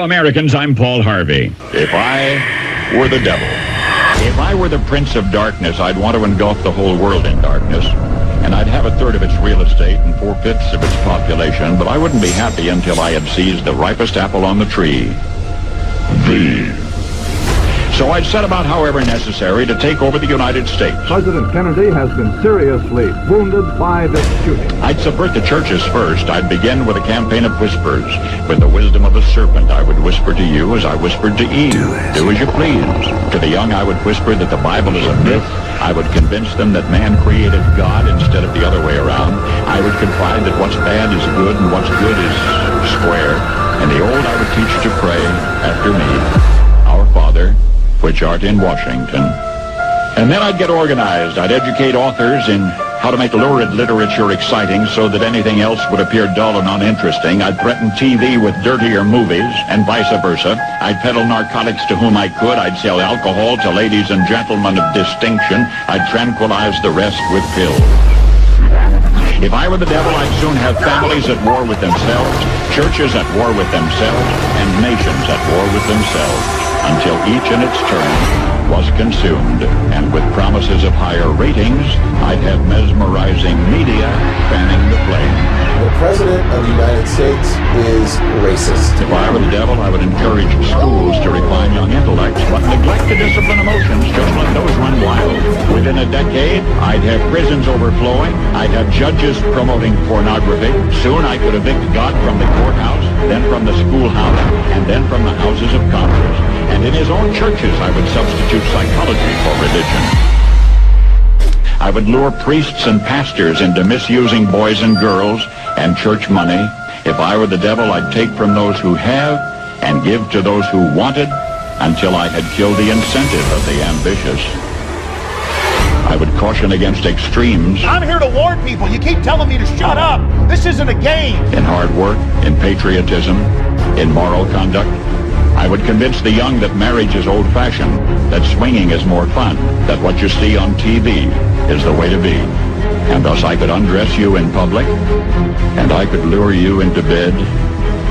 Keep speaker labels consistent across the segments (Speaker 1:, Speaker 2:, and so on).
Speaker 1: Americans, I'm Paul Harvey. If I were the devil, if I were the prince of darkness, I'd want to engulf the whole world in darkness. And I'd have a third of its real estate and 4/5 of its population, but I wouldn't be happy until I had seized the ripest apple on the tree. So I'd set about, however necessary, to take over the United States.
Speaker 2: President Kennedy has been seriously wounded by this shooting.
Speaker 1: I'd subvert the churches first. I'd begin with a campaign of whispers. With the wisdom of the serpent, I would whisper to you as I whispered to Eve. Do as you please. To the young, I would whisper that the Bible is a myth. I would convince them that man created God instead of the other way around. I would confide that what's bad is good and what's good is square. And the old I would teach to pray after me, Our Father, which art in Washington. And then I'd get organized. I'd educate authors in how to make lurid literature exciting so that anything else would appear dull and uninteresting. I'd threaten TV with dirtier movies and vice versa. I'd peddle narcotics to whom I could. I'd sell alcohol to ladies and gentlemen of distinction. I'd tranquilize the rest with pills. If I were the devil, I'd soon have families at war with themselves, churches at war with themselves, and nations at war with themselves, until each in its turn was consumed. And with promises of higher ratings, I'd have mesmerizing media fanning the flame.
Speaker 3: The President of the United States is racist.
Speaker 1: If I were the devil, I would encourage schools to refine young intellects, but neglect to discipline emotions, just let those run wild. Within a decade, I'd have prisons overflowing. I'd have judges promoting pornography. Soon I could evict God from the courthouse, then from the schoolhouse, and then from the houses of Congress. And in his own churches, I would substitute psychology for religion. I would lure priests and pastors into misusing boys and girls and church money. If I were the devil, I'd take from those who have and give to those who wanted until I had killed the incentive of the ambitious. I would caution against extremes.
Speaker 4: I'm here to warn people. You keep telling me to shut up. This isn't a game.
Speaker 1: In hard work, in patriotism, in moral conduct. I would convince the young that marriage is old-fashioned, that swinging is more fun, that what you see on TV is the way to be. And thus I could undress you in public, and I could lure you into bed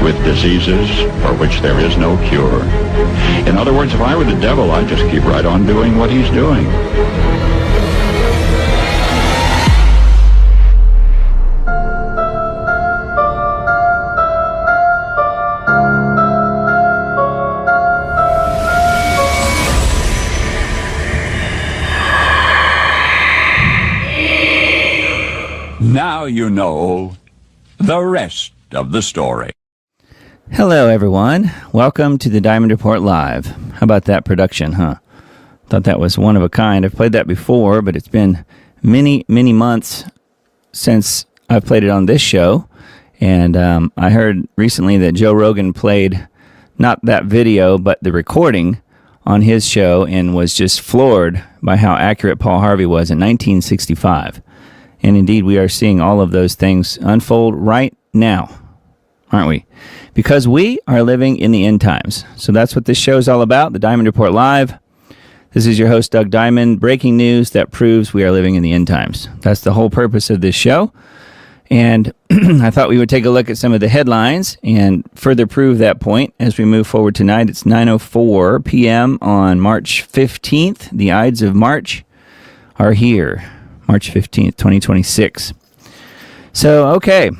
Speaker 1: with diseases for which there is no cure. In other words, if I were the devil, I'd just keep right on doing what he's doing.
Speaker 5: Now you know the rest of the story.
Speaker 6: Hello, everyone. Welcome to the Diamond Report Live. How about that production, huh? Thought that was one of a kind. I've played that before, but it's been many, many months since I've played it on this show. And I heard recently that Joe Rogan played not that video, but the recording on his show and was just floored by how accurate Paul Harvey was in 1965. And indeed, we are seeing all of those things unfold right now, aren't we? Because we are living in the end times. So that's what this show is all about, the Diamond Report Live. This is your host, Doug Diamond, breaking news that proves we are living in the end times. That's the whole purpose of this show. And I thought we would take a look at some of the headlines and further prove that point as we move forward tonight. It's 9:04 p.m. on March 15th. The Ides of March are here. March 15th, 2026. So, okay.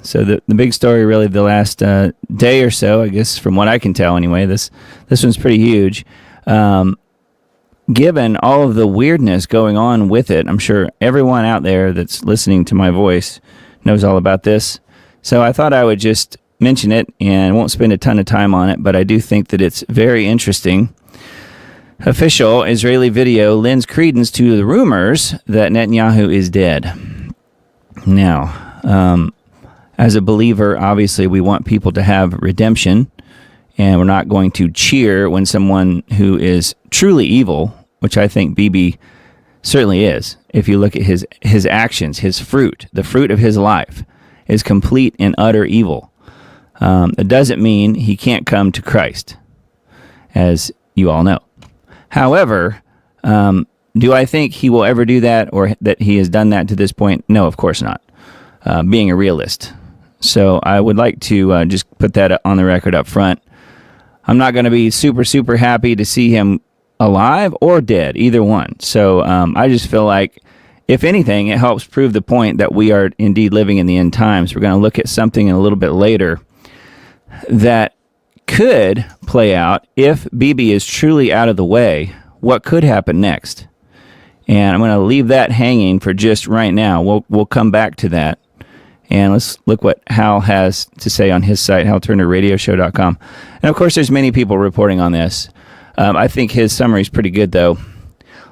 Speaker 6: So the big story really the last day or so, I guess, from what I can tell anyway, this one's pretty huge. Given all of the weirdness going on with it, I'm sure everyone out there that's listening to my voice knows all about this. So I thought I would just mention it and won't spend a ton of time on it, but I do think that it's very interesting. Official Israeli video lends credence to the rumors that Netanyahu is dead. Now, as a believer, obviously we want people to have redemption, and we're not going to cheer when someone who is truly evil, which I think Bibi certainly is. If you look at his actions, his fruit, the fruit of his life is complete and utter evil. It doesn't mean he can't come to Christ, as you all know. However, do I think he will ever do that or that he has done that to this point? No, of course not, being a realist. So I would like to just put that on the record up front. I'm not going to be super, super happy to see him alive or dead, either one. So I just feel like, if anything, it helps prove the point that we are indeed living in the end times. We're going to look at something a little bit later that could play out if Bibi is truly out of the way. What could happen next? And I'm going to leave that hanging for just right now. We'll come back to that. And let's look what Hal has to say on his site, halturnerradioshow.com. And, of course, there's many people reporting on this. I think his summary is pretty good, though.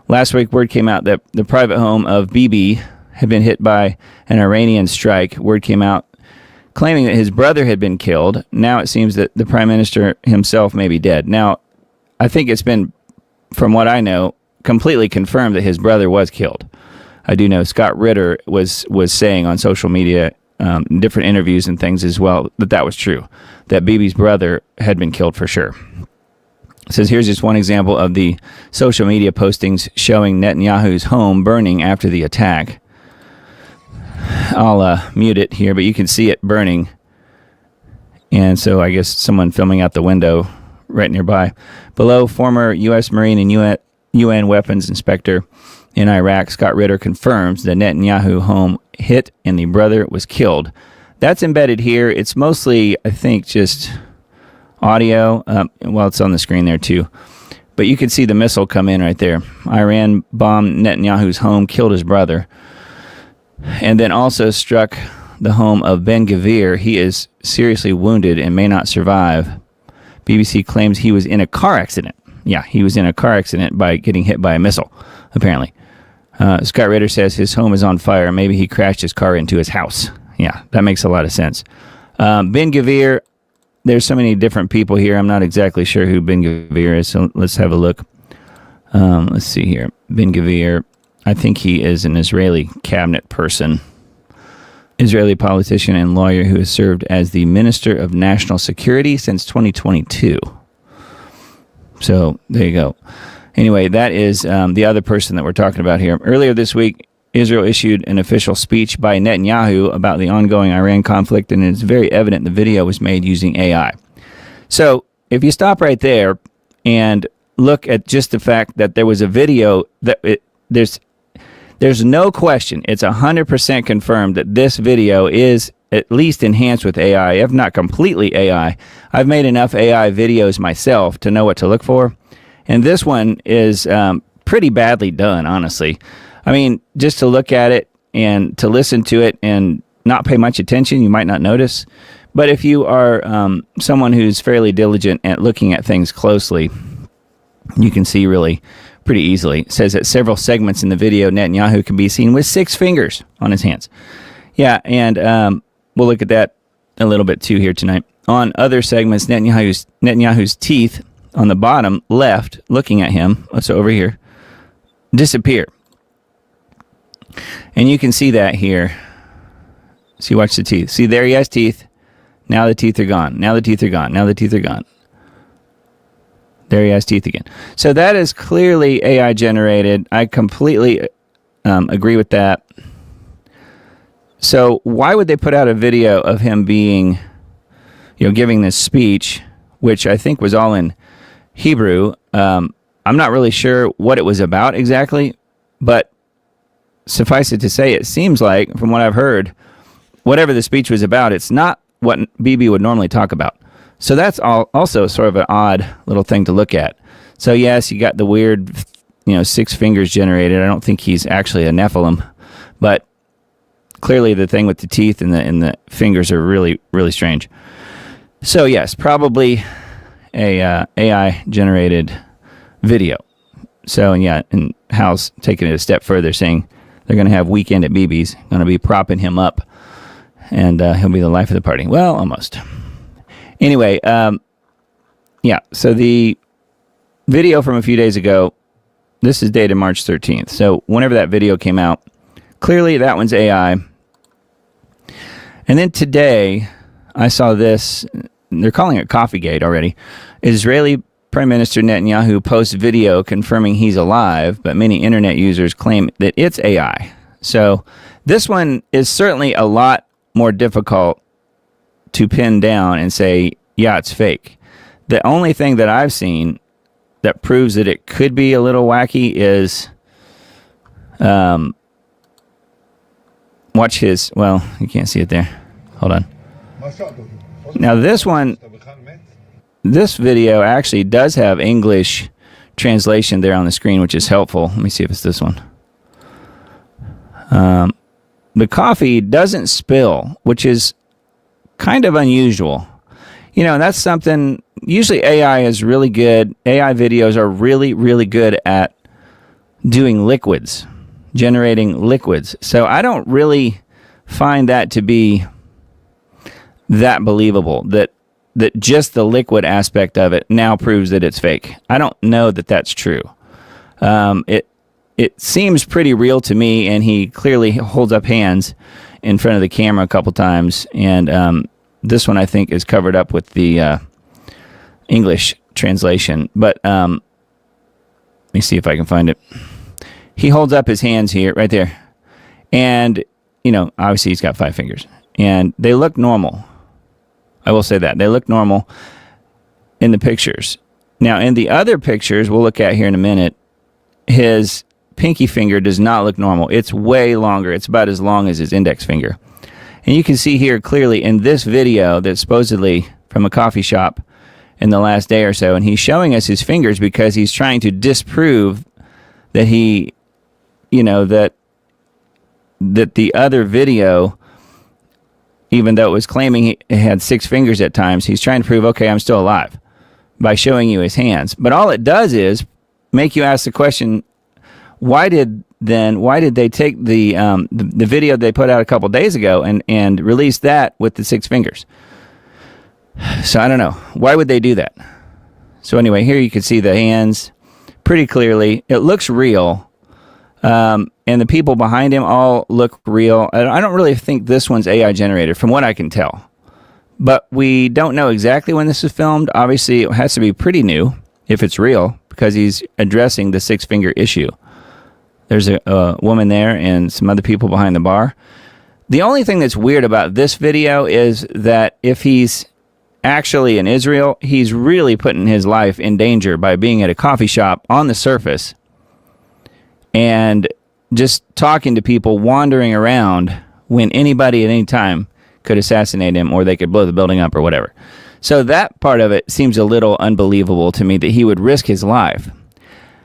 Speaker 6: Last week, word came out that the private home of Bibi had been hit by an Iranian strike. Word came out claiming that his brother had been killed. Now it seems that the prime minister himself may be dead. Now, I think it's been, from what I know, completely confirmed that his brother was killed. I do know Scott Ritter was saying on social media, different interviews and things as well, that was true, that Bibi's brother had been killed for sure. It says, here's just one example of the social media postings showing Netanyahu's home burning after the attack. I'll mute it here, but you can see it burning. And so I guess someone filming out the window right nearby. Below, former U.S. Marine and UN weapons inspector in Iraq, Scott Ritter, confirms the Netanyahu home hit and the brother was killed. That's embedded here. It's mostly, I think, just audio. Well, it's on the screen there too. But you can see the missile come in right there. Iran bombed Netanyahu's home, killed his brother, and then also struck the home of Ben Gvir. He is seriously wounded and may not survive. BBC claims he was in a car accident. Yeah, he was in a car accident by getting hit by a missile, apparently. Scott Ritter says his home is on fire. Maybe he crashed his car into his house. Yeah, that makes a lot of sense. Ben Gvir, there's so many different people here. I'm not exactly sure who Ben Gvir is, so let's have a look. Let's see here. Ben Gvir, I think he is an Israeli cabinet person. Israeli politician and lawyer who has served as the Minister of National Security since 2022. So there you go. Anyway, that is the other person that we're talking about here. Earlier this week, Israel issued an official speech by Netanyahu about the ongoing Iran conflict, and it's very evident the video was made using AI. So if you stop right there and look at just the fact that there was a video, there's no question, it's 100% confirmed that this video is at least enhanced with AI, if not completely AI. I've made enough AI videos myself to know what to look for. And this one is pretty badly done, honestly. I mean, just to look at it and to listen to it and not pay much attention, you might not notice. But if you are someone who's fairly diligent at looking at things closely, you can see really pretty easily. It says that several segments in the video, Netanyahu can be seen with 6 fingers on his hands. Yeah, and we'll look at that a little bit too here tonight. On other segments, Netanyahu's teeth on the bottom left, looking at him, so over here, disappear. And you can see that here. See, watch the teeth. See, there he has teeth. Now the teeth are gone. Now the teeth are gone. Now the teeth are gone. There he has teeth again. So that is clearly AI generated. I completely agree with that. So why would they put out a video of him being, giving this speech, which I think was all in Hebrew? I'm not really sure what it was about exactly, but suffice it to say, it seems like, from what I've heard, whatever the speech was about, it's not what Bibi would normally talk about. So that's also sort of an odd little thing to look at. So yes, you got the weird, 6 fingers generated. I don't think he's actually a Nephilim, but clearly the thing with the teeth and the fingers are really, really strange. So yes, probably a AI generated video. So and Hal's taking it a step further, saying they're going to have Weekend at Bibi's, going to be propping him up, and he'll be the life of the party. Well, almost. Anyway, so the video from a few days ago, this is dated March 13th. So whenever that video came out, clearly that one's AI. And then today, I saw this, they're calling it Coffeegate already. Israeli Prime Minister Netanyahu posts video confirming he's alive, but many internet users claim that it's AI. So this one is certainly a lot more difficult to pin down and say, yeah, it's fake. The only thing that I've seen that proves that it could be a little wacky is, watch his, well, you can't see it there. Hold on. Now this one, this video actually does have English translation there on the screen, which is helpful. Let me see if it's this one. The coffee doesn't spill, which is kind of unusual. You know, that's something, usually AI is really good. AI videos are really, really good at doing liquids, generating liquids. So I don't really find that to be that believable, that just the liquid aspect of it now proves that it's fake. I don't know that that's true. It seems pretty real to me, and he clearly holds up hands in front of the camera a couple times, and this one I think is covered up with the English translation. But let me see if I can find it. He holds up his hands here, right there, and you know, obviously he's got 5 fingers, and they look normal. I will say that they look normal in the pictures. Now, in the other pictures we'll look at here in a minute, his pinky finger does not look normal. It's way longer. It's about as long as his index finger. And you can see here clearly in this video that's supposedly from a coffee shop in the last day or so, and he's showing us his fingers because he's trying to disprove that he, you know, that the other video, even though it was claiming he had 6 fingers at times, he's trying to prove, okay, I'm still alive by showing you his hands. But all it does is make you ask the question, why did they take the video they put out a couple days ago and release that with the 6 fingers? So I don't know. Why would they do that? So anyway, here you can see the hands pretty clearly. It looks real. And the people behind him all look real. I don't really think this one's AI generated from what I can tell. But we don't know exactly when this was filmed. Obviously, it has to be pretty new if it's real, because he's addressing the 6-finger issue. There's a woman there and some other people behind the bar. The only thing that's weird about this video is that if he's actually in Israel, he's really putting his life in danger by being at a coffee shop on the surface and just talking to people wandering around when anybody at any time could assassinate him, or they could blow the building up or whatever. So that part of it seems a little unbelievable to me, that he would risk his life.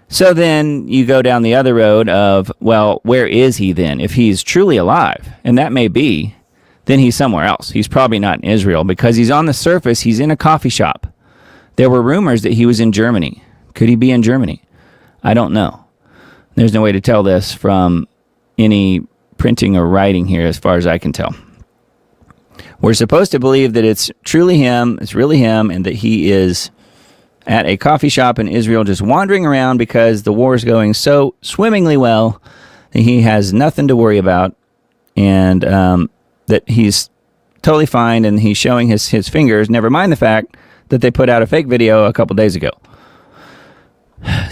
Speaker 6: So then you go down the other road of, well, where is he then? If he's truly alive, and that may be, then he's somewhere else. He's probably not in Israel, because he's on the surface. He's in a coffee shop. There were rumors that he was in Germany. Could he be in Germany? I don't know. There's no way to tell this from any printing or writing here as far as I can tell. We're supposed to believe that it's truly him, it's really him, and that he is at a coffee shop in Israel just wandering around because the war is going so swimmingly well that he has nothing to worry about, and that he's totally fine, and he's showing his fingers, never mind the fact that they put out a fake video a couple days ago.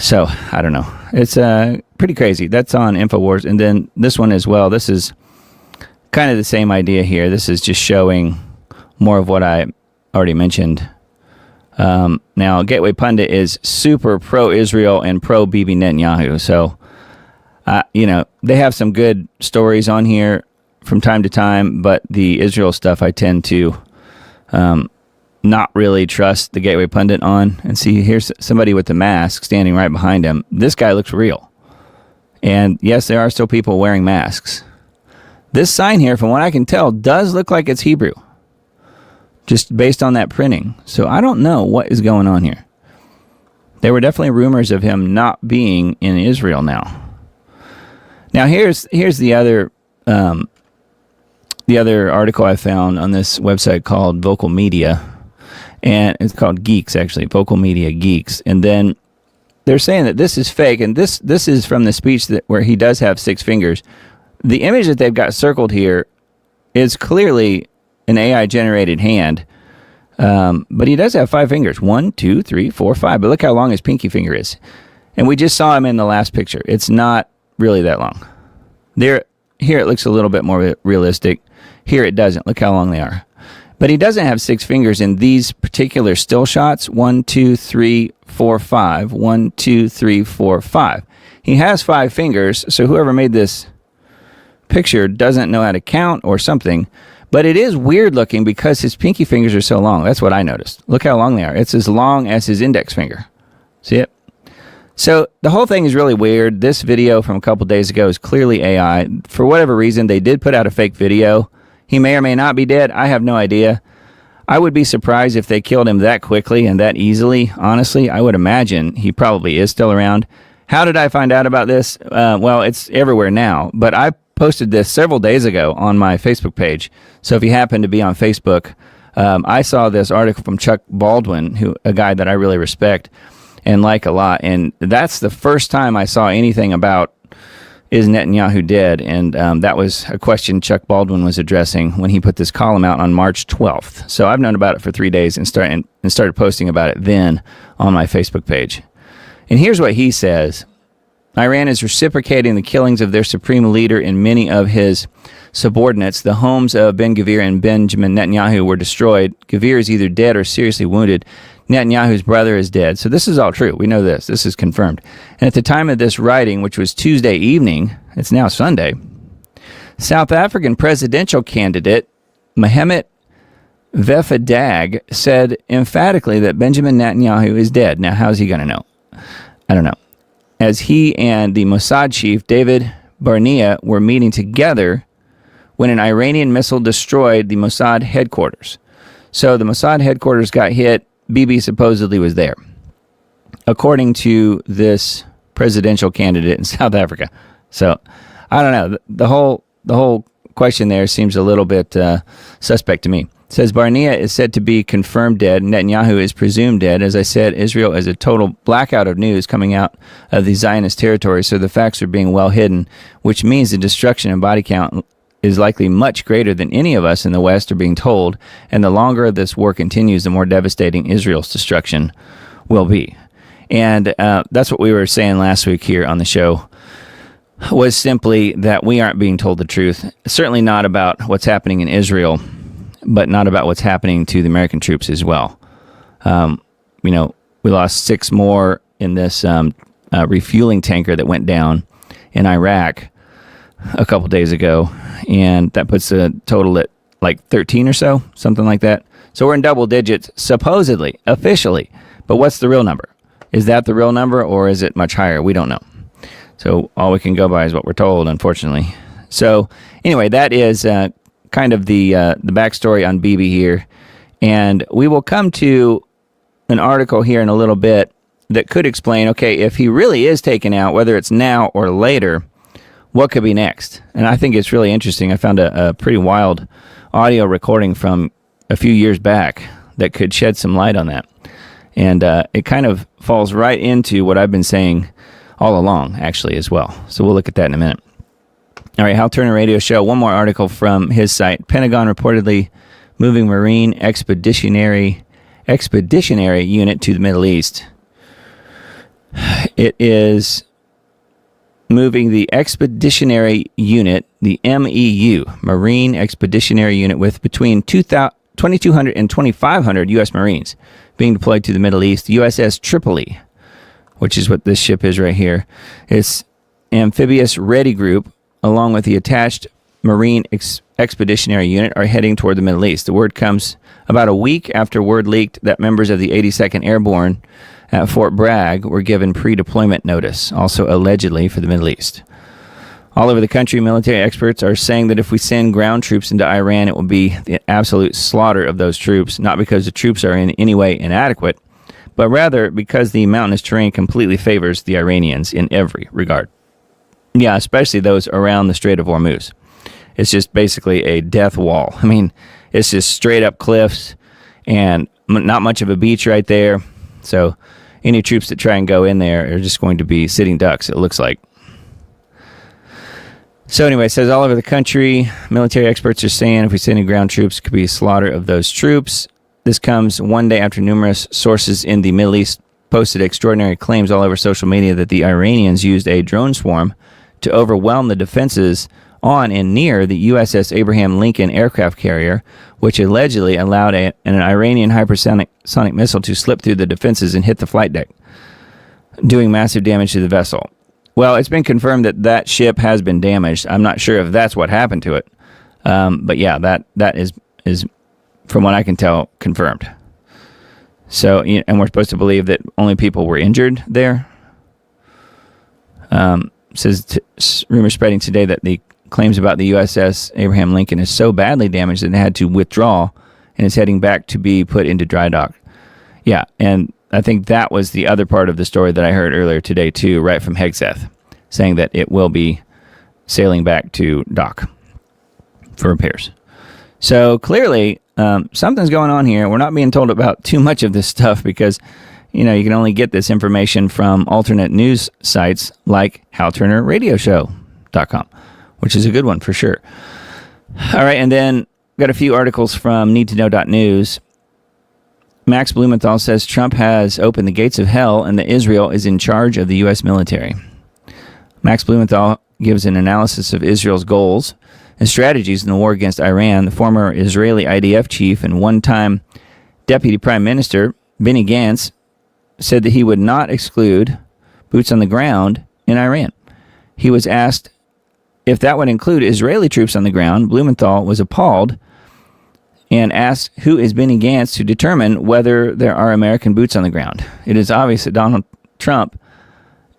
Speaker 6: So, I don't know. It's pretty crazy. That's on InfoWars. And then this one as well. This is kind of the same idea here. This is just showing more of what I already mentioned. Now, Gateway Pundit is super pro-Israel and pro-Bibi Netanyahu. So, you know, they have some good stories on here from time to time, but the Israel stuff I tend to not really trust the Gateway Pundit on. And see, here's somebody with the mask standing right behind him. This guy looks real. And yes, there are still people wearing masks. This sign here, from what I can tell, does look like it's Hebrew, just based on that printing. So I don't know what is going on here. There were definitely rumors of him not being in Israel now. Now here's the other article I found on this website called Vocal Media, and it's called Geeks, actually, Vocal Media Geeks. And then they're saying that this is fake, and this is from the speech where he does have 6 fingers. The image that they've got circled here is clearly an AI-generated hand, but he does have 5 fingers. 1, 2, 3, 4, 5. But look how long his pinky finger is. And we just saw him in the last picture. It's not really that long. Here it looks a little bit more realistic. Here it doesn't. Look how long they are. But he doesn't have 6 fingers in these particular still shots. 1, 2, 3, 4, 5. 1, 2, 3, 4, 5. He has 5 fingers, so whoever made this picture doesn't know how to count or something. But it is weird looking because his pinky fingers are so long. That's what I noticed. Look how long they are. It's as long as his index finger. See it? So the whole thing is really weird. This video from a couple days ago is clearly AI. For whatever reason, they did put out a fake video. He may or may not be dead. I have no idea. I would be surprised if they killed him that quickly and that easily. Honestly, I would imagine he probably is still around. How did I find out about this? Well, it's everywhere now. But I posted this several days ago on my Facebook page. So if you happen to be on Facebook, I saw this article from Chuck Baldwin, a guy that I really respect and like a lot. And that's the first time I saw anything about, is Netanyahu dead? And that was a question Chuck Baldwin was addressing when he put this column out on March 12th. So I've known about it for 3 days and started posting about it then on my Facebook page. And here's what he says. Iran is reciprocating the killings of their supreme leader and many of his subordinates. The homes of Ben-Gvir and Benjamin Netanyahu were destroyed. Gvir is either dead or seriously wounded. Netanyahu's brother is dead. So this is all true. We know this. This is confirmed. And at the time of this writing, which was Tuesday evening, it's now Sunday, South African presidential candidate Mohamed Vefadag said emphatically that Benjamin Netanyahu is dead. Now, how's he going to know? I don't know. As he and the Mossad chief, David Barnea, were meeting together when an Iranian missile destroyed the Mossad headquarters. So the Mossad headquarters got hit. Bibi supposedly was there, according to this presidential candidate in South Africa. So I don't know. The whole question there seems a little bit suspect to me. It says Barnea is said to be confirmed dead. Netanyahu is presumed dead. As I said, Israel is a total blackout of news coming out of the Zionist territory, so the facts are being well hidden, which means the destruction and body count is likely much greater than any of us in the West are being told, and the longer this war continues, the more devastating Israel's destruction will be. And that's what we were saying last week here on the show, was simply that we aren't being told the truth. Certainly not about what's happening in Israel, but not about what's happening to the American troops as well. We lost 6 more in this refueling tanker that went down in Iraq a couple days ago, and that puts the total at like 13 or so, something like that. So we're in double digits, supposedly, officially. But what's the real number? Is that the real number, or is it much higher? We don't know. So all we can go by is what we're told, unfortunately. So anyway, that is kind of the backstory on Bibi here. And we will come to an article here in a little bit that could explain, okay, if he really is taken out, whether it's now or later, what could be next? And I think it's really interesting. I found a pretty wild audio recording from a few years back that could shed some light on that. And it kind of falls right into what I've been saying all along, actually, as well. So we'll look at that in a minute. All right, Hal Turner Radio Show. One more article from his site. Pentagon reportedly moving Marine Expeditionary Unit to the Middle East. It is moving the Expeditionary Unit, the MEU, Marine Expeditionary Unit, with between 2,200 and 2,500 U.S. Marines being deployed to the Middle East. USS Tripoli, which is what this ship is right here. It's Amphibious Ready Group, along with the attached Marine Expeditionary Unit, are heading toward the Middle East. The word comes about a week after word leaked that members of the 82nd Airborne at Fort Bragg were given pre-deployment notice, also allegedly for the Middle East. All over the country, military experts are saying that if we send ground troops into Iran, it will be the absolute slaughter of those troops, not because the troops are in any way inadequate, but rather because the mountainous terrain completely favors the Iranians in every regard. Yeah, especially those around the Strait of Hormuz. It's just basically a death wall. I mean, it's just straight up cliffs and not much of a beach right there. So any troops that try and go in there are just going to be sitting ducks, it looks like. So anyway, it says all over the country, military experts are saying if we send in ground troops, it could be a slaughter of those troops. This comes one day after numerous sources in the Middle East posted extraordinary claims all over social media that the Iranians used a drone swarm to overwhelm the defenses on and near the USS Abraham Lincoln aircraft carrier, which allegedly allowed an Iranian hypersonic missile to slip through the defenses and hit the flight deck, doing massive damage to the vessel. Well, it's been confirmed that that ship has been damaged. I'm not sure if that's what happened to it. But yeah, that is, from what I can tell, confirmed. So, and we're supposed to believe that only people were injured there. Rumors spreading today that the claims about the USS Abraham Lincoln is so badly damaged that it had to withdraw and is heading back to be put into dry dock. Yeah, and I think that was the other part of the story that I heard earlier today too, right from Hegseth, saying that it will be sailing back to dock for repairs. So clearly, something's going on here. We're not being told about too much of this stuff because, you can only get this information from alternate news sites like HalTurnerRadioshow.com, which is a good one for sure. All right, and then got a few articles from NeedToKnow.news. Max Blumenthal says Trump has opened the gates of hell and that Israel is in charge of the U.S. military. Max Blumenthal gives an analysis of Israel's goals and strategies in the war against Iran. The former Israeli IDF chief and one-time deputy prime minister, Benny Gantz, said that he would not exclude boots on the ground in Iran. He was asked if that would include Israeli troops on the ground. Blumenthal was appalled and asked who is Benny Gantz to determine whether there are American boots on the ground. It is obvious that Donald Trump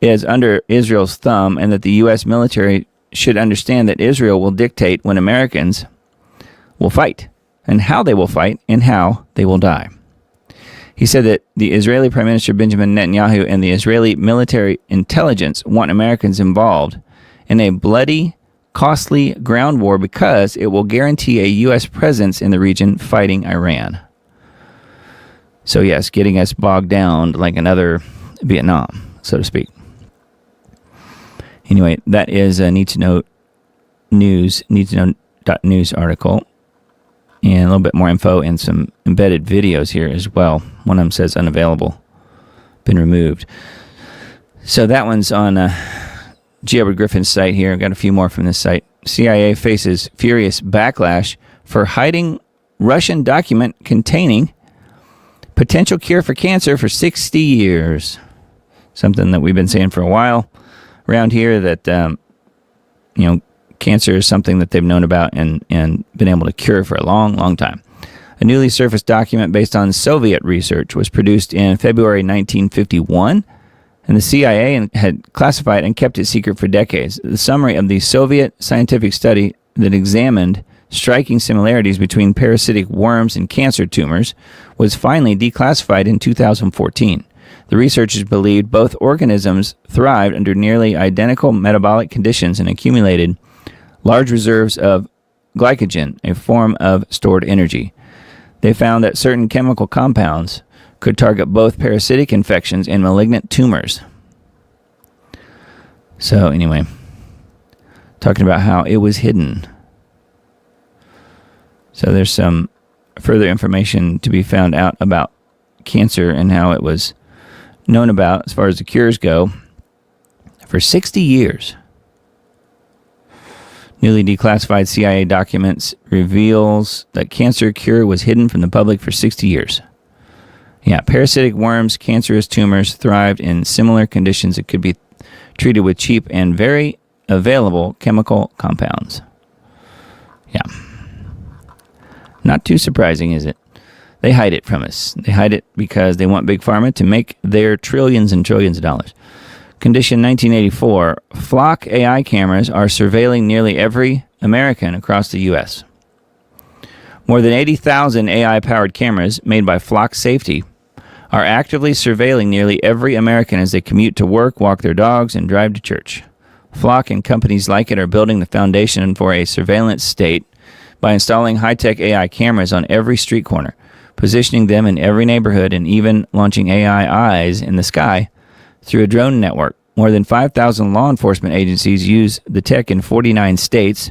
Speaker 6: is under Israel's thumb and that the U.S. military should understand that Israel will dictate when Americans will fight and how they will fight and how they will die. He said that the Israeli Prime Minister Benjamin Netanyahu and the Israeli military intelligence want Americans involved in a bloody, costly ground war because it will guarantee a U.S. presence in the region fighting Iran. So yes, getting us bogged down like another Vietnam, so to speak. Anyway, that is a NeedToKnow.news article. And a little bit more info and some embedded videos here as well. One of them says unavailable, been removed. So that one's on G. Edward Griffin's site here. I've got a few more from this site. CIA faces furious backlash for hiding Russian document containing potential cure for cancer for 60 years. Something that we've been saying for a while around here, that, cancer is something that they've known about and been able to cure for a long, long time. A newly surfaced document based on Soviet research was produced in February 1951, and the CIA had classified and kept it secret for decades. The summary of the Soviet scientific study that examined striking similarities between parasitic worms and cancer tumors was finally declassified in 2014. The researchers believed both organisms thrived under nearly identical metabolic conditions and accumulated large reserves of glycogen, a form of stored energy. They found that certain chemical compounds could target both parasitic infections and malignant tumors. So anyway, talking about how it was hidden. So there's some further information to be found out about cancer and how it was known about as far as the cures go for 60 years. Newly declassified CIA documents reveals that cancer cure was hidden from the public for 60 years. Yeah, parasitic worms, cancerous tumors thrived in similar conditions that could be treated with cheap and very available chemical compounds. Yeah. Not too surprising, is it? They hide it from us. They hide it because they want Big Pharma to make their trillions and trillions of dollars. Condition 1984, Flock AI cameras are surveilling nearly every American across the U.S. More than 80,000 AI-powered cameras made by Flock Safety are actively surveilling nearly every American as they commute to work, walk their dogs, and drive to church. Flock and companies like it are building the foundation for a surveillance state by installing high-tech AI cameras on every street corner, positioning them in every neighborhood, and even launching AI eyes in the sky through a drone network. More than 5,000 law enforcement agencies use the tech in 49 states,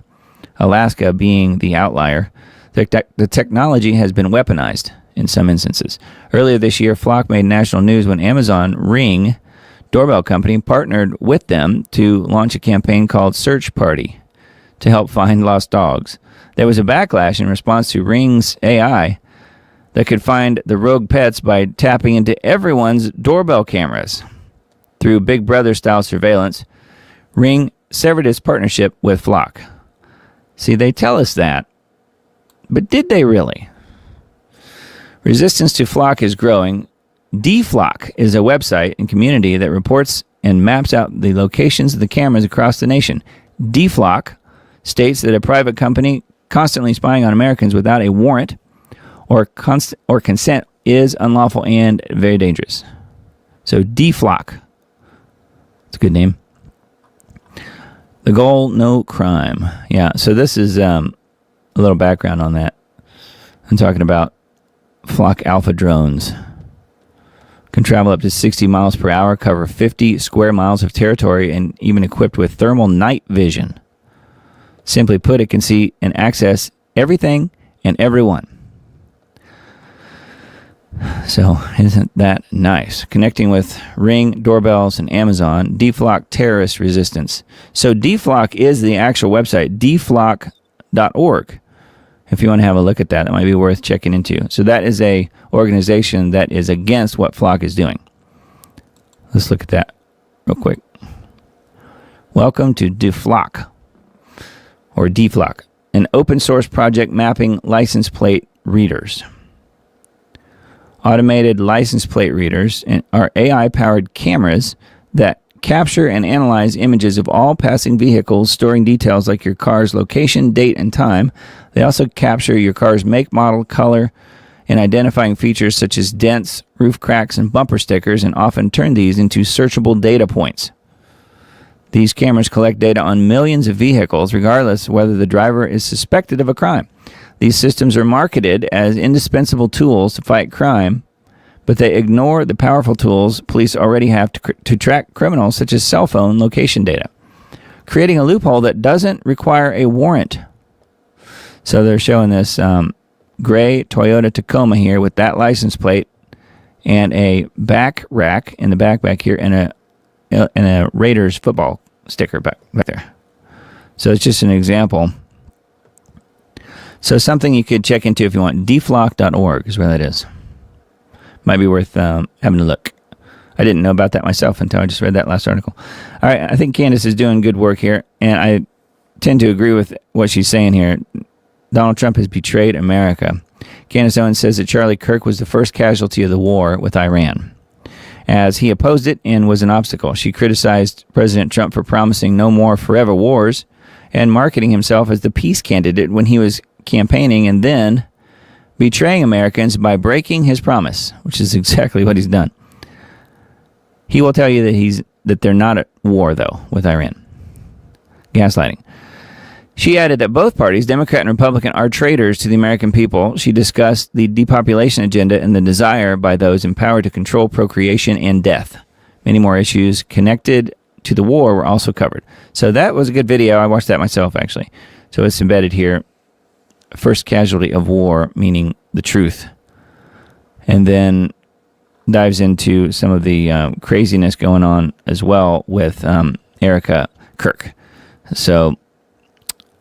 Speaker 6: Alaska being the outlier. The technology has been weaponized in some instances. Earlier this year, Flock made national news when Amazon Ring doorbell company partnered with them to launch a campaign called Search Party to help find lost dogs. There was a backlash in response to Ring's AI that could find the rogue pets by tapping into everyone's doorbell cameras. Through Big Brother-style surveillance, Ring severed its partnership with Flock. See, they tell us that, but did they really? Resistance to Flock is growing. DFlock is a website and community that reports and maps out the locations of the cameras across the nation. DFlock states that a private company constantly spying on Americans without a warrant or consent is unlawful and very dangerous. So DFlock. It's a good name. The goal, no crime. Yeah, so this is a little background on that. I'm talking about Flock Alpha drones. Can travel up to 60 miles per hour, cover 50 square miles of territory, and even equipped with thermal night vision. Simply put, it can see and access everything and everyone. So, isn't that nice? Connecting with Ring, doorbells, and Amazon. DFlock terrorist resistance. So, DFlock is the actual website, dflock.org. If you want to have a look at that, that might be worth checking into. So, that is a organization that is against what Flock is doing. Let's look at that real quick. Welcome to DFlock, or DFlock, an open source project mapping license plate readers. Automated license plate readers are AI-powered cameras that capture and analyze images of all passing vehicles, storing details like your car's location, date, and time. They also capture your car's make, model, color, and identifying features such as dents, roof cracks, and bumper stickers, and often turn these into searchable data points. These cameras collect data on millions of vehicles, regardless of whether the driver is suspected of a crime. These systems are marketed as indispensable tools to fight crime, but they ignore the powerful tools police already have to track criminals, such as cell phone location data, creating a loophole that doesn't require a warrant. So they're showing this gray Toyota Tacoma here with that license plate and a back rack in the back here and a Raiders football sticker back there. So it's just an example. So something you could check into if you want. dflock.org is where that is. Might be worth having a look. I didn't know about that myself until I just read that last article. All right, I think Candace is doing good work here, and I tend to agree with what she's saying here. Donald Trump has betrayed America. Candace Owens says that Charlie Kirk was the first casualty of the war with Iran, as he opposed it and was an obstacle. She criticized President Trump for promising no more forever wars and marketing himself as the peace candidate when he was campaigning, and then betraying Americans by breaking his promise, which is exactly what he's done. He will tell you that they're not at war, though, with Iran. Gaslighting. She added that both parties, Democrat and Republican, are traitors to the American people. She discussed the depopulation agenda and the desire by those in power to control procreation and death. Many more issues connected to the war were also covered. So that was a good video. I watched that myself, actually. So it's embedded here. First casualty of war, meaning the truth. And then dives into some of the craziness going on as well with Erica Kirk. So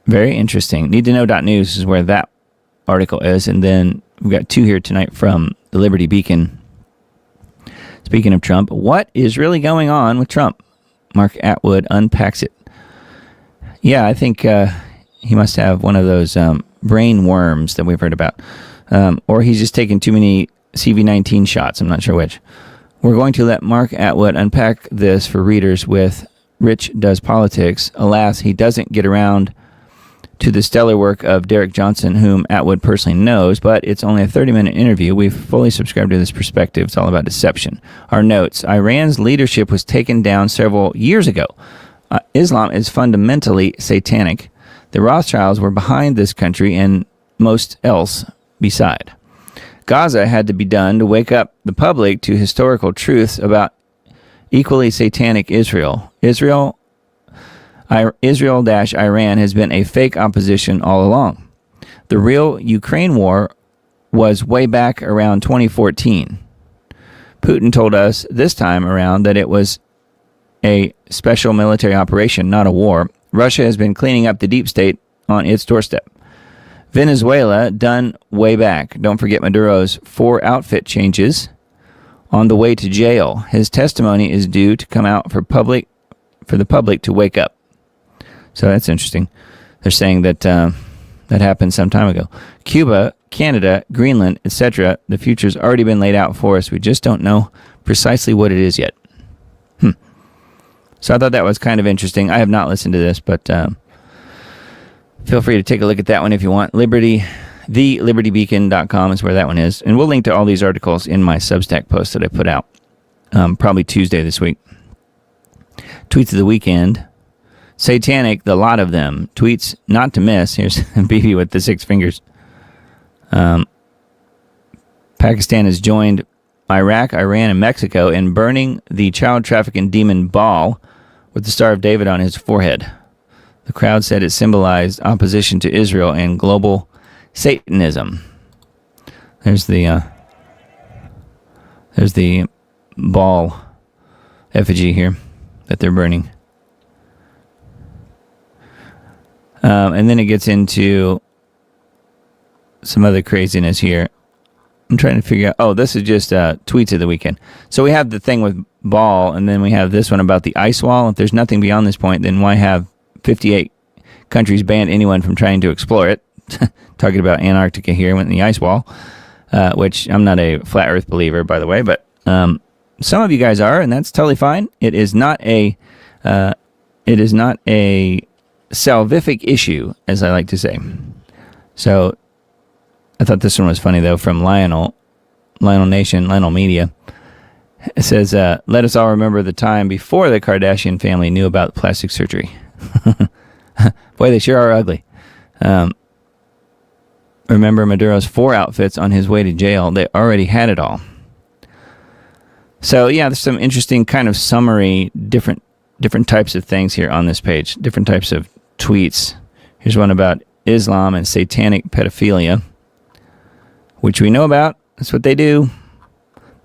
Speaker 6: very interesting. Needtoknow.news is where that article is. And then we've got two here tonight from the Liberty Beacon. Speaking of Trump, what is really going on with Trump? Mark Atwood unpacks it. Yeah, I think he must have one of those brain worms that we've heard about. Or he's just taken too many CV-19 shots. I'm not sure which. We're going to let Mark Atwood unpack this for readers with Rich Does Politics. Alas, he doesn't get around to the stellar work of Derek Johnson, whom Atwood personally knows, but it's only a 30-minute interview. We've fully subscribed to this perspective. It's all about deception. Our notes. Iran's leadership was taken down several years ago. Islam is fundamentally satanic. The Rothschilds were behind this country and most else beside. Gaza had to be done to wake up the public to historical truths about equally satanic Israel. Israel-Iran has been a fake opposition all along. The real Ukraine war was way back around 2014. Putin told us this time around that it was a special military operation, not a war. Russia has been cleaning up the deep state on its doorstep. Venezuela, done way back. Don't forget Maduro's 4 outfit changes on the way to jail. His testimony is due to come out for the public to wake up. So that's interesting. They're saying that that happened some time ago. Cuba, Canada, Greenland, etc. The future's already been laid out for us. We just don't know precisely what it is yet. So I thought that was kind of interesting. I have not listened to this, but feel free to take a look at that one if you want. TheLibertyBeacon.com is where that one is. And we'll link to all these articles in my Substack post that I put out probably Tuesday this week. Tweets of the weekend. Satanic, the lot of them. Tweets not to miss. Here's Bibi with the 6 fingers. Pakistan has joined Iraq, Iran, and Mexico in burning the child trafficking demon Baal with the Star of David on his forehead. The crowd said it symbolized opposition to Israel and global Satanism. There's the Baal effigy here that they're burning. And then it gets into some other craziness here. I'm trying to figure out... Oh, this is just tweets of the weekend. So we have the thing with Baal, and then we have this one about the ice wall. If there's nothing beyond this point, then why have 58 countries ban anyone from trying to explore it? Talking about Antarctica here, went in the ice wall, which I'm not a flat Earth believer, by the way, but some of you guys are, and that's totally fine. It is not a salvific issue, as I like to say. So I thought this one was funny, though, from Lionel Nation, Lionel Media. It says, let us all remember the time before the Kardashian family knew about plastic surgery. Boy, they sure are ugly. Remember Maduro's 4 outfits on his way to jail. They already had it all. So, yeah, there's some interesting kind of summary, different types of things here on this page. Different types of tweets. Here's one about Islam and satanic pedophilia, which we know about. That's what they do.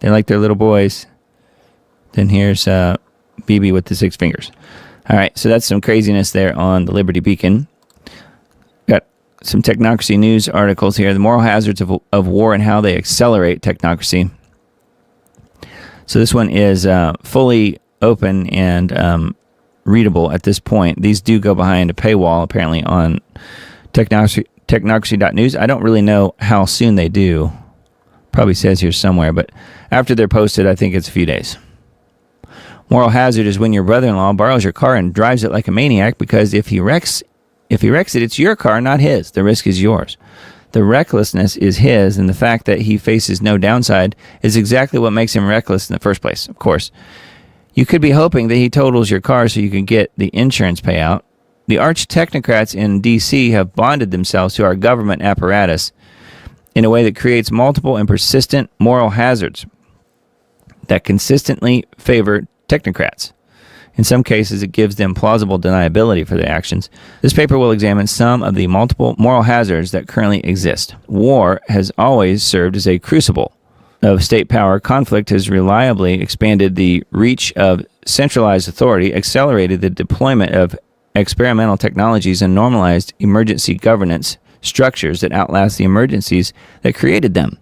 Speaker 6: They like their little boys. Then here's Bibi with the 6 fingers. All right, so that's some craziness there on the Liberty Beacon. Got some technocracy news articles here. The moral hazards of war and how they accelerate technocracy. So this one is fully open and readable at this point. These do go behind a paywall, apparently, on technocracy.news. I don't really know how soon they do. Probably says here somewhere, but after they're posted, I think it's a few days. Moral hazard is when your brother-in-law borrows your car and drives it like a maniac, because if he wrecks it, it's your car, not his. The risk is yours. The recklessness is his, and the fact that he faces no downside is exactly what makes him reckless in the first place, of course. You could be hoping that he totals your car so you can get the insurance payout. The arch technocrats in D.C. have bonded themselves to our government apparatus in a way that creates multiple and persistent moral hazards that consistently favor technocrats. In some cases, it gives them plausible deniability for their actions. This paper will examine some of the multiple moral hazards that currently exist. War has always served as a crucible of state power. Conflict has reliably expanded the reach of centralized authority, accelerated the deployment of experimental technologies, and normalized emergency governance structures that outlast the emergencies that created them.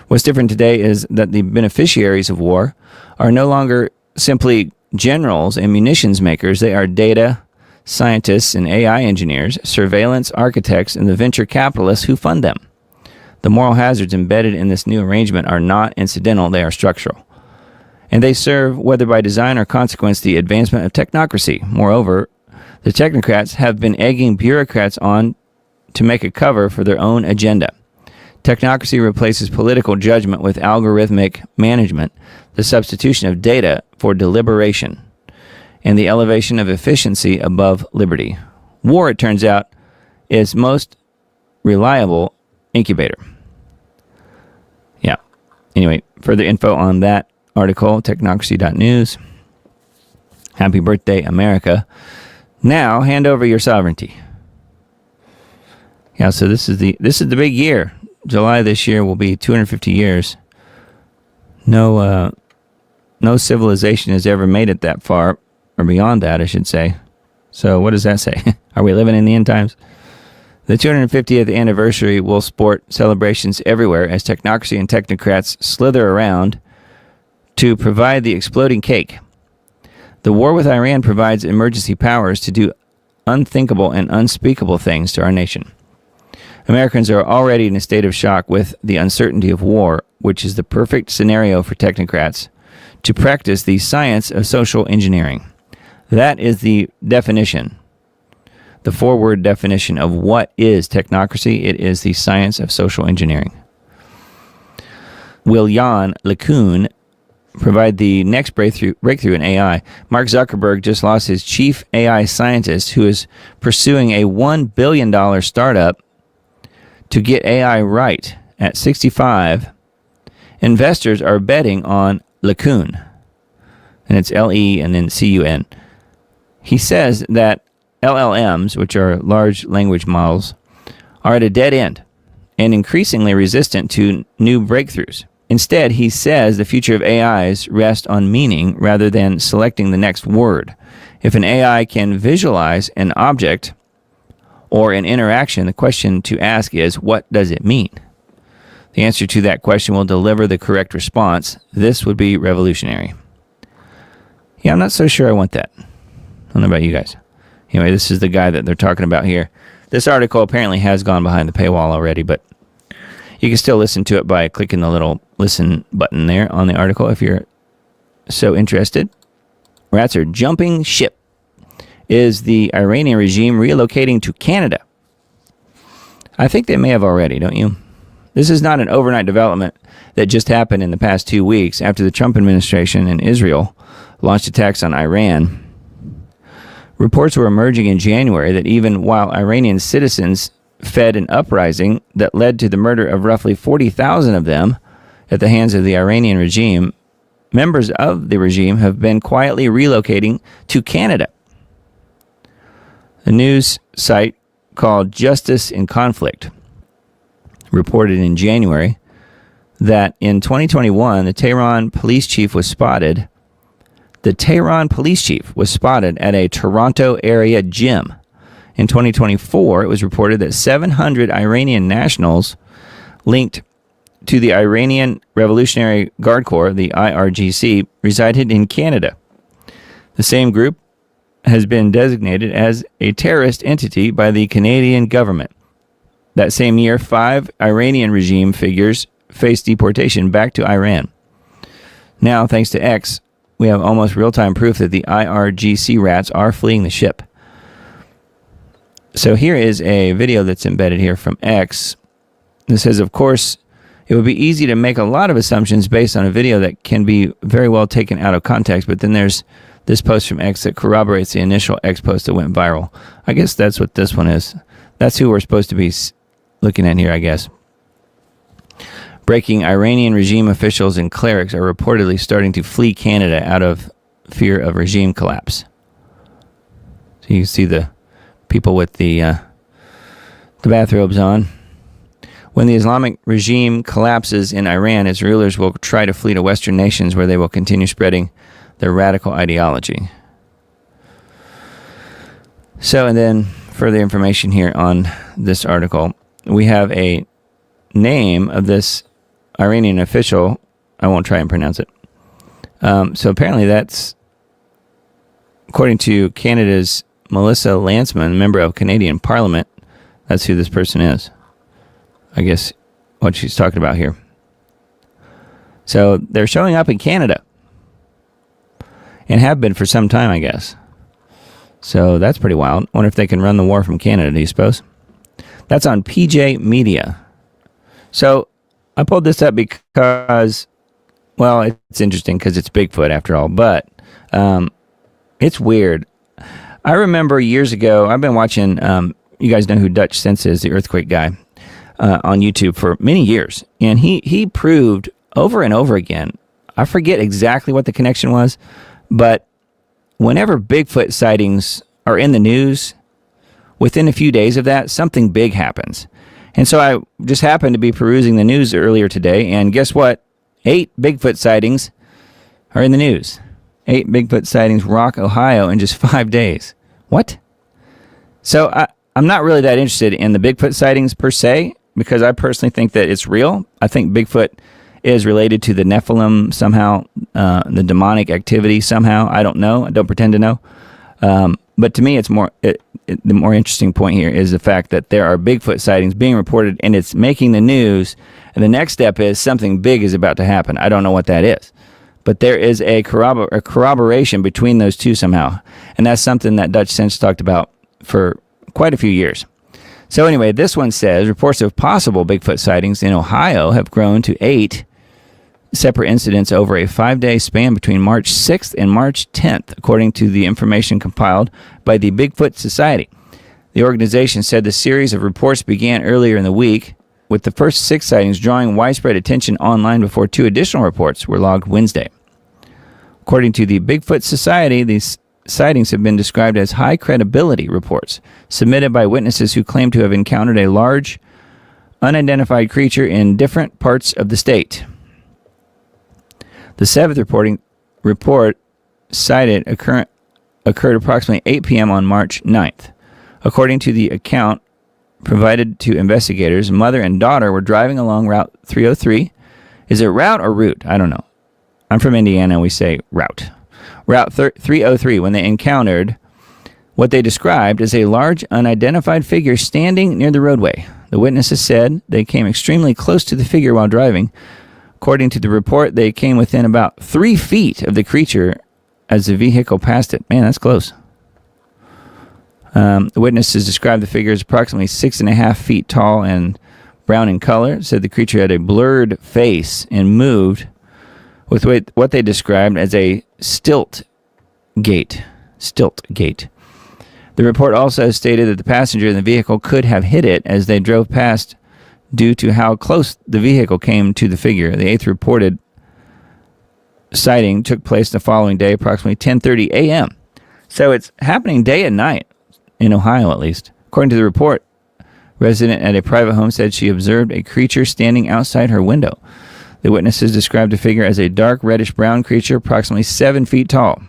Speaker 6: What's different today is that the beneficiaries of war are no longer simply generals and munitions makers. They are data scientists and AI engineers, surveillance architects, and the venture capitalists who fund them. The moral hazards embedded in this new arrangement are not incidental, they are structural. And they serve, whether by design or consequence, the advancement of technocracy. Moreover, the technocrats have been egging bureaucrats on to make a cover for their own agenda. Technocracy replaces political judgment with algorithmic management, the substitution of data for deliberation, and the elevation of efficiency above liberty. War, it turns out, is most reliable incubator. Yeah. Anyway, further info on that article, technocracy.news. Happy birthday, America. Now, hand over your sovereignty. Yeah, so this is the big year. July this year will be 250 years. No civilization has ever made it that far, or beyond that, I should say. So what does that say? Are we living in the end times? The 250th anniversary will sport celebrations everywhere as technocracy and technocrats slither around to provide the exploding cake. The war with Iran provides emergency powers to do unthinkable and unspeakable things to our nation. Americans are already in a state of shock with the uncertainty of war, which is the perfect scenario for technocrats to practice the science of social engineering. That is the definition. The four-word definition of what is technocracy. It is the science of social engineering. Will Jan LeCun provide the next breakthrough in AI? Mark Zuckerberg just lost his chief AI scientist, who is pursuing a $1 billion startup to get AI right. At 65, investors are betting on LeCun, and it's L-E and then C-U-N. He says that LLMs, which are large language models, are at a dead end and increasingly resistant to new breakthroughs. Instead, he says the future of AIs rests on meaning rather than selecting the next word. If an AI can visualize an object or an interaction, the question to ask is, what does it mean? The answer to that question will deliver the correct response. This would be revolutionary. Yeah, I'm not so sure I want that. I don't know about you guys. Anyway, this is the guy that they're talking about here. This article apparently has gone behind the paywall already, but you can still listen to it by clicking the little listen button there on the article if you're so interested. Rats are jumping ship. Is the Iranian regime relocating to Canada? I think they may have already, don't you? This is not an overnight development that just happened in the past 2 weeks after the Trump administration and Israel launched attacks on Iran. Reports were emerging in January that even while Iranian citizens fed an uprising that led to the murder of roughly 40,000 of them at the hands of the Iranian regime, members of the regime have been quietly relocating to Canada. A news site called Justice in Conflict reported in January that in 2021, the Tehran police chief was spotted at a Toronto area gym. In 2024, it was reported that 700 Iranian nationals linked to the Iranian Revolutionary Guard Corps, the IRGC, resided in Canada. The same group has been designated as a terrorist entity by the Canadian government. That same year, 5 Iranian regime figures faced deportation back to Iran. Now, thanks to X, we have almost real-time proof that the IRGC rats are fleeing the ship. So here is a video that's embedded here from X. It says, of course, it would be easy to make a lot of assumptions based on a video that can be very well taken out of context, but then there's this post from X that corroborates the initial X post that went viral. I guess that's what this one is. That's who we're supposed to be looking at here, I guess. Breaking: Iranian regime officials and clerics are reportedly starting to flee Canada out of fear of regime collapse. So you can see the people with the bathrobes on. When the Islamic regime collapses in Iran, its rulers will try to flee to Western nations where they will continue spreading their radical ideology. So, and then further information here on this article. We have a name of this Iranian official. I won't try and pronounce it. So apparently that's, according to Canada's Melissa Lantsman, member of Canadian Parliament, that's who this person is. I guess what she's talking about here. So they're showing up in Canada and have been for some time, I guess. So that's pretty wild. Wonder if they can run the war from Canada, do you suppose? That's on PJ Media. So I pulled this up because, well, it's interesting because it's Bigfoot after all, but it's weird. I remember years ago, I've been watching, you guys know who Dutch Sense is, the earthquake guy, on YouTube for many years. And he proved over and over again, I forget exactly what the connection was, but whenever Bigfoot sightings are in the news, within a few days of that, something big happens. And so I just happened to be perusing the news earlier today, and guess what? 8 Bigfoot sightings are in the news. 8 Bigfoot sightings rock Ohio in just 5 days. What? So I'm not really that interested in the Bigfoot sightings per se, because I personally think that it's real. I think Bigfoot is related to the Nephilim somehow, the demonic activity somehow. I don't know. I don't pretend to know. But to me, it's the more interesting point here is the fact that there are Bigfoot sightings being reported, and it's making the news. And the next step is something big is about to happen. I don't know what that is. But there is a corroboration between those two somehow. And that's something that Dutch Sense talked about for quite a few years. So anyway, this one says, reports of possible Bigfoot sightings in Ohio have grown to 8 separate incidents over a 5-day span between March 6th and March 10th, according to the information compiled by the Bigfoot Society. The organization said the series of reports began earlier in the week, with the first 6 sightings drawing widespread attention online before 2 additional reports were logged Wednesday. According to the Bigfoot Society, these sightings have been described as high credibility reports submitted by witnesses who claim to have encountered a large, unidentified creature in different parts of the state. The 7th report cited occurred approximately 8 p.m. on March 9th. According to the account provided to investigators, mother and daughter were driving along Route 303. Is it route or route? I don't know. I'm from Indiana, and we say route. Route 303, when they encountered what they described as a large, unidentified figure standing near the roadway. The witnesses said they came extremely close to the figure while driving. According to the report, they came within about 3 feet of the creature as the vehicle passed it. Man, that's close. The witnesses described the figure as approximately 6.5 feet tall and brown in color. Said the creature had a blurred face and moved with what they described as a stilt gait. The report also stated that the passenger in the vehicle could have hit it as they drove past due to how close the vehicle came to the figure. The 8th reported sighting took place the following day, approximately 10:30 a.m. So it's happening day and night, in Ohio at least. According to the report, a resident at a private home said she observed a creature standing outside her window. The witnesses described the figure as a dark reddish-brown creature approximately 7 feet tall.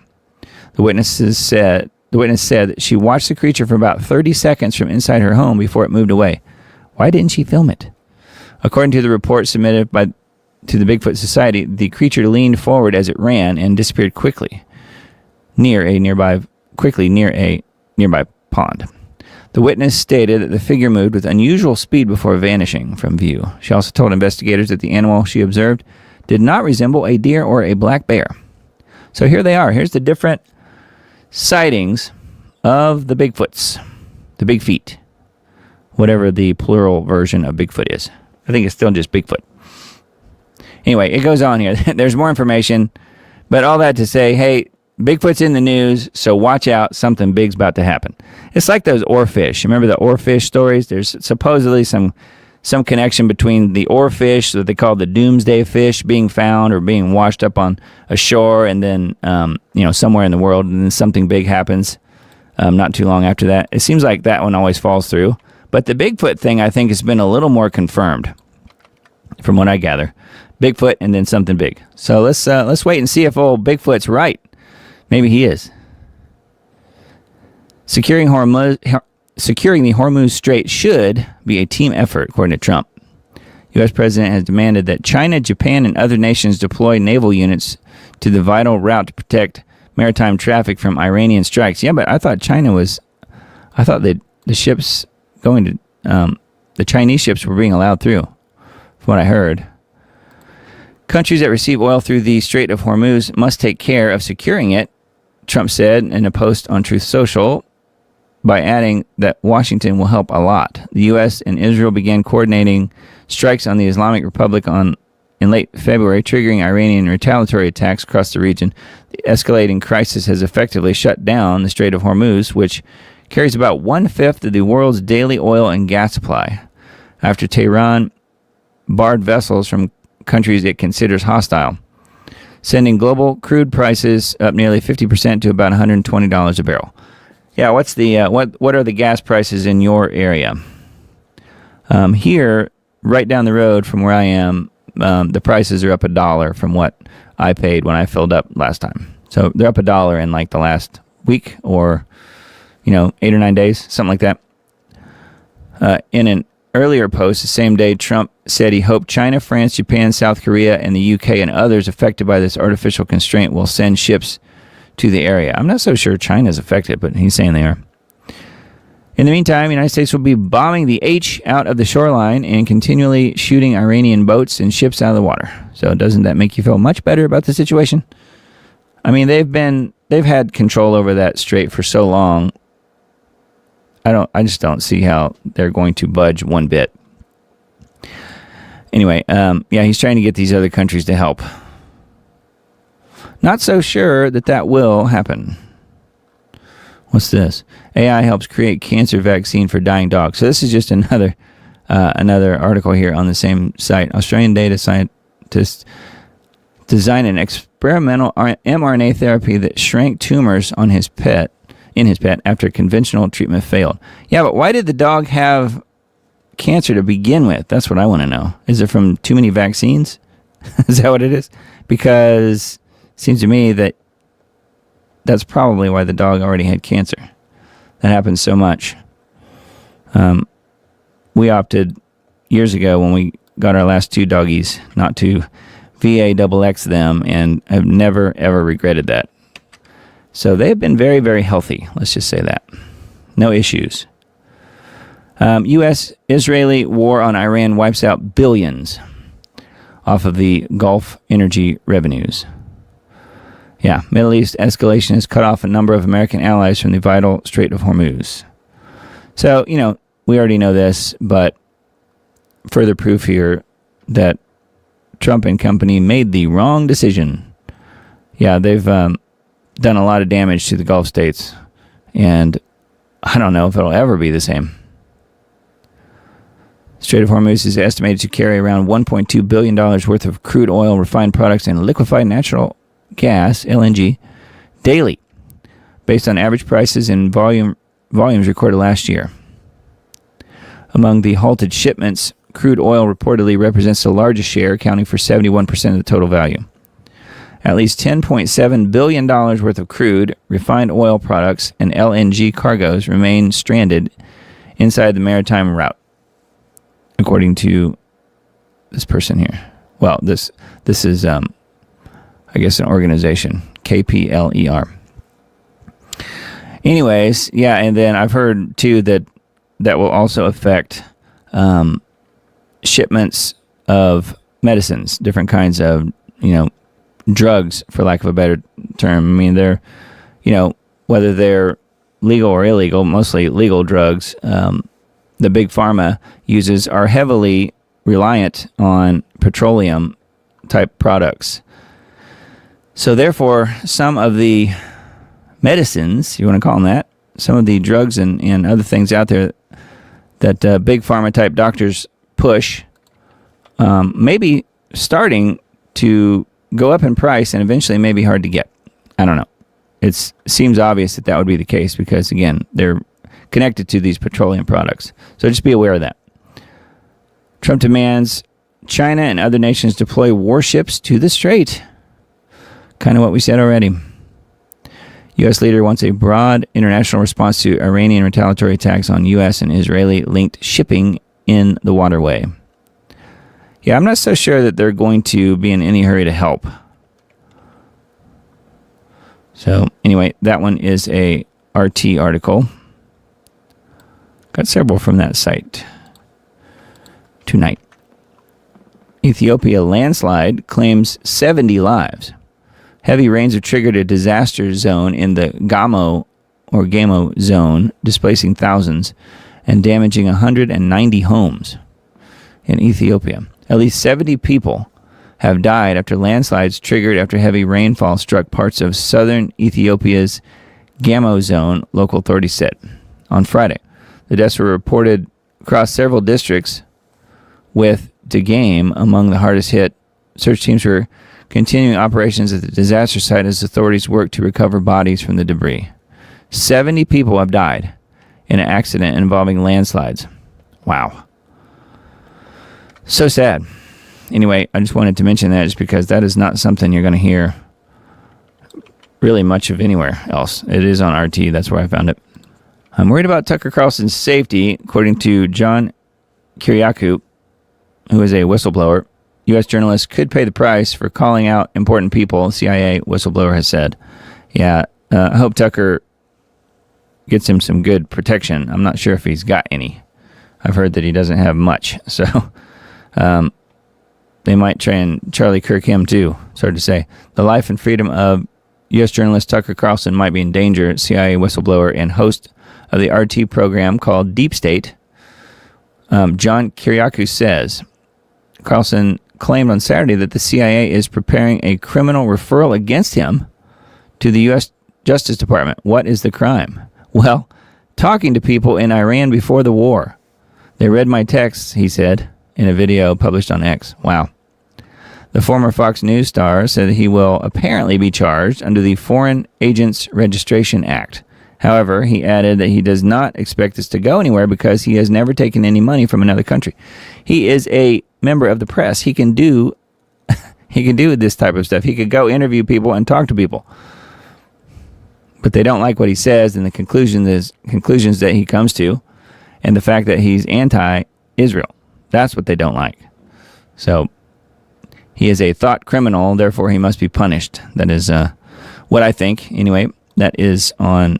Speaker 6: The witness said that she watched the creature for about 30 seconds from inside her home before it moved away. Why didn't she film it? According to the report submitted to the Bigfoot Society, the creature leaned forward as it ran and disappeared quickly near a nearby pond. The witness stated that the figure moved with unusual speed before vanishing from view. She also told investigators that the animal she observed did not resemble a deer or a black bear. So here they are. Here's the different sightings of the Bigfoots, the Big Feet, whatever the plural version of Bigfoot is. I think it's still just Bigfoot. Anyway, it goes on here. There's more information, but all that to say, hey, Bigfoot's in the news, so watch out. Something big's about to happen. It's like those oarfish. Remember the oarfish stories? There's supposedly some connection between the oarfish that they call the doomsday fish being found or being washed up on a shore, and then somewhere in the world, and then something big happens not too long after that. It seems like that one always falls through. But the Bigfoot thing, I think, has been a little more confirmed, from what I gather. Bigfoot and then something big. So let's wait and see if old Bigfoot's right. Maybe he is. Securing the Hormuz Strait should be a team effort, according to Trump. U.S. President has demanded that China, Japan, and other nations deploy naval units to the vital route to protect maritime traffic from Iranian strikes. Yeah, but I thought that the ships going to the Chinese ships were being allowed through, from what I heard. Countries that receive oil through the Strait of Hormuz must take care of securing it, Trump said in a post on Truth Social, by adding that Washington will help a lot. The U.S. and Israel began coordinating strikes on the Islamic Republic in late February, triggering Iranian retaliatory attacks across the region. The escalating crisis has effectively shut down the Strait of Hormuz, which carries about 1/5 of the world's daily oil and gas supply, after Tehran barred vessels from countries it considers hostile, sending global crude prices up nearly 50% to about $120 a barrel. Yeah, what's the what are the gas prices in your area? Here, right down the road from where I am, the prices are up $1 from what I paid when I filled up last time. So they're up $1 in like the last week or 8 or 9 days, something like that. In an earlier post, the same day, Trump said he hoped China, France, Japan, South Korea, and the UK and others affected by this artificial constraint will send ships to the area. I'm not so sure China's affected, but he's saying they are. In the meantime, the United States will be bombing the H out of the shoreline and continually shooting Iranian boats and ships out of the water. So doesn't that make you feel much better about the situation? I mean, they've had control over that strait for so long. I just don't see how they're going to budge one bit. Anyway, he's trying to get these other countries to help. Not so sure that will happen. What's this? AI helps create cancer vaccine for dying dogs. So this is just another article here on the same site. Australian data scientists designed an experimental mRNA therapy that shrank tumors in his pet after conventional treatment failed. Yeah, but why did the dog have cancer to begin with? That's what I want to know. Is it from too many vaccines? Is that what it is? Because it seems to me that's probably why the dog already had cancer. That happens so much. We opted years ago when we got our last 2 doggies not to VAXX them, and I've never, ever regretted that. So they've been very, very healthy. Let's just say that. No issues. U.S.-Israeli war on Iran wipes out billions off of the Gulf energy revenues. Yeah, Middle East escalation has cut off a number of American allies from the vital Strait of Hormuz. So, we already know this, but further proof here that Trump and company made the wrong decision. Yeah, they've done a lot of damage to the Gulf states, and I don't know if it'll ever be the same. Strait of Hormuz is estimated to carry around $1.2 billion worth of crude oil, refined products, and liquefied natural gas, LNG, daily, based on average prices and volumes recorded last year. Among the halted shipments, crude oil reportedly represents the largest share, accounting for 71% of the total value. At least $10.7 billion worth of crude, refined oil products, and LNG cargoes remain stranded inside the maritime route, according to this person here. Well, this is I guess an organization, KPLER. Anyways, yeah, and then I've heard too that will also affect shipments of medicines, different kinds of drugs, for lack of a better term. I mean, they're whether they're legal or illegal, mostly legal drugs. The big pharma uses are heavily reliant on petroleum type products. So therefore, some of the medicines, you want to call them that, some of the drugs and other things out there that big pharma type doctors push, maybe starting to go up in price and eventually may be hard to get. I don't know. It seems obvious that would be the case because, again, they're connected to these petroleum products. So just be aware of that. Trump demands China and other nations deploy warships to the strait. Kind of what we said already. U.S. leader wants a broad international response to Iranian retaliatory attacks on U.S. and Israeli-linked shipping in the waterway. Yeah, I'm not so sure that they're going to be in any hurry to help. So, anyway, that one is a RT article. Got several from that site tonight. Ethiopia landslide claims 70 lives. Heavy rains have triggered a disaster zone in the Gamo zone, displacing thousands and damaging 190 homes in Ethiopia. At least 70 people have died after landslides triggered after heavy rainfall struck parts of southern Ethiopia's Gamo zone, local authorities said on Friday. The deaths were reported across several districts, with Degame among the hardest hit. Search teams were continuing operations at the disaster site as authorities work to recover bodies from the debris. 70 people have died in an accident involving landslides. Wow. So sad. Anyway, I just wanted to mention that just because that is not something you're going to hear really much of anywhere else. It is on RT. That's where I found it. I'm worried about Tucker Carlson's safety, according to John Kiriakou, who is a whistleblower. U.S. journalists could pay the price for calling out important people, CIA whistleblower has said. Yeah, I hope Tucker gets him some good protection. I'm not sure if he's got any. I've heard that he doesn't have much. So they might try and Charlie Kirk him too. It's hard to say. The life and freedom of U.S. journalist Tucker Carlson might be in danger, CIA whistleblower and host of the RT program called Deep State, John Kiriakou says. Carlson claimed on Saturday that the CIA is preparing a criminal referral against him to the U.S. Justice Department. What is the crime? Well, talking to people in Iran before the war. They read my texts, he said, in a video published on X. Wow. The former Fox News star said that he will apparently be charged under the Foreign Agents Registration Act. However, he added that he does not expect this to go anywhere because he has never taken any money from another country. He is a member of the press. He can do this type of stuff. He could go interview people and talk to people. But they don't like what he says and the conclusions that he comes to and the fact that he's anti-Israel. That's what they don't like. So he is a thought criminal, therefore he must be punished. That is what I think. Anyway, that is on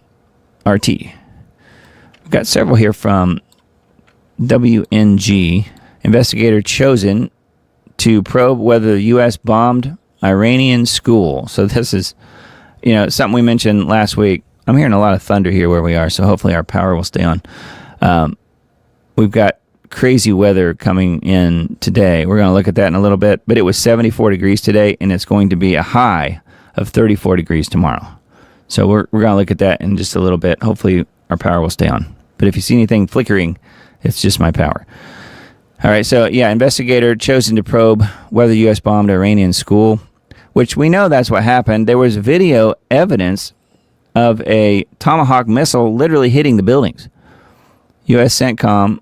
Speaker 6: RT. We've got several here from WNG. Investigator chosen to probe whether the U.S. bombed Iranian school. So this is, something we mentioned last week. I'm hearing a lot of thunder here where we are, so hopefully our power will stay on. We've got crazy weather coming in today. We're going to look at that in a little bit, but it was 74 degrees today, and it's going to be a high of 34 degrees tomorrow. So we're going to look at that in just a little bit. Hopefully our power will stay on. But if you see anything flickering, it's just my power. All right, so investigator chosen to probe whether the U.S. bombed Iranian school, which we know that's what happened. There was video evidence of a Tomahawk missile literally hitting the buildings. U.S. CENTCOM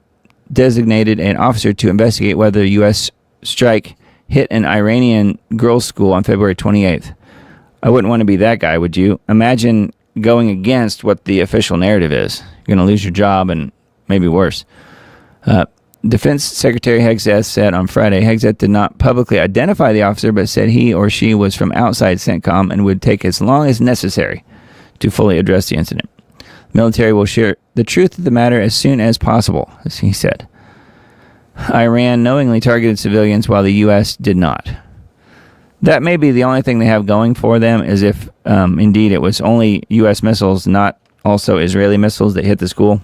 Speaker 6: designated an officer to investigate whether the U.S. strike hit an Iranian girls' school on February 28th. I wouldn't want to be that guy, would you? Imagine going against what the official narrative is. You're going to lose your job and maybe worse. Defense Secretary Hegseth said on Friday, Hegseth did not publicly identify the officer, but said he or she was from outside CENTCOM and would take as long as necessary to fully address the incident. The military will share the truth of the matter as soon as possible, as he said. Iran knowingly targeted civilians while the U.S. did not. That may be the only thing they have going for them, is if indeed it was only U.S. missiles, not also Israeli missiles that hit the school.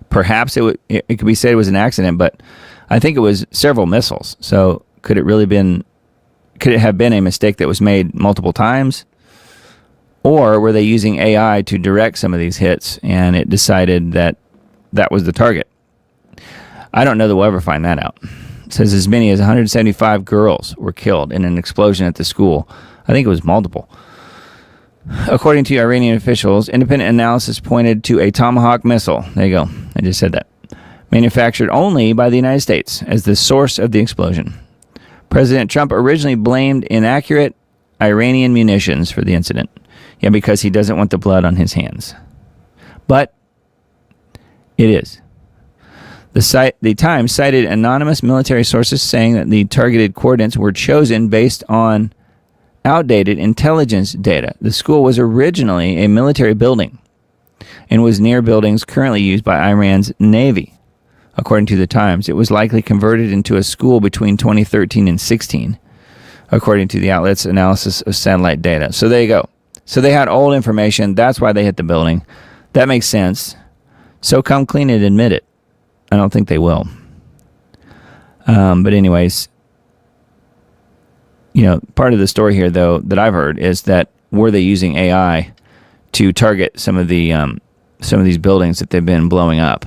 Speaker 6: Perhaps it could be said it was an accident, but I think it was several missiles. So could it have been a mistake that was made multiple times? Or were they using AI to direct some of these hits and it decided that that was the target? I don't know that we'll ever find that out. It says as many as 175 girls were killed in an explosion at the school. I think it was multiple. According to Iranian officials, independent analysis pointed to a Tomahawk missile. There you go. I just said that. Manufactured only by the United States as the source of the explosion. President Trump originally blamed inaccurate Iranian munitions for the incident. Yeah, because he doesn't want the blood on his hands. But it is. The Times cited anonymous military sources saying that the targeted coordinates were chosen based on outdated intelligence data. The school was originally a military building and was near buildings currently used by Iran's Navy. According to the Times, it was likely converted into a school between 2013 and 16, according to the outlet's analysis of satellite data. So there you go. So they had old information. That's why they hit the building. That makes sense. So come clean and admit it. I don't think they will. But anyways, part of the story here, though, that I've heard is that were they using AI to target some of these buildings that they've been blowing up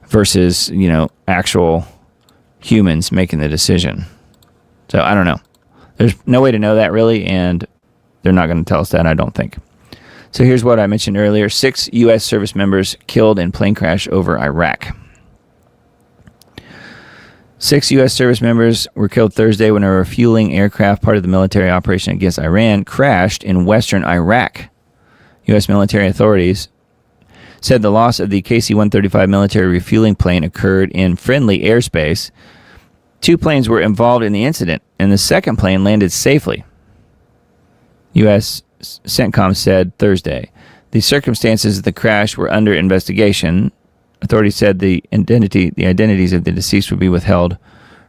Speaker 6: versus, actual humans making the decision. So I don't know. There's no way to know that really, and they're not going to tell us that, I don't think. So here's what I mentioned earlier. 6 U.S. service members killed in plane crash over Iraq. 6 U.S. service members were killed Thursday when a refueling aircraft, part of the military operation against Iran, crashed in western Iraq. U.S. military authorities said the loss of the KC-135 military refueling plane occurred in friendly airspace. 2 planes were involved in the incident, and the second plane landed safely, U.S. CENTCOM said Thursday. The circumstances of the crash were under investigation. Authorities said the identities of the deceased would be withheld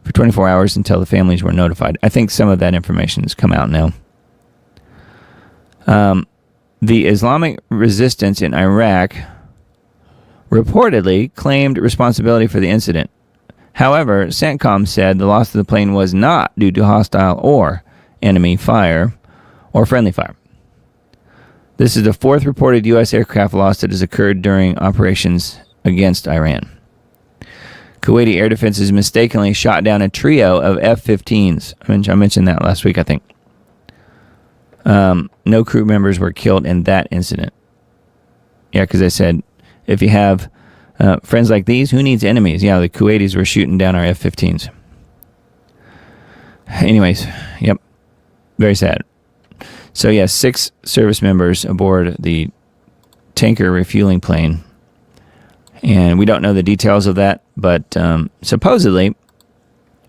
Speaker 6: for 24 hours until the families were notified. I think some of that information has come out now. The Islamic resistance in Iraq reportedly claimed responsibility for the incident. However, CENTCOM said the loss of the plane was not due to hostile or enemy fire or friendly fire. This is the 4th reported U.S. aircraft loss that has occurred during operations against Iran. Kuwaiti air defenses mistakenly shot down a trio of F-15s. I mentioned that last week, I think. No crew members were killed in that incident. Yeah, because I said, if you have friends like these, who needs enemies? Yeah, the Kuwaitis were shooting down our F-15s. Anyways, yep, very sad. So, yeah, 6 service members aboard the tanker refueling plane. And we don't know the details of that, but supposedly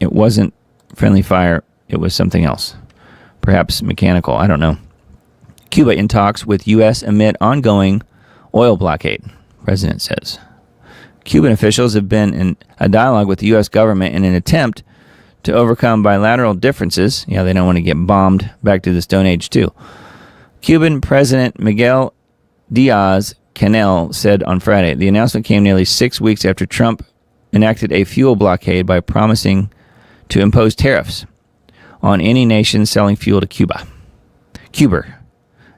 Speaker 6: it wasn't friendly fire. It was something else. Perhaps mechanical. I don't know. Cuba in talks with U.S. amid ongoing oil blockade, President says. Cuban officials have been in a dialogue with the U.S. government in an attempt to overcome bilateral differences. Yeah, they don't want to get bombed back to the Stone Age, too. Cuban President Miguel Diaz-Canel said on Friday, the announcement came nearly 6 weeks after Trump enacted a fuel blockade by promising to impose tariffs on any nation selling fuel to Cuba. Cuba,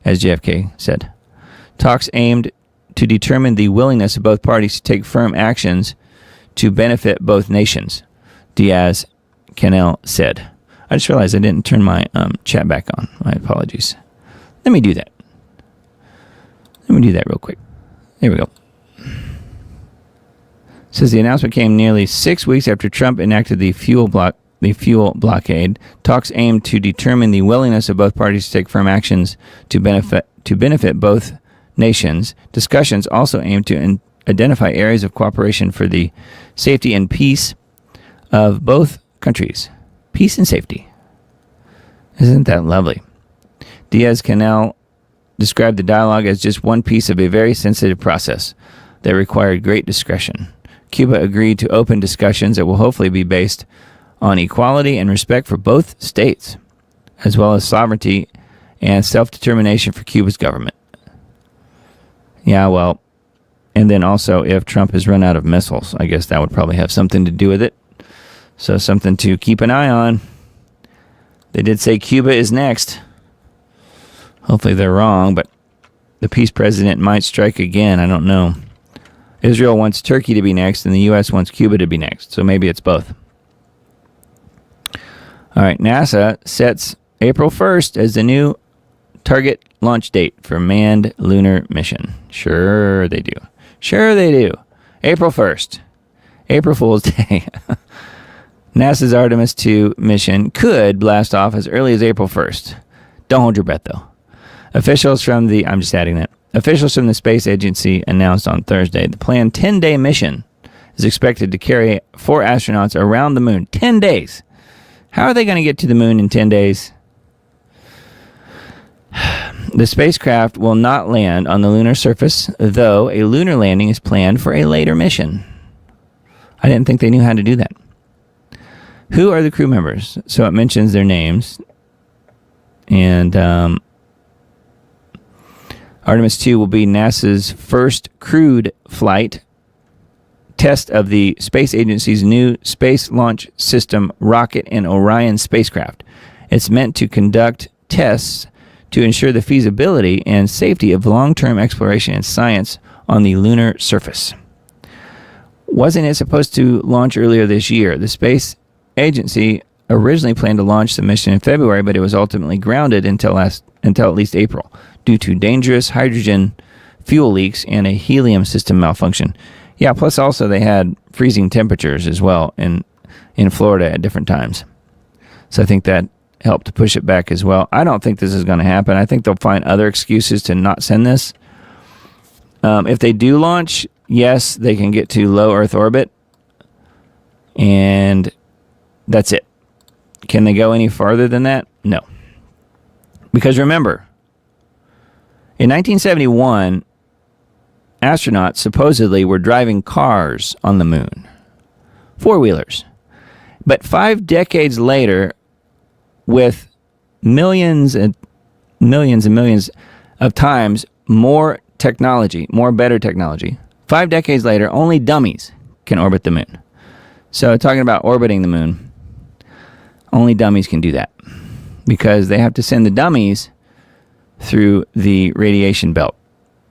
Speaker 6: as JFK said. Talks aimed to determine the willingness of both parties to take firm actions to benefit both nations, Diaz-Canel said. I just realized I didn't turn my chat back on. My apologies. Let me do that. Let me do that real quick. There we go. Says the announcement came nearly 6 weeks after Trump enacted the fuel blockade. Talks aimed to determine the willingness of both parties to take firm actions to benefit both nations. Discussions also aimed to identify areas of cooperation for the safety and peace of both countries. Peace and safety. Isn't that lovely? Diaz-Canel described the dialogue as just one piece of a very sensitive process that required great discretion. Cuba agreed to open discussions that will hopefully be based on equality and respect for both states, as well as sovereignty and self-determination for Cuba's government. Yeah, well, and then also if Trump has run out of missiles, I guess that would probably have something to do with it. So something to keep an eye on. They did say Cuba is next. Hopefully they're wrong, but the peace president might strike again. I don't know. Israel wants Turkey to be next, and the U.S. wants Cuba to be next. So maybe it's both. All right, NASA sets April 1st as the new target launch date for manned lunar mission. Sure they do. Sure they do. April 1st. April Fool's Day. NASA's Artemis 2 mission could blast off as early as April 1st. Don't hold your breath, though. Officials from the space agency announced on Thursday the planned 10-day mission is expected to carry 4 astronauts around the moon. 10 days. How are they going to get to the moon in 10 days? The spacecraft will not land on the lunar surface, though a lunar landing is planned for a later mission. I didn't think they knew how to do that. Who are the crew members? So it mentions their names. And Artemis 2 will be NASA's first crewed flight test of the space agency's new Space Launch System rocket and Orion spacecraft. It's meant to conduct tests to ensure the feasibility and safety of long-term exploration and science on the lunar surface. Wasn't it supposed to launch earlier this year? The space agency originally planned to launch the mission in February, but it was ultimately grounded until at least April due to dangerous hydrogen fuel leaks and a helium system malfunction. Yeah, plus also they had freezing temperatures as well in Florida at different times. So I think that helped to push it back as well. I don't think this is going to happen. I think they'll find other excuses to not send this. If they do launch, yes, they can get to low Earth orbit, and that's it. Can they go any farther than that? No. Because remember, in 1971, astronauts supposedly were driving cars on the moon, four-wheelers. But 5 decades later, with millions and millions of times more technology, more better technology, 5 decades later, only dummies can orbit the moon. So talking about orbiting the moon, only dummies can do that because they have to send the dummies through the radiation belt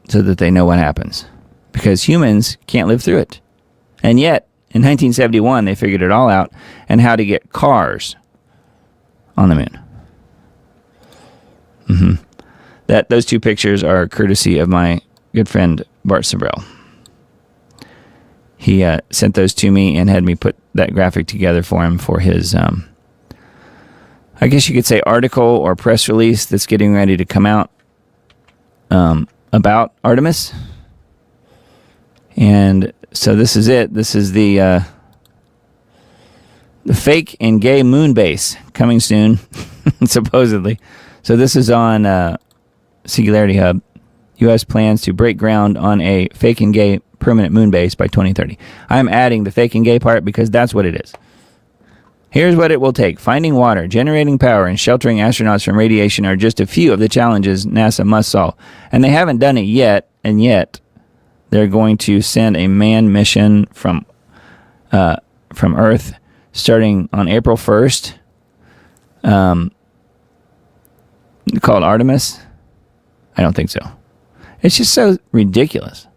Speaker 6: so that they know what happens, because humans can't live through it. And yet, in 1971, they figured it all out and how to get cars on the moon. Those two pictures are courtesy of my good friend Bart Sabrell. He sent those to me and had me put that graphic together for him for his, I guess you could say, article or press release that's getting ready to come out about Artemis. And so this is it. This is the fake and gay moon base coming soon, supposedly. So this is on Singularity Hub. U.S. plans to break ground on a fake and gay permanent moon base by 2030. I'm adding the fake and gay part because that's what it is. Here's what it will take. Finding water, generating power, and sheltering astronauts from radiation are just a few of the challenges NASA must solve. And they haven't done it yet, and yet they're going to send a manned mission from Earth starting on April 1st, called Artemis. I don't think so. It's just so ridiculous.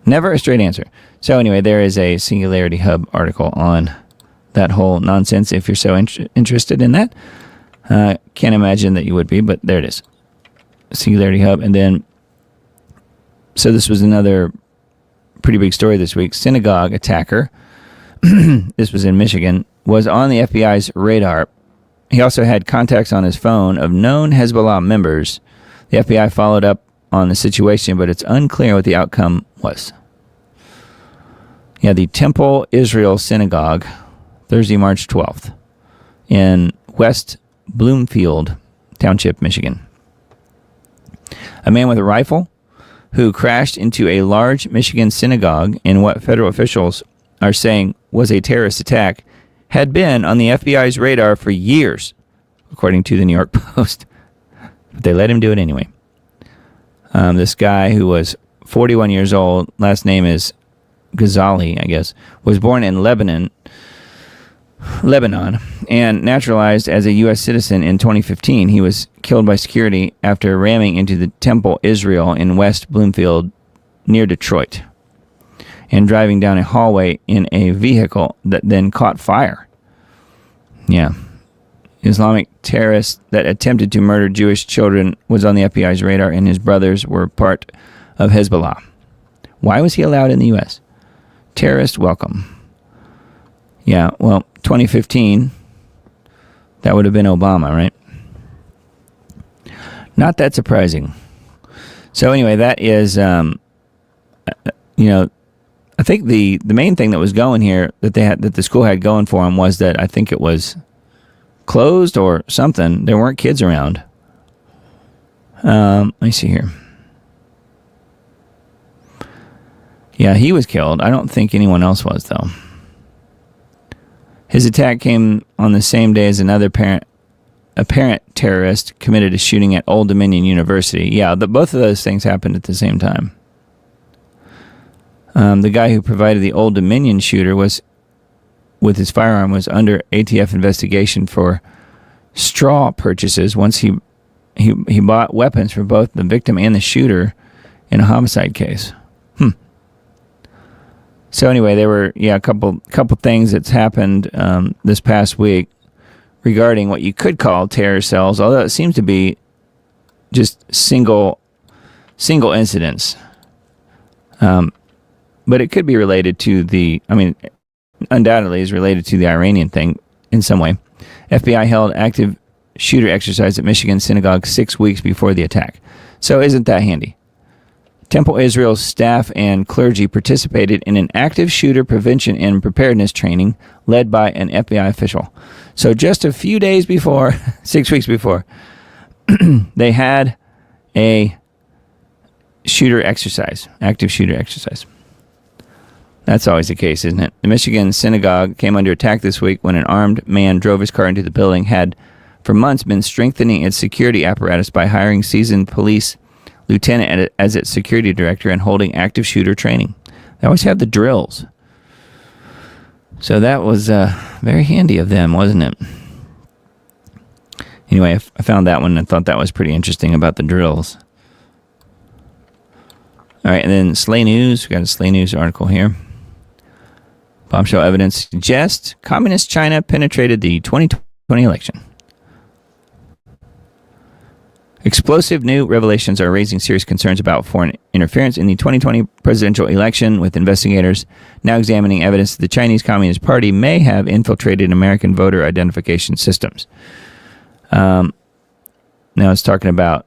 Speaker 6: Never a straight answer. So anyway, there is a Singularity Hub article on that whole nonsense if you're so interested in that. Can't imagine that you would be, but there it is. Singularity Hub. And then, so this was another pretty big story this week. Synagogue attacker, this was in Michigan, was on the FBI's radar. He also had contacts on his phone of known Hezbollah members. The FBI followed up on the situation, but it's unclear what the outcome was. Yeah, the Temple Israel Synagogue, Thursday, March 12th, in West Bloomfield Township, Michigan. A man with a rifle who crashed into a large Michigan synagogue in what federal officials are saying was a terrorist attack had been on the FBI's radar for years, according to the New York Post. But they let him do it anyway. This guy who was 41 years old, last name is Ghazali, I guess, was born in Lebanon, and naturalized as a U.S. citizen in 2015. He was killed by security after ramming into the Temple Israel in West Bloomfield near Detroit and driving down a hallway in a vehicle that then caught fire. Yeah. Islamic terrorist that attempted to murder Jewish children was on the FBI's radar, and his brothers were part of Hezbollah. Why was he allowed in the U.S.? Terrorist welcome. Yeah, well, 2015, that would have been Obama, right? Not that surprising. So anyway, that is, I think the main thing that was going here that the school had going for them was that I think it was closed or something. There weren't kids around. Let me see here. Yeah, he was killed. I don't think anyone else was, though. His attack came on the same day as another apparent terrorist committed a shooting at Old Dominion University. Yeah, both of those things happened at the same time. The guy who provided the Old Dominion shooter with his firearm was under ATF investigation for straw purchases once he bought weapons for both the victim and the shooter in a homicide case. So anyway, there were a couple things that's happened this past week regarding what you could call terror cells, although it seems to be just single incidents. But it could be related to undoubtedly is related to the Iranian thing in some way. FBI held active shooter exercise at Michigan synagogue 6 weeks before the attack. So isn't that handy? Temple Israel's staff and clergy participated in an active shooter prevention and preparedness training led by an FBI official. So just a few days before, 6 weeks before, they had a shooter exercise, active shooter exercise. That's always the case, isn't it? The Michigan synagogue came under attack this week when an armed man drove his car into the building, had for months been strengthening its security apparatus by hiring seasoned police lieutenant as its security director and holding active shooter training. They always have the drills. So that was very handy of them, wasn't it? Anyway, I found that one and thought that was pretty interesting about the drills. All right, and then Slay News. We got a Slay News article here. Bombshell evidence suggests Communist China penetrated the 2020 election. Explosive new revelations are raising serious concerns about foreign interference in the 2020 presidential election, with investigators now examining evidence that the Chinese Communist Party may have infiltrated American voter identification systems. Now it's talking about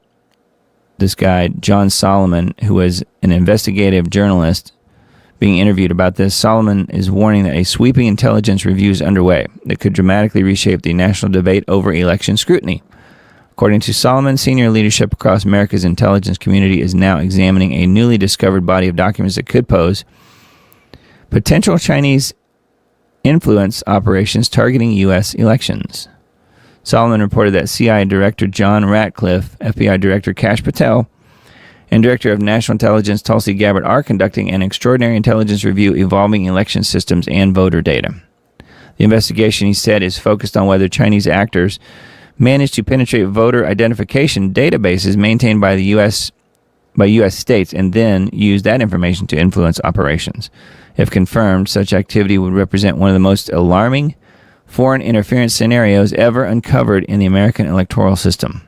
Speaker 6: this guy, John Solomon, who was an investigative journalist being interviewed about this. Solomon is warning that a sweeping intelligence review is underway that could dramatically reshape the national debate over election scrutiny. According to Solomon, senior leadership across America's intelligence community is now examining a newly discovered body of documents that could pose potential Chinese influence operations targeting U.S. elections. Solomon reported that CIA Director John Ratcliffe, FBI Director Kash Patel, and Director of National Intelligence Tulsi Gabbard are conducting an extraordinary intelligence review involving election systems and voter data. The investigation, he said, is focused on whether Chinese actors managed to penetrate voter identification databases maintained by the U.S. states and then use that information to influence operations. If confirmed, such activity would represent one of the most alarming foreign interference scenarios ever uncovered in the American electoral system.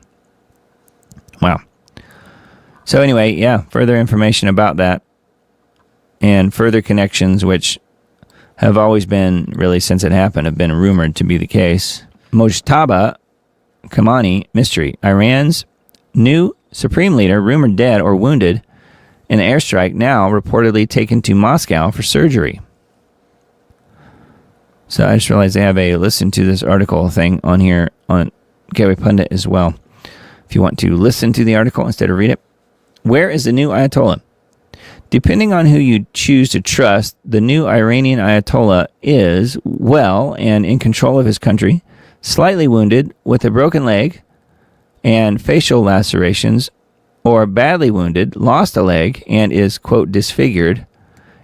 Speaker 6: Wow. So anyway, yeah, further information about that and further connections, which have always been, really since it happened, have been rumored to be the case. Mojtaba Khamenei mystery. Iran's new supreme leader, rumored dead or wounded in an airstrike, now reportedly taken to Moscow for surgery. So I just realized they have a listen to this article thing on here on Gateway Pundit as well, if you want to listen to the article instead of read it. Where is the new Ayatollah? Depending on who you choose to trust, the new Iranian Ayatollah is well and in control of his country, slightly wounded with a broken leg and facial lacerations, or badly wounded, lost a leg, and is, quote, disfigured,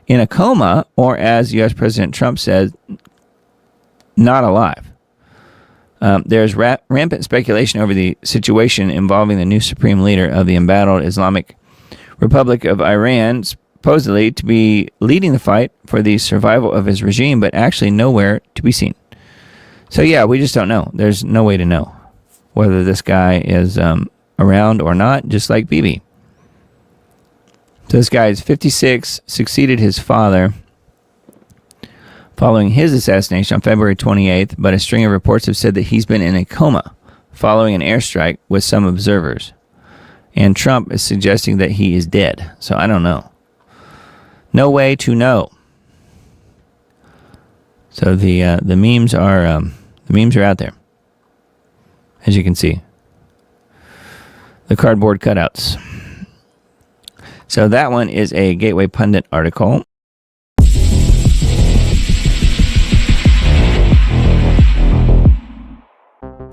Speaker 6: in a coma, or as U.S. President Trump said, not alive. There's rampant speculation over the situation involving the new supreme leader of the embattled Islamic Republic of Iran, supposedly to be leading the fight for the survival of his regime, but actually nowhere to be seen. So yeah, we just don't know. There's no way to know whether this guy is around or not, just like Bibi. So this guy is 56, succeeded his father following his assassination on February 28th, but a string of reports have said that he's been in a coma following an airstrike with some observers. And Trump is suggesting that he is dead. So I don't know. No way to know. So the memes are out there, as you can see. The cardboard cutouts. So that one is a Gateway Pundit article.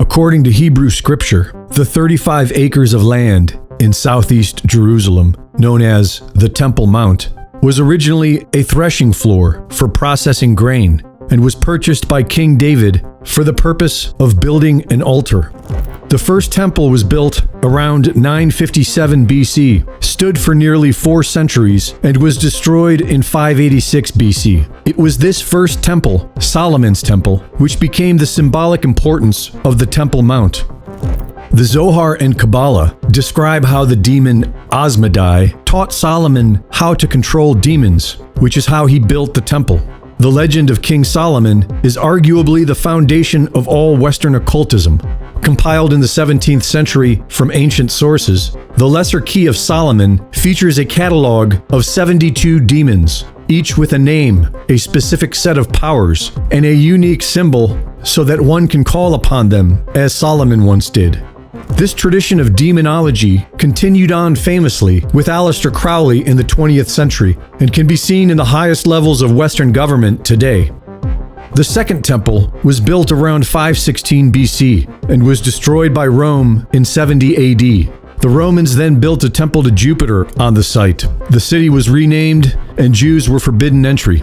Speaker 7: According to Hebrew scripture, the 35 acres of land in southeast Jerusalem, known as the Temple Mount, was originally a threshing floor for processing grain and was purchased by King David for the purpose of building an altar. The first temple was built around 957 BC, stood for nearly 4 centuries, and was destroyed in 586 BC. It was this first temple, Solomon's Temple, which became the symbolic importance of the Temple Mount. The Zohar and Kabbalah describe how the demon Asmodai taught Solomon how to control demons, which is how he built the temple. The legend of King Solomon is arguably the foundation of all Western occultism. Compiled in the 17th century from ancient sources, the Lesser Key of Solomon features a catalog of 72 demons, each with a name, a specific set of powers, and a unique symbol so that one can call upon them, as Solomon once did. This tradition of demonology continued on famously with Aleister Crowley in the 20th century and can be seen in the highest levels of Western government today. The Second Temple was built around 516 BC and was destroyed by Rome in 70 AD. The Romans then built a temple to Jupiter on the site. The city was renamed and Jews were forbidden entry.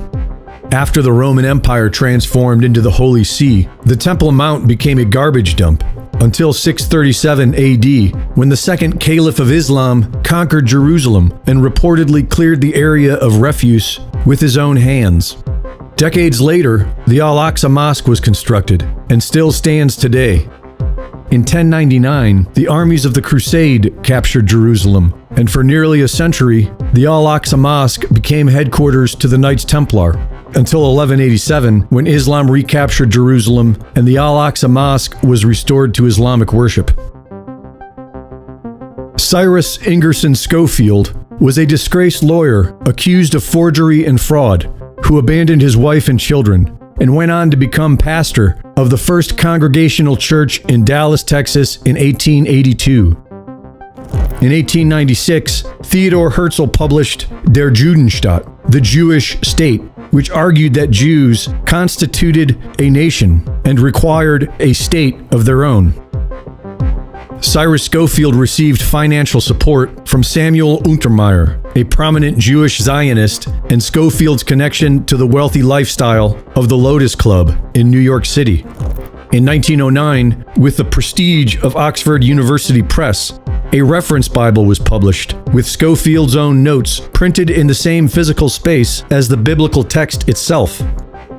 Speaker 7: After the Roman Empire transformed into the Holy See, the Temple Mount became a garbage dump until 637 AD, when the second Caliph of Islam conquered Jerusalem and reportedly cleared the area of refuse with his own hands. Decades later, the Al-Aqsa Mosque was constructed and still stands today. In 1099, the armies of the Crusade captured Jerusalem, and for nearly a century, the Al-Aqsa Mosque became headquarters to the Knights Templar, until 1187, when Islam recaptured Jerusalem and the Al-Aqsa Mosque was restored to Islamic worship. Cyrus Ingerson Schofield was a disgraced lawyer accused of forgery and fraud, who abandoned his wife and children and went on to become pastor of the First Congregational Church in Dallas, Texas in 1882. In 1896, Theodor Herzl published Der Judenstaat, the Jewish State, which argued that Jews constituted a nation and required a state of their own. Cyrus Schofield received financial support from Samuel Untermyer, a prominent Jewish Zionist, and Schofield's connection to the wealthy lifestyle of the Lotus Club in New York City. In 1909, with the prestige of Oxford University Press, a reference Bible was published, with Schofield's own notes printed in the same physical space as the biblical text itself.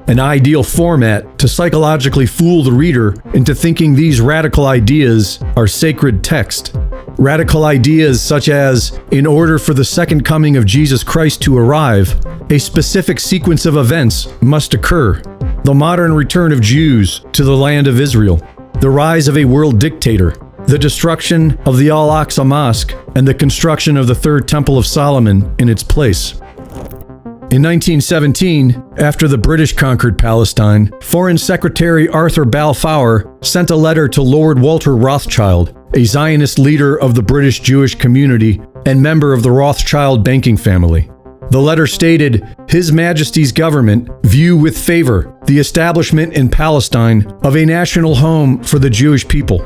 Speaker 7: An ideal format to psychologically fool the reader into thinking these radical ideas are sacred text. Radical ideas such as, in order for the second coming of Jesus Christ to arrive, a specific sequence of events must occur. The modern return of Jews to the land of Israel, the rise of a world dictator, the destruction of the Al-Aqsa Mosque, and the construction of the Third Temple of Solomon in its place. In 1917, after the British conquered Palestine, Foreign Secretary Arthur Balfour sent a letter to Lord Walter Rothschild, a Zionist leader of the British Jewish community and member of the Rothschild banking family. The letter stated, "His Majesty's government view with favor the establishment in Palestine of a national home for the Jewish people."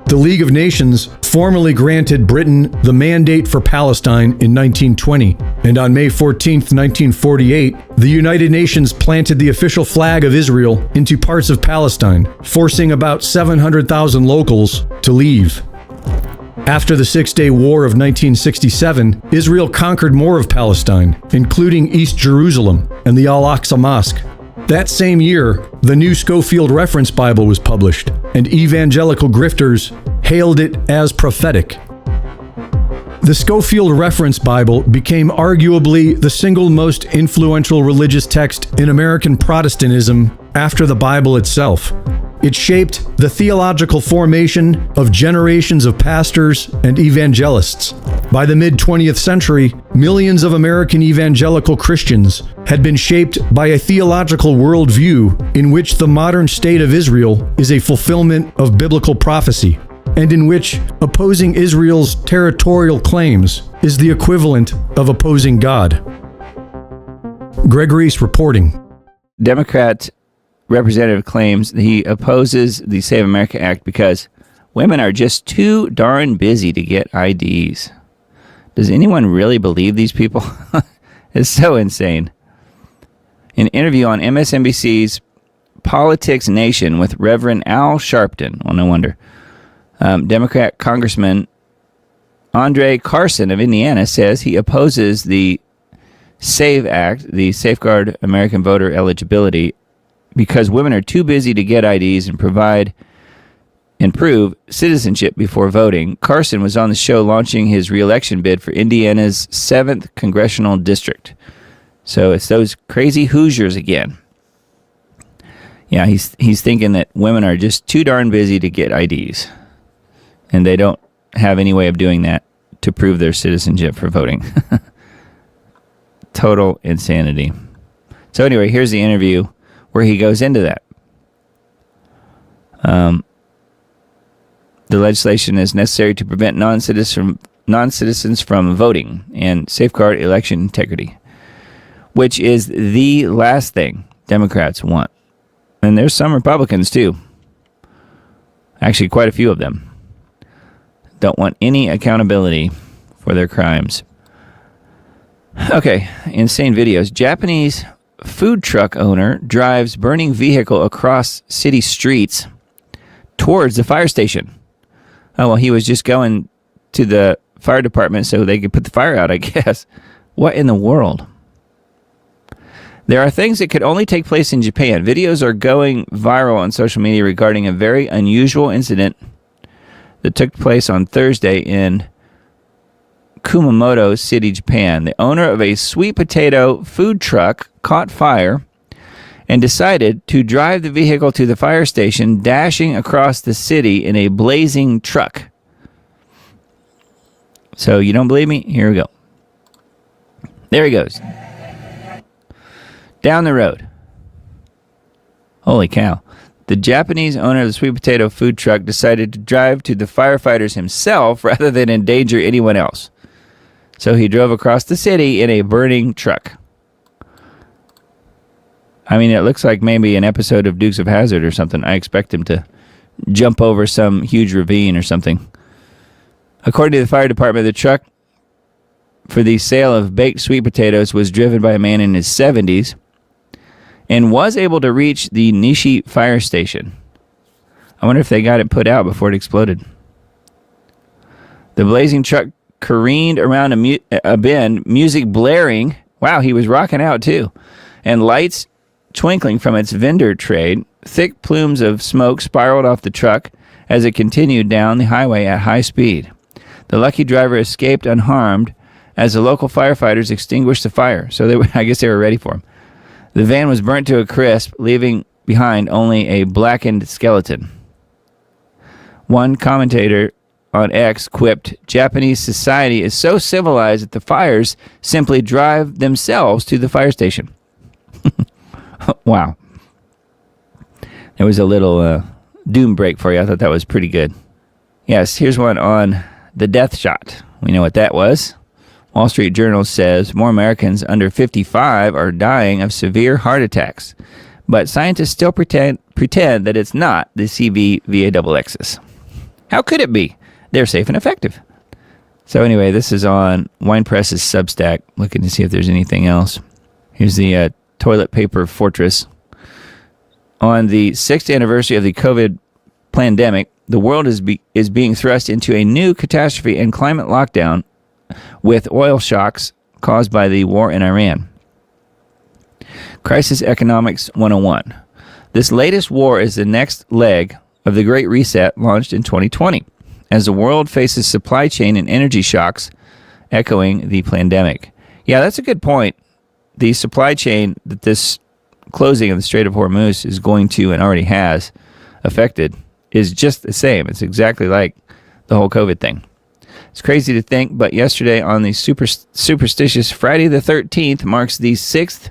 Speaker 7: The League of Nations formally granted Britain the Mandate for Palestine in 1920, and on May 14, 1948, the United Nations planted the official flag of Israel into parts of Palestine, forcing about 700,000 locals to leave. After the Six-Day War of 1967, Israel conquered more of Palestine, including East Jerusalem and the Al-Aqsa Mosque. That same year, the new Schofield Reference Bible was published, and evangelical grifters hailed it as prophetic. The Schofield Reference Bible became arguably the single most influential religious text in American Protestantism after the Bible itself. It shaped the theological formation of generations of pastors and evangelists. By the mid-20th century, millions of American evangelical Christians had been shaped by a theological worldview in which the modern state of Israel is a fulfillment of biblical prophecy, and in which opposing Israel's territorial claims is the equivalent of opposing God. Greg Reese reporting.
Speaker 6: Democrat representative claims that he opposes the Save America Act because women are just too darn busy to get IDs. Does anyone really believe these people? It's so insane. An interview on MSNBC's Politics Nation with Reverend Al Sharpton, well, no wonder, Democrat Congressman Andre Carson of Indiana says he opposes the SAVE Act, the Safeguard American Voter Eligibility, because women are too busy to get IDs and prove citizenship before voting. Carson was on the show launching his re-election bid for Indiana's 7th congressional district. So it's those crazy Hoosiers again. Yeah, he's thinking that women are just too darn busy to get IDs. And they don't have any way of doing that to prove their citizenship for voting. Total insanity. So anyway, here's the interview where he goes into that. The legislation is necessary to prevent non-citizens from voting and safeguard election integrity, which is the last thing Democrats want. And there's some Republicans too. Actually, quite a few of them don't want any accountability for their crimes. Okay, insane videos. Japanese food truck owner drives burning vehicle across city streets towards the fire station. Oh, well, he was just going to the fire department so they could put the fire out, I guess. What in the world? There are things that could only take place in Japan. Videos are going viral on social media regarding a very unusual incident that took place on Thursday in Kumamoto City, Japan. The owner of a sweet potato food truck caught fire and decided to drive the vehicle to the fire station, dashing across the city in a blazing truck. So you don't believe me? Here we go. There he goes. Down the road. Holy cow. The Japanese owner of the sweet potato food truck decided to drive to the firefighters himself rather than endanger anyone else. So he drove across the city in a burning truck. I mean, it looks like maybe an episode of Dukes of Hazzard or something. I expect him to jump over some huge ravine or something. According to the fire department, the truck for the sale of baked sweet potatoes was driven by a man in his 70s and was able to reach the Nishi fire station. I wonder if they got it put out before it exploded. The blazing truck careened around a bend, music blaring. Wow, he was rocking out too. And lights twinkling from its vendor trade. Thick plumes of smoke spiraled off the truck as it continued down the highway at high speed. The lucky driver escaped unharmed as the local firefighters extinguished the fire. So I guess they were ready for him. The van was burnt to a crisp, leaving behind only a blackened skeleton. One commentator on X quipped, "Japanese society is so civilized that the fires simply drive themselves to the fire station." Wow. There was a little doom break for you. I thought that was pretty good. Yes, here's one on the death shot. We know what that was. Wall Street Journal says more Americans under 55 are dying of severe heart attacks, but scientists still pretend that it's not the CVVAXXs. How could it be? They're safe and effective. So anyway, this is on Wine Press's Substack. Looking to see if there's anything else. Here's the toilet paper fortress. On the 6th anniversary of the COVID pandemic, the world is being thrust into a new catastrophe and climate lockdown with oil shocks caused by the war in Iran. Crisis Economics 101. This latest war is the next leg of the Great Reset launched in 2020, as the world faces supply chain and energy shocks echoing the pandemic. Yeah, that's a good point. The supply chain that this closing of the Strait of Hormuz is going to and already has affected is just the same. It's exactly like the whole COVID thing. It's crazy to think, but yesterday on the superstitious Friday the 13th marks the 6th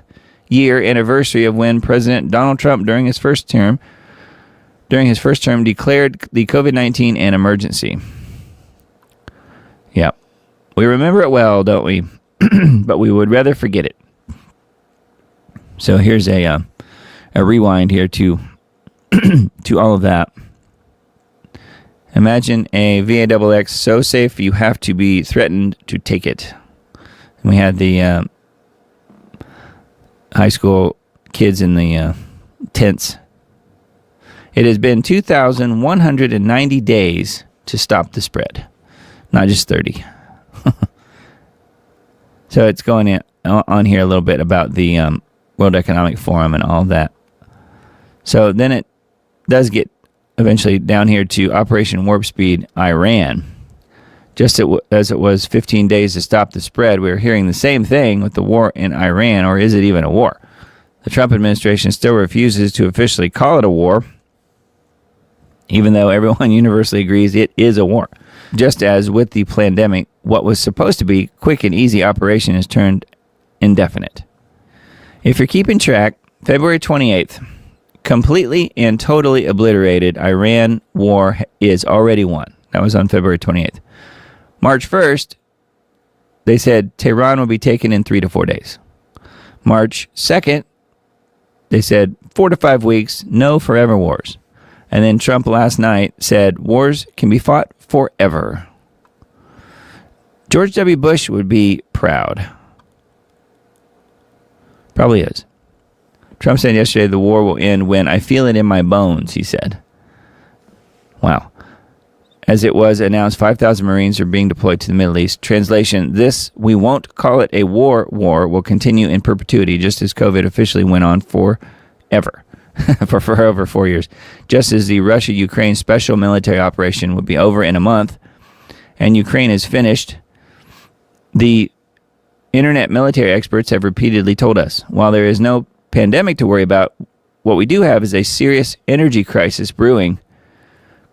Speaker 6: year anniversary of when President Donald Trump, during his first term, declared the COVID-19 an emergency. Yeah. We remember it well, don't we? But we would rather forget it. So here's a rewind here to to all of that. Imagine a VAXX so safe you have to be threatened to take it. And we had the high school kids in the tents. It has been 2,190 days to stop the spread, not just 30. So it's going on here a little bit about the World Economic Forum and all that. So then it does get eventually down here to Operation Warp Speed Iran. Just as it was 15 days to stop the spread, we're hearing the same thing with the war in Iran, or is it even a war? The Trump administration still refuses to officially call it a war, even though everyone universally agrees it is a war. just as with the pandemic, what was supposed to be quick and easy operation is turned indefinite. If you're keeping track, February 28th, completely and totally obliterated, Iran war is already won. That was on February 28th. March 1st, they said Tehran will be taken in 3 to 4 days. March 2nd, they said 4 to 5 weeks, no forever wars. And then Trump last night said wars can be fought forever. George W. Bush would be proud. Probably is. Trump said yesterday the war will end when I feel it in my bones, he said. Wow. As it was announced, 5,000 Marines are being deployed to the Middle East. Translation, this, we won't call it a war, will continue in perpetuity, just as COVID officially went on forever, for over 4 years. Just as the Russia-Ukraine special military operation would be over in a month, and Ukraine is finished, the internet military experts have repeatedly told us, while there is no pandemic to worry about, what we do have is a serious energy crisis brewing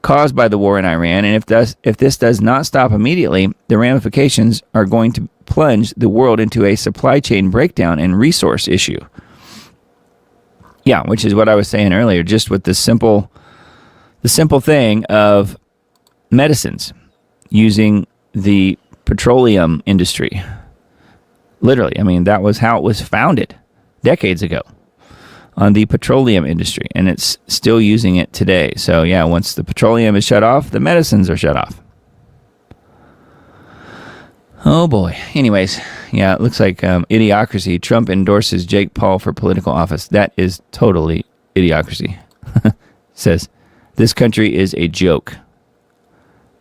Speaker 6: caused by the war in Iran, and if this does not stop immediately, the ramifications are going to plunge the world into a supply chain breakdown and resource issue. Yeah, which is what I was saying earlier, just with the simple thing of medicines using the petroleum industry. Literally, I mean, that was how it was founded decades ago. On the petroleum industry, and it's still using it today. So yeah, once the petroleum is shut off, the medicines are shut off. Oh boy. Anyways, yeah, it looks like idiocracy. Trump endorses Jake Paul for political office. That is totally idiocracy. Says, this country is a joke.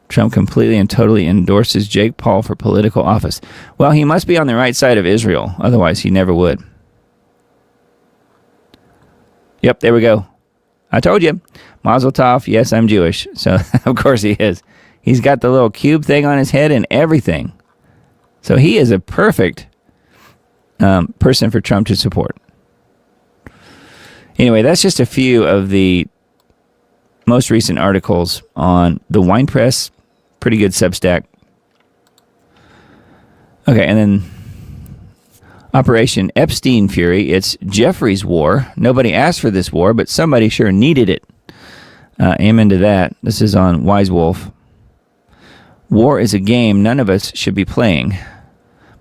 Speaker 6: Trump completely and totally endorses Jake Paul for political office. Well, he must be on the right side of Israel. Otherwise, he never would. Yep, there we go. I told you. Mazel tov, yes, I'm Jewish. So, of course he is. He's got the little cube thing on his head and everything. So he is a perfect person for Trump to support. Anyway, that's just a few of the most recent articles on the Wine Press. Pretty good Substack. Okay, and then Operation Epstein Fury. It's Jeffrey's war. Nobody asked for this war, but somebody sure needed it. Amen to that. This is on Wise Wolf. War is a game none of us should be playing.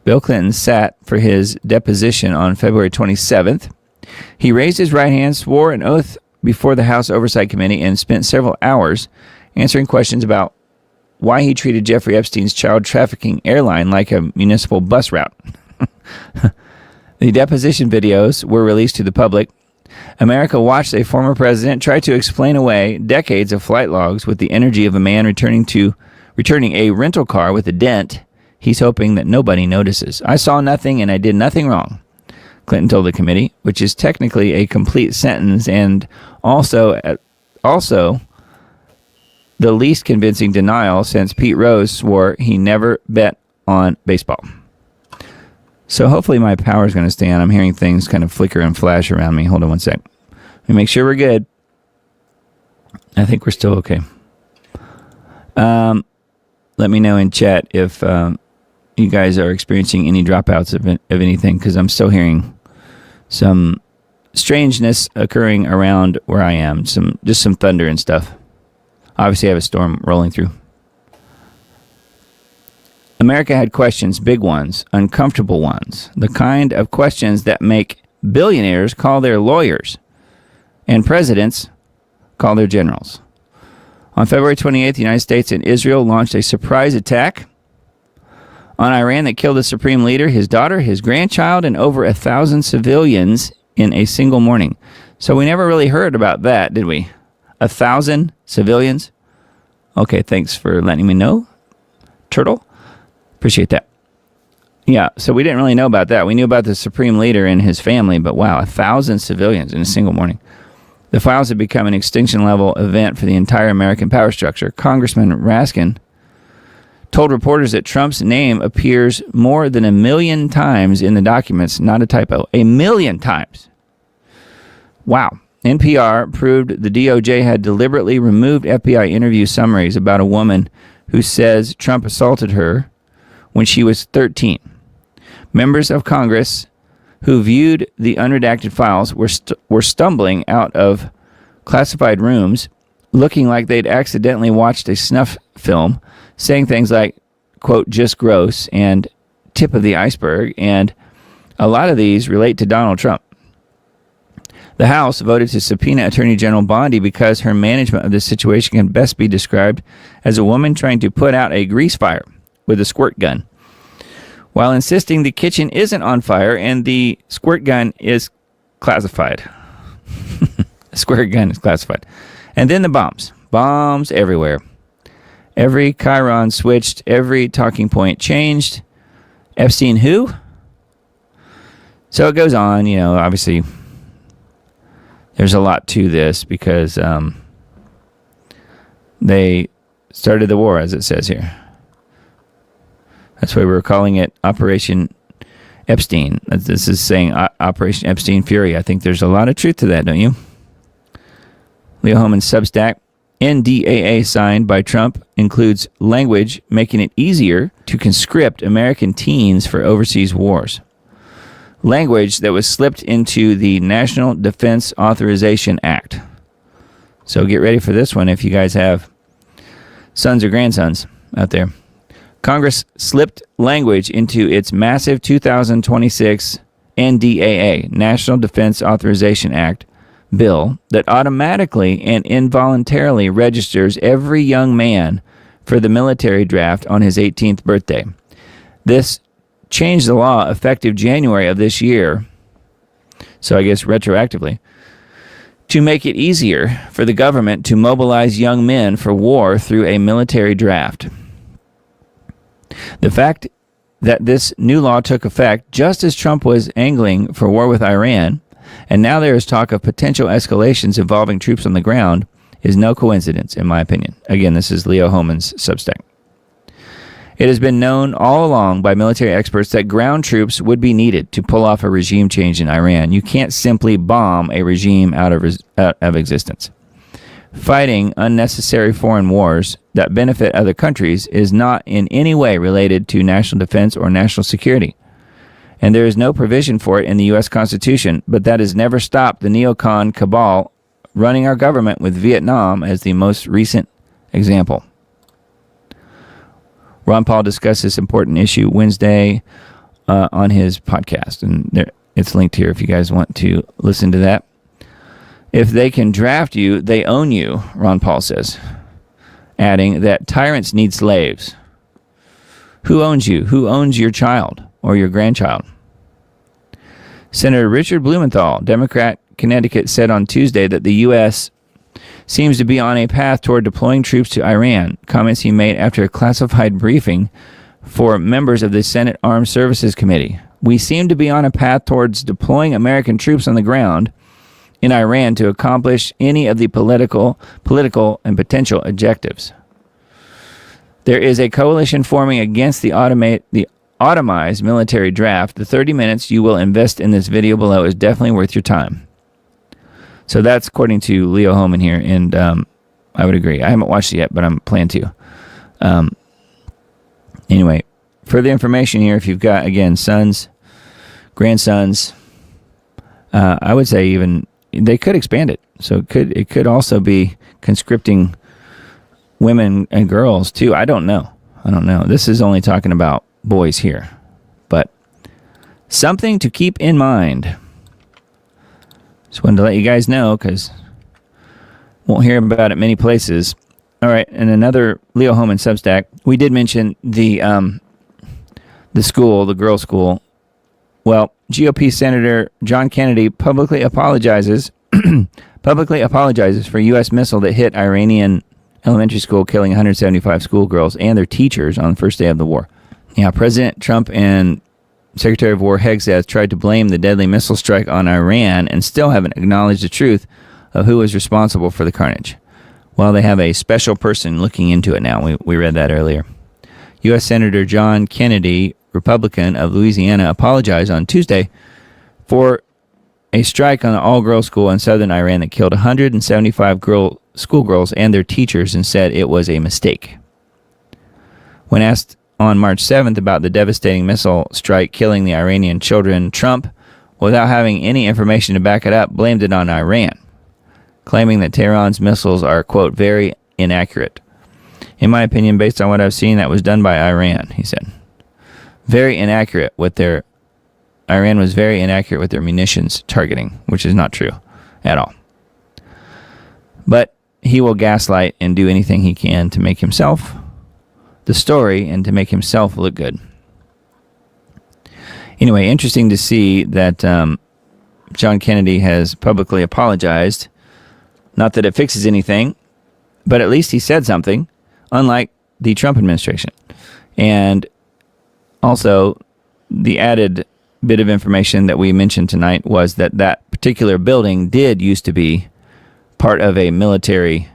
Speaker 6: Bill Clinton sat for his deposition on February 27th. He raised his right hand, swore an oath before the House Oversight Committee, and spent several hours answering questions about why he treated Jeffrey Epstein's child trafficking airline like a municipal bus route. The deposition videos were released to the public. America watched a former president try to explain away decades of flight logs with the energy of a man returning a rental car with a dent. He's hoping that nobody notices. I saw nothing and I did nothing wrong, Clinton told the committee, which is technically a complete sentence and also the least convincing denial since Pete Rose swore he never bet on baseball. So hopefully my power is going to stay on. I'm hearing things kind of flicker and flash around me. Hold on one sec. Let me make sure we're good. I think we're still okay. Let me know in chat if you guys are experiencing any dropouts of anything, because I'm still hearing some strangeness occurring around where I am. Just some thunder and stuff. Obviously, I have a storm rolling through. America had questions, big ones, uncomfortable ones, the kind of questions that make billionaires call their lawyers and presidents call their generals. On February 28th, the United States and Israel launched a surprise attack on Iran that killed the supreme leader, his daughter, his grandchild, and over 1,000 civilians in a single morning. So we never really heard about that, did we? 1,000 civilians? Okay, thanks for letting me know, Turtle. Appreciate that. Yeah, so we didn't really know about that. We knew about the supreme leader and his family, but wow, 1,000 civilians in a single morning. The files have become an extinction-level event for the entire American power structure. Congressman Raskin told reporters that Trump's name appears more than 1 million times in the documents, not a typo. 1 million times. Wow. NPR proved the DOJ had deliberately removed FBI interview summaries about a woman who says Trump assaulted her when she was 13. Members of Congress who viewed the unredacted files were stumbling out of classified rooms looking like they'd accidentally watched a snuff film, saying things like, quote, just gross and tip of the iceberg, and a lot of these relate to Donald Trump. The House voted to subpoena Attorney General Bondi because her management of this situation can best be described as a woman trying to put out a grease fire with a squirt gun, while insisting the kitchen isn't on fire and the squirt gun is classified. The squirt gun is classified. And then the bombs. Bombs everywhere. Every chyron switched. Every talking point changed. Epstein who? So it goes on, obviously there's a lot to this because they started the war, as it says here. That's why we're calling it Operation Epstein. This is saying Operation Epstein Fury. I think there's a lot of truth to that, don't you? Leo Hohmann's Substack, NDAA signed by Trump, includes language making it easier to conscript American teens for overseas wars. Language that was slipped into the National Defense Authorization Act. So get ready for this one if you guys have sons or grandsons out there. Congress slipped language into its massive 2026 NDAA, National Defense Authorization Act, bill that automatically and involuntarily registers every young man for the military draft on his 18th birthday. This changed the law effective January of this year, so I guess retroactively, to make it easier for the government to mobilize young men for war through a military draft. The fact that this new law took effect just as Trump was angling for war with Iran, and now there is talk of potential escalations involving troops on the ground, is no coincidence, in my opinion. Again, this is Leo Hohmann's Substack. It has been known all along by military experts that ground troops would be needed to pull off a regime change in Iran. You can't simply bomb a regime out of existence. Fighting unnecessary foreign wars that benefit other countries is not in any way related to national defense or national security. And there is no provision for it in the U.S. Constitution, but that has never stopped the neocon cabal running our government, with Vietnam as the most recent example. Ron Paul discussed this important issue Wednesday on his podcast, and it's linked here if you guys want to listen to that. If they can draft you, they own you, Ron Paul says, adding that tyrants need slaves. Who owns you? Who owns your child or your grandchild? Senator Richard Blumenthal, Democrat, Connecticut, said on Tuesday that the U.S. seems to be on a path toward deploying troops to Iran, comments he made after a classified briefing for members of the Senate Armed Services Committee. We seem to be on a path towards deploying American troops on the ground in Iran to accomplish any of the political and potential objectives. There is a coalition forming against the automized military draft. The 30 minutes you will invest in this video below is definitely worth your time. So that's according to Leo Hohmann here, and I would agree. I haven't watched it yet, but I'm planning to. Anyway, further information here, if you've got, again, sons, grandsons, I would say even they could expand it. So it could also be conscripting women and girls too. I don't know. This is only talking about boys here, but something to keep in mind. Just wanted to let you guys know because won't hear about it many places. All right, and another Leo Hohmann Substack. We did mention the school, the girls' school. Well, GOP Senator John Kennedy publicly apologizes for U.S. missile that hit Iranian elementary school, killing 175 schoolgirls and their teachers on the first day of the war. Yeah, President Trump and Secretary of War Hegseth tried to blame the deadly missile strike on Iran and still haven't acknowledged the truth of who was responsible for the carnage. Well, they have a special person looking into it now. We read that earlier. U.S. Senator John Kennedy, Republican of Louisiana, apologized on Tuesday for a strike on an all-girls school in southern Iran that killed 175 schoolgirls and their teachers, and said it was a mistake. When asked on March 7th about the devastating missile strike killing the Iranian children, Trump, without having any information to back it up, blamed it on Iran, claiming that Tehran's missiles are, quote, very inaccurate. In my opinion, based on what I've seen, that was done by Iran, he said. Iran was very inaccurate with their munitions targeting, which is not true at all. But he will gaslight and do anything he can to make himself the story and to make himself look good. Anyway, interesting to see that John Kennedy has publicly apologized. Not that it fixes anything, but at least he said something, unlike the Trump administration. And also, the added bit of information that we mentioned tonight was that that particular building did used to be part of a military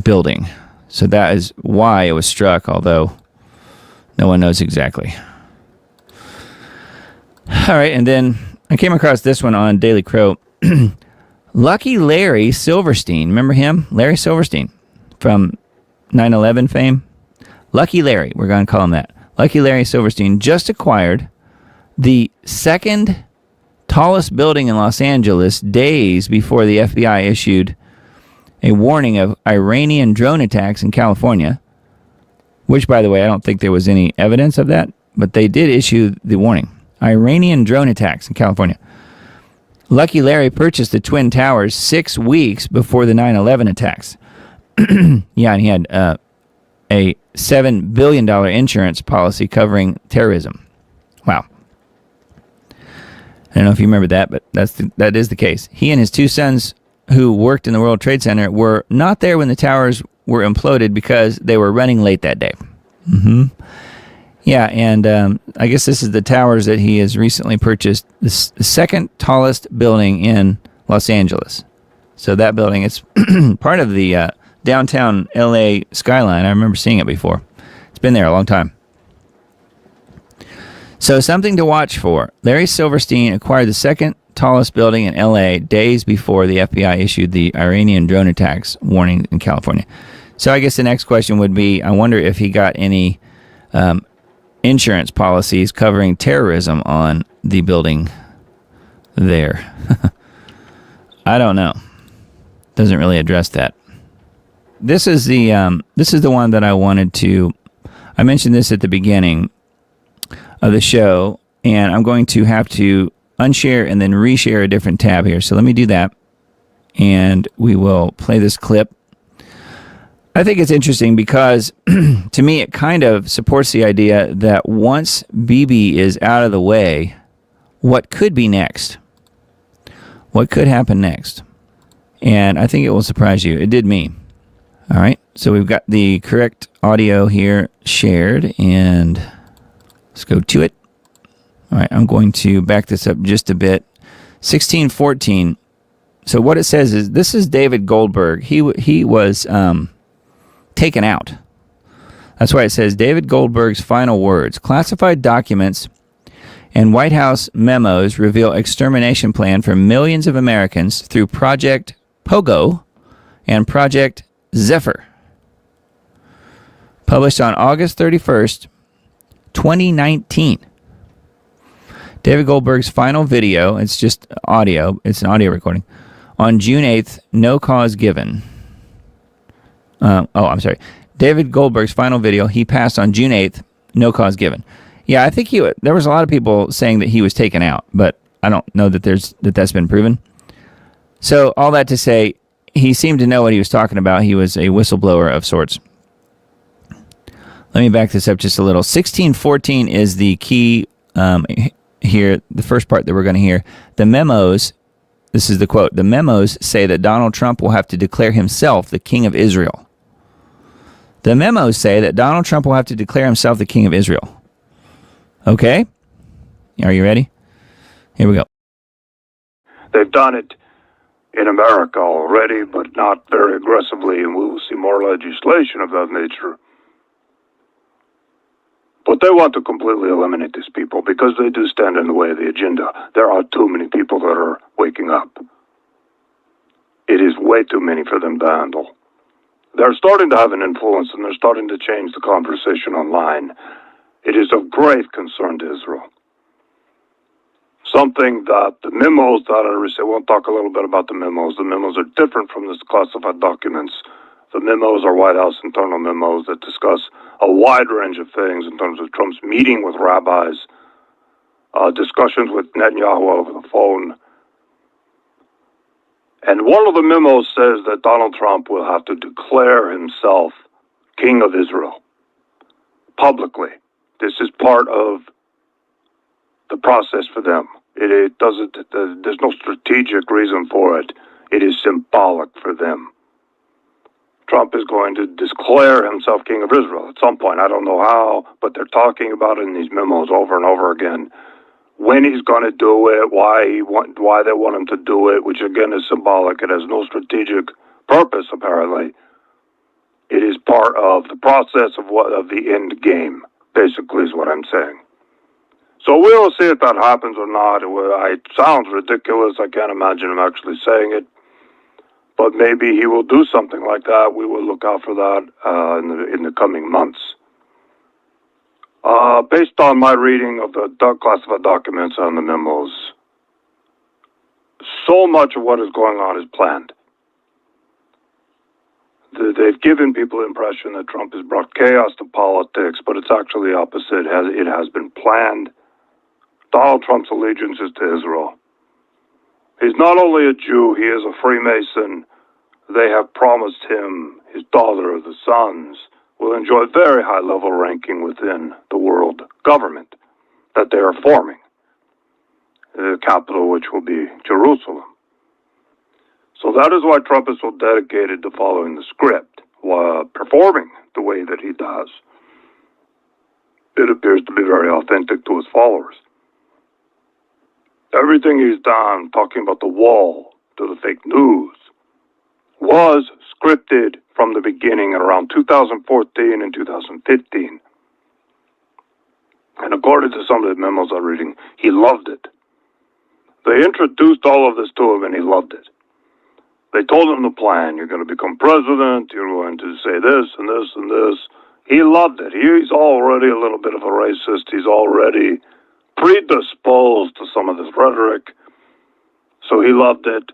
Speaker 6: building. So that is why it was struck, although no one knows exactly. All right, and then I came across this one on Daily Crow. Lucky Larry Silverstein. Remember him? Larry Silverstein from 9/11 fame? Lucky Larry, we're going to call him that. Lucky Larry Silverstein just acquired the second tallest building in Los Angeles days before the FBI issued a warning of Iranian drone attacks in California, which, by the way, I don't think there was any evidence of that, but they did issue the warning. Iranian drone attacks in California. Lucky Larry purchased the Twin Towers 6 weeks before the 9/11 attacks. Yeah, and he had a $7 billion insurance policy covering terrorism. Wow. I don't know if you remember that, but that is the case. He and his two sons, who worked in the World Trade Center, were not there when the towers were imploded because they were running late that day. Yeah, and I guess this is the towers that he has recently purchased, the second tallest building in Los Angeles. So that building, it's part of the downtown LA skyline. I remember seeing it before. It's been there a long time. So something to watch for. Larry Silverstein acquired the second tallest building in LA days before the FBI issued the Iranian drone attacks warning in California. So I guess the next question would be, I wonder if he got any insurance policies covering terrorism on the building there. I don't know. Doesn't really address that. This is the one that I wanted to. I mentioned this at the beginning of the show, and I'm going to have to unshare and then reshare a different tab here. So let me do that, and we will play this clip. I think it's interesting because, to me, it kind of supports the idea that once Bibi is out of the way, what could be next? What could happen next? And I think it will surprise you. It did me. All right, so we've got the correct audio here shared, and let's go to it. All right, I'm going to back this up just a bit. 1614. So what it says is, this is David Goldberg. He was taken out. That's why it says David Goldberg's final words. Classified documents and White House memos reveal extermination plan for millions of Americans through Project Pogo and Project Zephyr. Published on August 31st, 2019. David Goldberg's final video, it's just audio, it's an audio recording, on June 8th, no cause given. David Goldberg's final video, he passed on June 8th, no cause given. Yeah, I think there was a lot of people saying that he was taken out, but I don't know that that's been proven. So all that to say, he seemed to know what he was talking about. He was a whistleblower of sorts. Let me back this up just a little. 1614 is the key here, the first part that we're going to hear. The memos, this is the quote, the memos say that Donald Trump will have to declare himself the king of Israel. The memos say that Donald Trump will have to declare himself the king of Israel. Okay? Are you ready? Here we go.
Speaker 8: They've done it in America already, but not very aggressively, and we will see more legislation of that nature. But they want to completely eliminate these people because they do stand in the way of the agenda. There are too many people that are waking up. It is way too many for them to handle. they're starting to have an influence, and they're starting to change the conversation online. It is of grave concern to Israel. Something that the memos that I received, we'll talk a little bit about the memos. The memos are different from the classified documents. The memos are White House internal memos that discuss a wide range of things in terms of Trump's meeting with rabbis, discussions with Netanyahu over the phone. And one of the memos says that Donald Trump will have to declare himself King of Israel publicly. This is part of the process for them. It doesn't. There's no strategic reason for it. It is symbolic for them. Trump is going to declare himself King of Israel at some point. I don't know how, but they're talking about it in these memos over and over again. When he's going to do it, why they want him to do it, which again is symbolic. It has no strategic purpose, apparently. It is part of the process of the end game, basically, is what I'm saying. So we'll see if that happens or not. It sounds ridiculous. I can't imagine him actually saying it. But maybe he will do something like that. We will look out for that in the coming months. Based on my reading of the classified documents and the memos, so much of what is going on is planned. They've given people the impression that Trump has brought chaos to politics, but it's actually the opposite. It has been planned. Donald Trump's allegiance is to Israel. He's not only a Jew, he is a Freemason. They have promised him his daughter, the sons, will enjoy very high-level ranking within the world government that they are forming, the capital which will be Jerusalem. So that is why Trump is so dedicated to following the script, while performing the way that he does. It appears to be very authentic to his followers. Everything he's done, talking about the wall to the fake news, was scripted from the beginning at around 2014 and 2015. And according to some of the memos I'm reading, he loved it. They introduced all of this to him and he loved it. They told him the plan. You're going to become president. You're going to say this and this and this. He loved it. He's already a little bit of a racist. He's already predisposed to some of this rhetoric. So he loved it.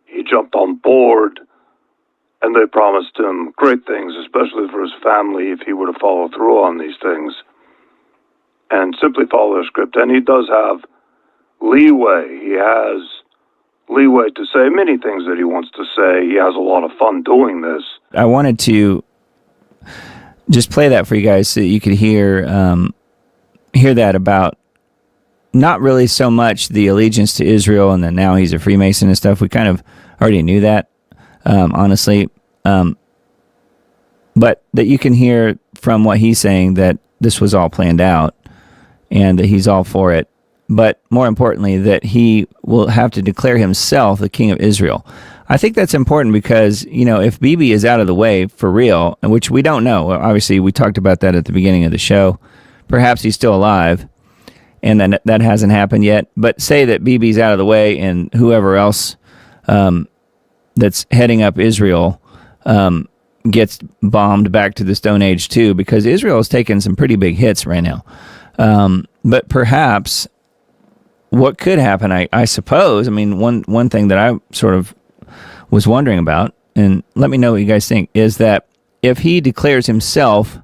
Speaker 8: He jumped on board. And they promised him great things, especially for his family, if he were to follow through on these things and simply follow their script. And he does have leeway. He has leeway to say many things that he wants to say. He has a lot of fun doing this.
Speaker 6: I wanted to just play that for you guys so that you could hear that about not really so much the allegiance to Israel and that now he's a Freemason and stuff. We kind of already knew that. Honestly, but that you can hear from what he's saying that this was all planned out and that he's all for it. But more importantly, that he will have to declare himself the King of Israel. I think that's important because, if Bibi is out of the way for real, which we don't know, obviously we talked about that at the beginning of the show, perhaps he's still alive and then that hasn't happened yet. But say that Bibi's out of the way and whoever else, that's heading up Israel gets bombed back to the Stone Age too, because Israel has taken some pretty big hits right now. But perhaps what could happen, I suppose, one thing that I sort of was wondering about, and let me know what you guys think, is that if he declares himself,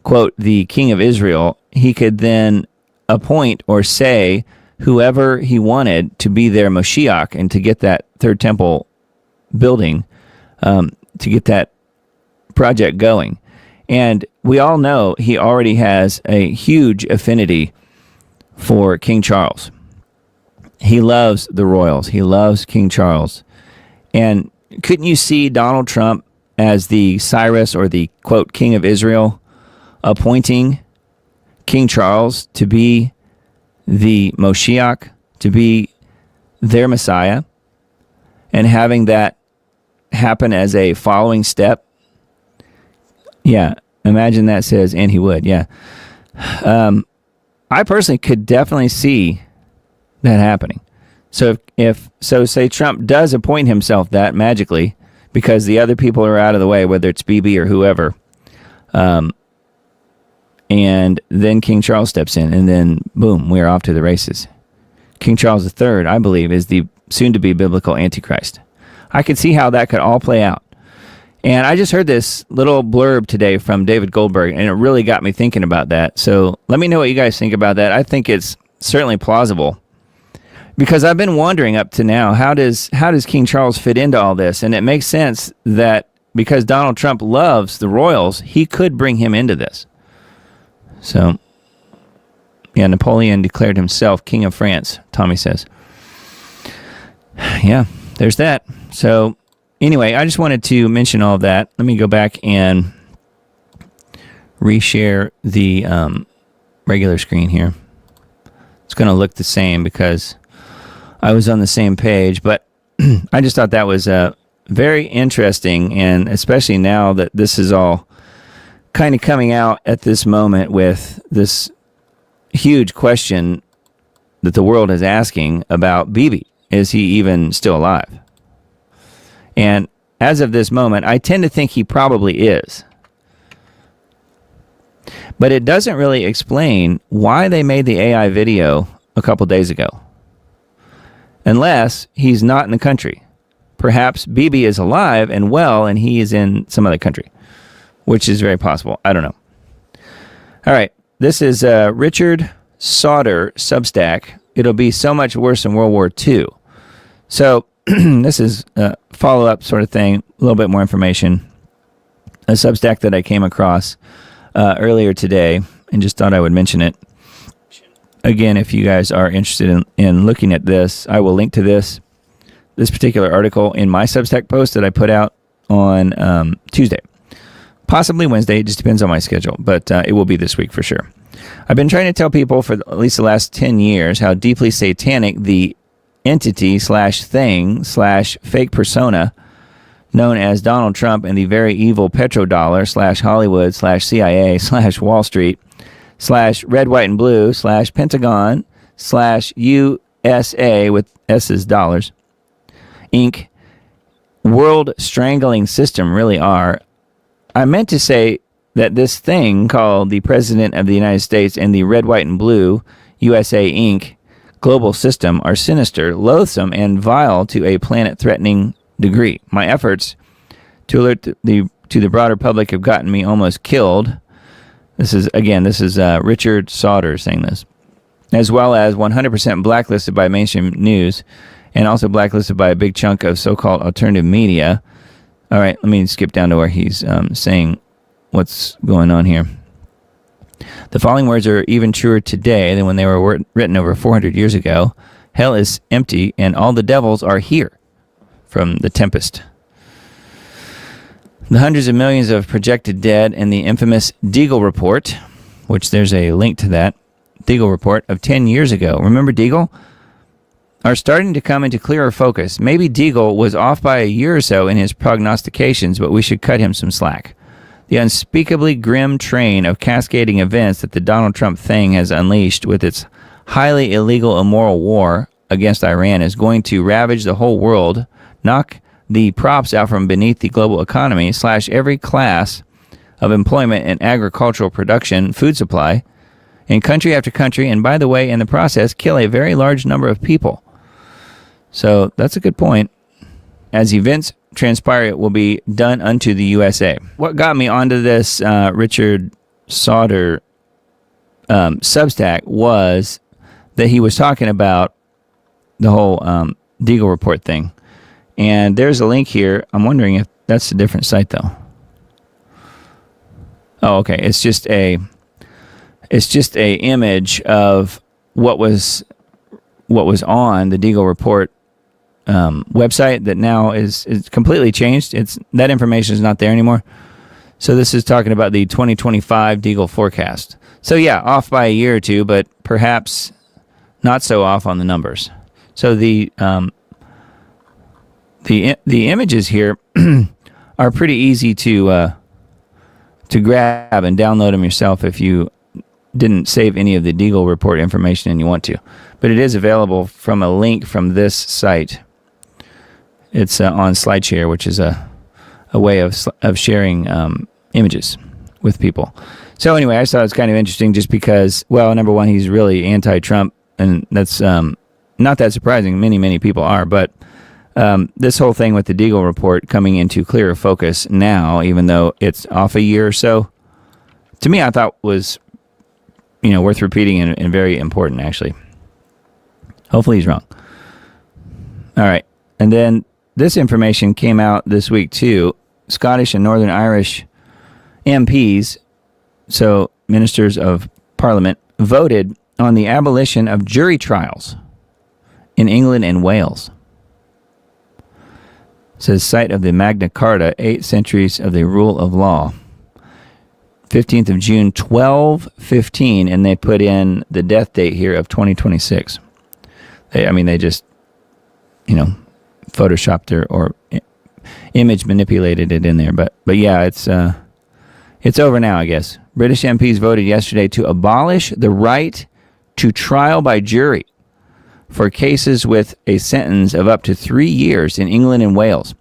Speaker 6: quote, the King of Israel, he could then appoint or say whoever he wanted to be their Moshiach and to get that third temple building, to get that project going. And we all know he already has a huge affinity for King Charles. He loves the royals. He loves King Charles. And couldn't you see Donald Trump as the Cyrus or the, quote, King of Israel, appointing King Charles to be the Moshiach, to be their Messiah, and having that happen as a following step? Yeah, imagine that says, and he would, yeah. I personally could definitely see that happening. So if say Trump does appoint himself that magically, because the other people are out of the way, whether it's Bibi or whoever. And then King Charles steps in, and then, boom, we're off to the races. King Charles III, I believe, is the soon-to-be biblical Antichrist. I could see how that could all play out. And I just heard this little blurb today from David Goldberg, and it really got me thinking about that. So let me know what you guys think about that. I think it's certainly plausible. Because I've been wondering up to now, how does King Charles fit into all this? And it makes sense that because Donald Trump loves the royals, he could bring him into this. So, yeah, Napoleon declared himself King of France, Tommy says. Yeah, there's that. So, anyway, I just wanted to mention all of that. Let me go back and reshare the regular screen here. It's going to look the same because I was on the same page, but I just thought that was very interesting, and especially now that this is all kind of coming out at this moment with this huge question that the world is asking about Bibi. Is he even still alive? And as of this moment, I tend to think he probably is. But it doesn't really explain why they made the AI video a couple days ago. Unless he's not in the country. Perhaps Bibi is alive and well, and he is in some other country, which is very possible. I don't know. All right. This is Richard Sauder Substack. It'll be so much worse in World War II. So this is a follow-up sort of thing, a little bit more information. A Substack that I came across earlier today and just thought I would mention it. Again, if you guys are interested in looking at this, I will link to this particular article in my Substack post that I put out on Tuesday. Possibly Wednesday, it just depends on my schedule, but it will be this week for sure. I've been trying to tell people for at least the last 10 years how deeply satanic the entity /thing /fake persona known as Donald Trump and the very evil petrodollar /Hollywood /CIA /Wall Street /Red, White, and Blue /Pentagon /USA with S's dollars Inc. world strangling system really are. I meant to say that this thing called the President of the United States and the Red, White, and Blue USA Inc. global system are sinister, loathsome, and vile to a planet-threatening degree. My efforts to alert to the broader public have gotten me almost killed. This is Richard Sauder saying this. As well as 100% blacklisted by mainstream news and also blacklisted by a big chunk of so-called alternative media. All right, let me skip down to where he's saying what's going on here. The following words are even truer today than when they were written over 400 years ago. Hell is empty and all the devils are here. From The Tempest. The hundreds of millions of projected dead and the infamous Deagle report, which there's a link to that, Deagle report of 10 years ago. Remember Deagle? Are starting to come into clearer focus. Maybe Deagle was off by a year or so in his prognostications, but we should cut him some slack. The unspeakably grim train of cascading events that the Donald Trump thing has unleashed with its highly illegal, immoral war against Iran is going to ravage the whole world, knock the props out from beneath the global economy, slash every class of employment and agricultural production, food supply, in country after country, and by the way, in the process, kill a very large number of people. So that's a good point. As events transpire, it will be done unto the USA. What got me onto this Richard Sauder Substack was that he was talking about the whole Deagle report thing. And there's a link here. I'm wondering if that's a different site, though. Oh, okay. It's just a image of what was on the Deagle report website that now is completely changed. That information is not there anymore. So this is talking about the 2025 Deagle forecast. So yeah, off by a year or two, but perhaps not so off on the numbers. So the images here are pretty easy to grab and download them yourself if you didn't save any of the Deagle report information and you want to. But it is available from a link from this site. It's on SlideShare, which is a a way of sharing images with people. So anyway, I thought it was kind of interesting just because, well, number one, he's really anti-Trump, and that's not that surprising. Many people are, but this whole thing with the Deagle report coming into clearer focus now, even though it's off a year or so, to me, I thought was, worth repeating and very important, actually. Hopefully he's wrong. All right. And then this information came out this week, too. Scottish and Northern Irish MPs, so ministers of parliament, voted on the abolition of jury trials in England and Wales. It says site of the Magna Carta, 8 centuries of the rule of law. 15th of June, 1215, and they put in the death date here of 2026. They just, photoshopped or image manipulated it in there. But yeah, it's over now, I guess. British MPs voted yesterday to abolish the right to trial by jury for cases with a sentence of up to 3 years in England and Wales.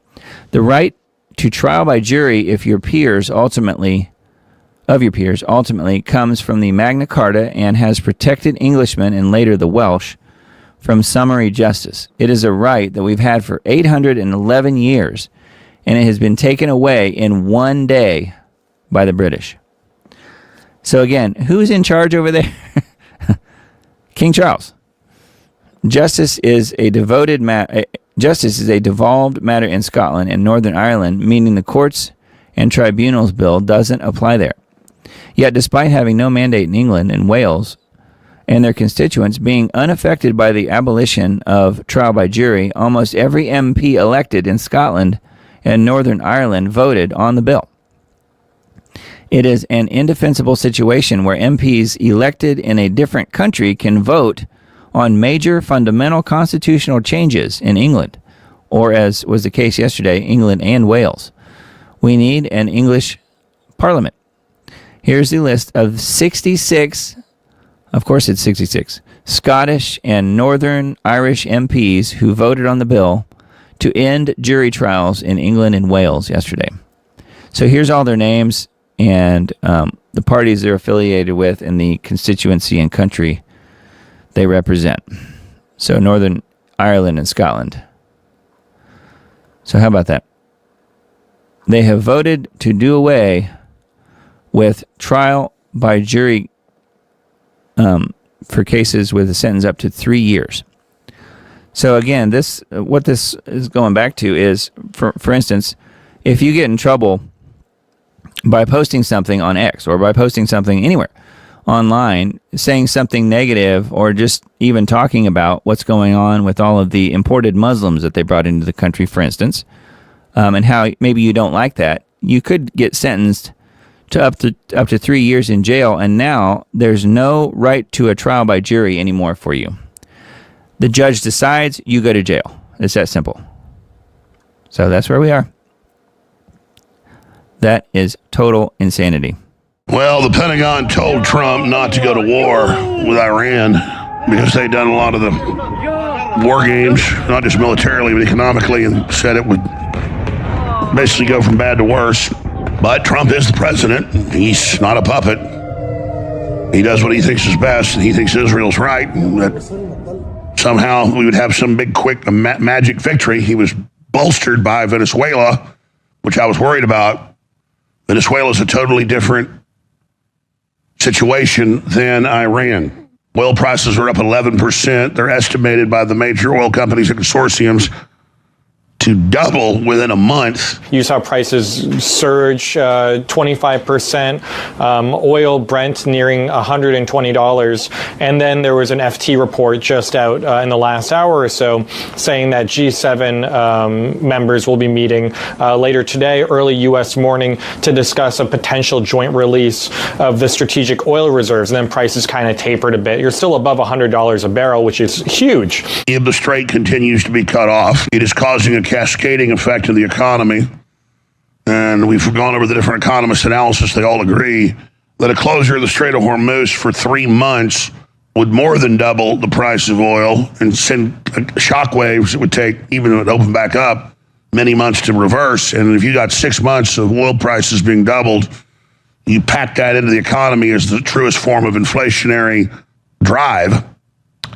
Speaker 6: The right to trial by jury of your peers ultimately comes from the Magna Carta and has protected Englishmen and later the Welsh from summary justice. It is a right that we've had for 811 years, and it has been taken away in one day by the British. So again, who's in charge over there? King Charles. Justice is a devolved matter in Scotland and Northern Ireland, meaning the courts and tribunals bill doesn't apply there. Yet, despite having no mandate in England and Wales and their constituents being unaffected by the abolition of trial by jury, almost every MP elected in Scotland and Northern Ireland voted on the bill. It is an indefensible situation where MPs elected in a different country can vote on major fundamental constitutional changes in England, or as was the case yesterday, England and Wales. We need an English parliament. Here's the list of 66, of course it's 66, Scottish and Northern Irish MPs who voted on the bill to end jury trials in England and Wales yesterday. So here's all their names and the parties they're affiliated with and the constituency and country they represent. So Northern Ireland and Scotland. So how about that? They have voted to do away with trial by jury for cases with a sentence up to 3 years. So again, what this is going back to is, for instance, if you get in trouble by posting something on X or by posting something anywhere online, saying something negative or just even talking about what's going on with all of the imported Muslims that they brought into the country, for instance, and how maybe you don't like that, you could get sentenced to up to 3 years in jail, and now there's no right to a trial by jury anymore for you. The judge decides, you go to jail. It's that simple. So that's where we are. That is total insanity.
Speaker 9: Well, the Pentagon told Trump not to go to war with Iran because they'd done a lot of the war games, not just militarily, but economically, and said it would basically go from bad to worse. But Trump is the president. He's not a puppet. He does what he thinks is best, and he thinks Israel's right, and that somehow we would have some big, quick, magic victory. He was bolstered by Venezuela, which I was worried about. Venezuela is a totally different situation than Iran. Oil prices are up 11%. They're estimated by the major oil companies and consortiums to double within a month.
Speaker 10: You saw prices surge 25%, oil Brent nearing $120. And then there was an FT report just out in the last hour or so saying that G7 members will be meeting later today, early U.S. morning, to discuss a potential joint release of the strategic oil reserves. And then prices kind of tapered a bit. You're still above $100 a barrel, which is huge.
Speaker 9: If the strait continues to be cut off, it is causing a cascading effect in the economy. And we've gone over the different economists' analysis. They all agree that a closure of the Strait of Hormuz for 3 months would more than double the price of oil and send shockwaves it would take, even if it opened back up, many months to reverse. And if you got 6 months of oil prices being doubled, you pack that into the economy as the truest form of inflationary drive,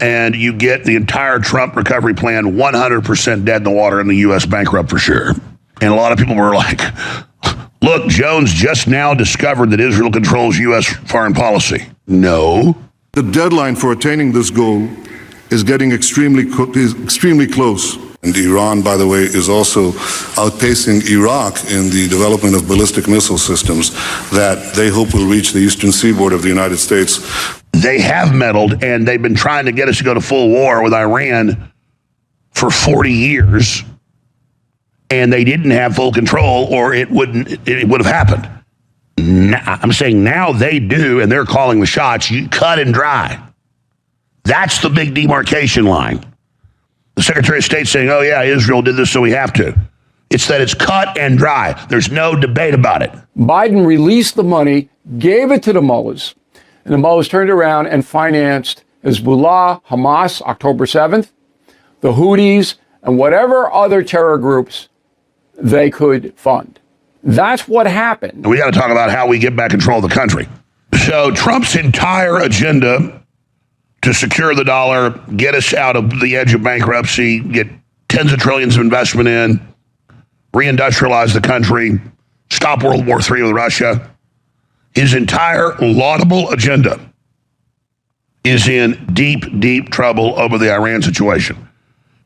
Speaker 9: and you get the entire Trump recovery plan 100% dead in the water and the U.S. bankrupt for sure. And a lot of people were like, look, Jones just now discovered that Israel controls U.S. foreign policy. No.
Speaker 11: The deadline for attaining this goal is getting extremely close. And Iran, by the way, is also outpacing Iraq in the development of ballistic missile systems that they hope will reach the eastern seaboard of the United States.
Speaker 9: They have meddled, and they've been trying to get us to go to full war with Iran for 40 years, and they didn't have full control, or it would have happened. Now, I'm saying now they do, and they're calling the shots. You cut and dry. That's the big demarcation line. The Secretary of State saying, oh, yeah, Israel did this, so we have to. It's that it's cut and dry. There's no debate about it.
Speaker 12: Biden released the money, gave it to the mullahs, and the mullahs turned around and financed Hezbollah, Hamas, October 7th, the Houthis, and whatever other terror groups they could fund. That's what happened.
Speaker 9: We got to talk about how we get back control of the country. So Trump's entire agenda to secure the dollar, get us out of the edge of bankruptcy, get tens of trillions of investment in, reindustrialize the country, stop World War III with Russia. His entire laudable agenda is in deep, deep trouble over the Iran situation.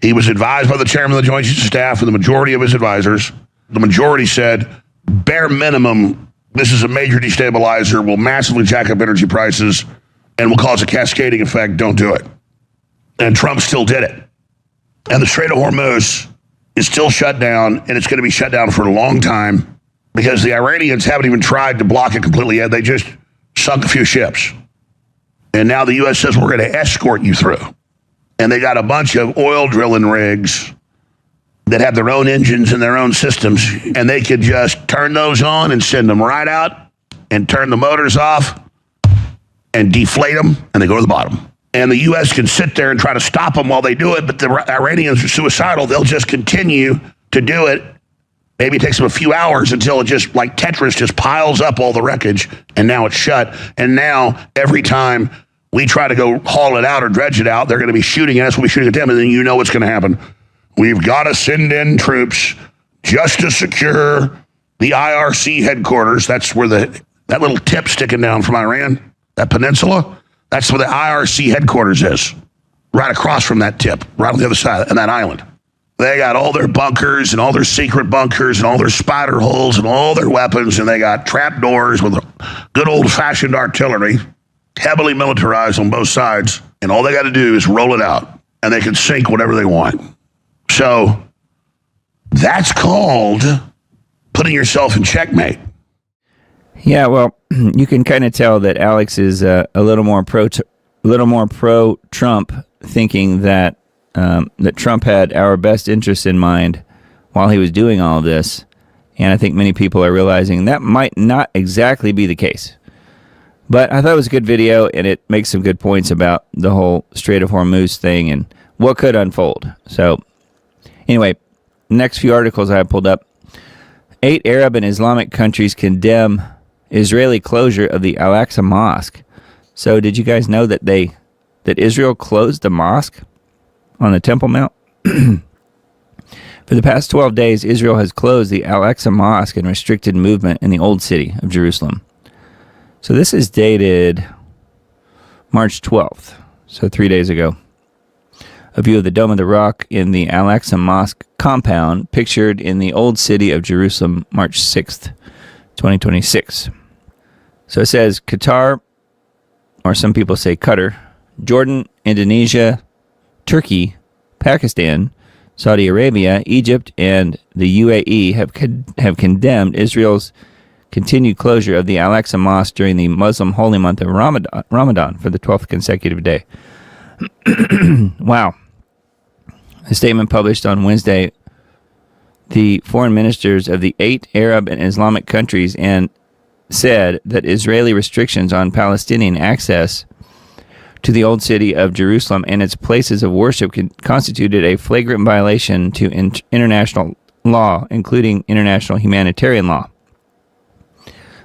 Speaker 9: He was advised by the chairman of the Joint Chiefs of Staff and the majority of his advisors. The majority said, bare minimum, this is a major destabilizer, will massively jack up energy prices, and will cause a cascading effect. Don't do it. And Trump still did it. And the Strait of Hormuz is still shut down, and it's going to be shut down for a long time because the Iranians haven't even tried to block it completely yet. They just sunk a few ships. And now the U.S. says we're going to escort you through. And they got a bunch of oil drilling rigs that have their own engines and their own systems, and they could just turn those on and send them right out and turn the motors off and deflate them, and they go to the bottom. And the U.S. can sit there and try to stop them while they do it, but the Iranians are suicidal. They'll just continue to do it. Maybe it takes them a few hours until it just, like Tetris, just piles up all the wreckage, and now it's shut. And now, every time we try to go haul it out or dredge it out, they're going to be shooting at us, we'll be shooting at them, and then you know what's going to happen. We've got to send in troops just to secure the IRC headquarters. That's where that little tip sticking down from Iran, that peninsula, that's where the IRC headquarters is, right across from that tip, right on the other side of that island. They got all their bunkers and all their secret bunkers and all their spider holes and all their weapons, and they got trap doors with good old-fashioned artillery, heavily militarized on both sides, and all they got to do is roll it out, and they can sink whatever they want. So that's called putting yourself in checkmate.
Speaker 6: Yeah, well, you can kind of tell that Alex is a little more pro Trump, thinking that that Trump had our best interests in mind while he was doing all of this, and I think many people are realizing that might not exactly be the case. But I thought it was a good video, and it makes some good points about the whole Strait of Hormuz thing and what could unfold. So, anyway, next few articles I have pulled up. 8 Arab and Islamic countries condemn Israeli closure of the Al-Aqsa Mosque. So did you guys know that that Israel closed the mosque on the Temple Mount? For the past 12 days, Israel has closed the Al-Aqsa Mosque and restricted movement in the Old City of Jerusalem. So this is dated March 12th, so 3 days ago. A view of the Dome of the Rock in the Al-Aqsa Mosque compound pictured in the Old City of Jerusalem, March 6th, 2026. So it says Qatar, or some people say Qatar, Jordan, Indonesia, Turkey, Pakistan, Saudi Arabia, Egypt, and the UAE have condemned Israel's continued closure of the Al-Aqsa Mosque during the Muslim holy month of Ramadan for the 12th consecutive day. Wow. A statement published on Wednesday, the foreign ministers of the 8 Arab and Islamic countries and said that Israeli restrictions on Palestinian access to the Old City of Jerusalem and its places of worship constituted a flagrant violation to international law, including international humanitarian law,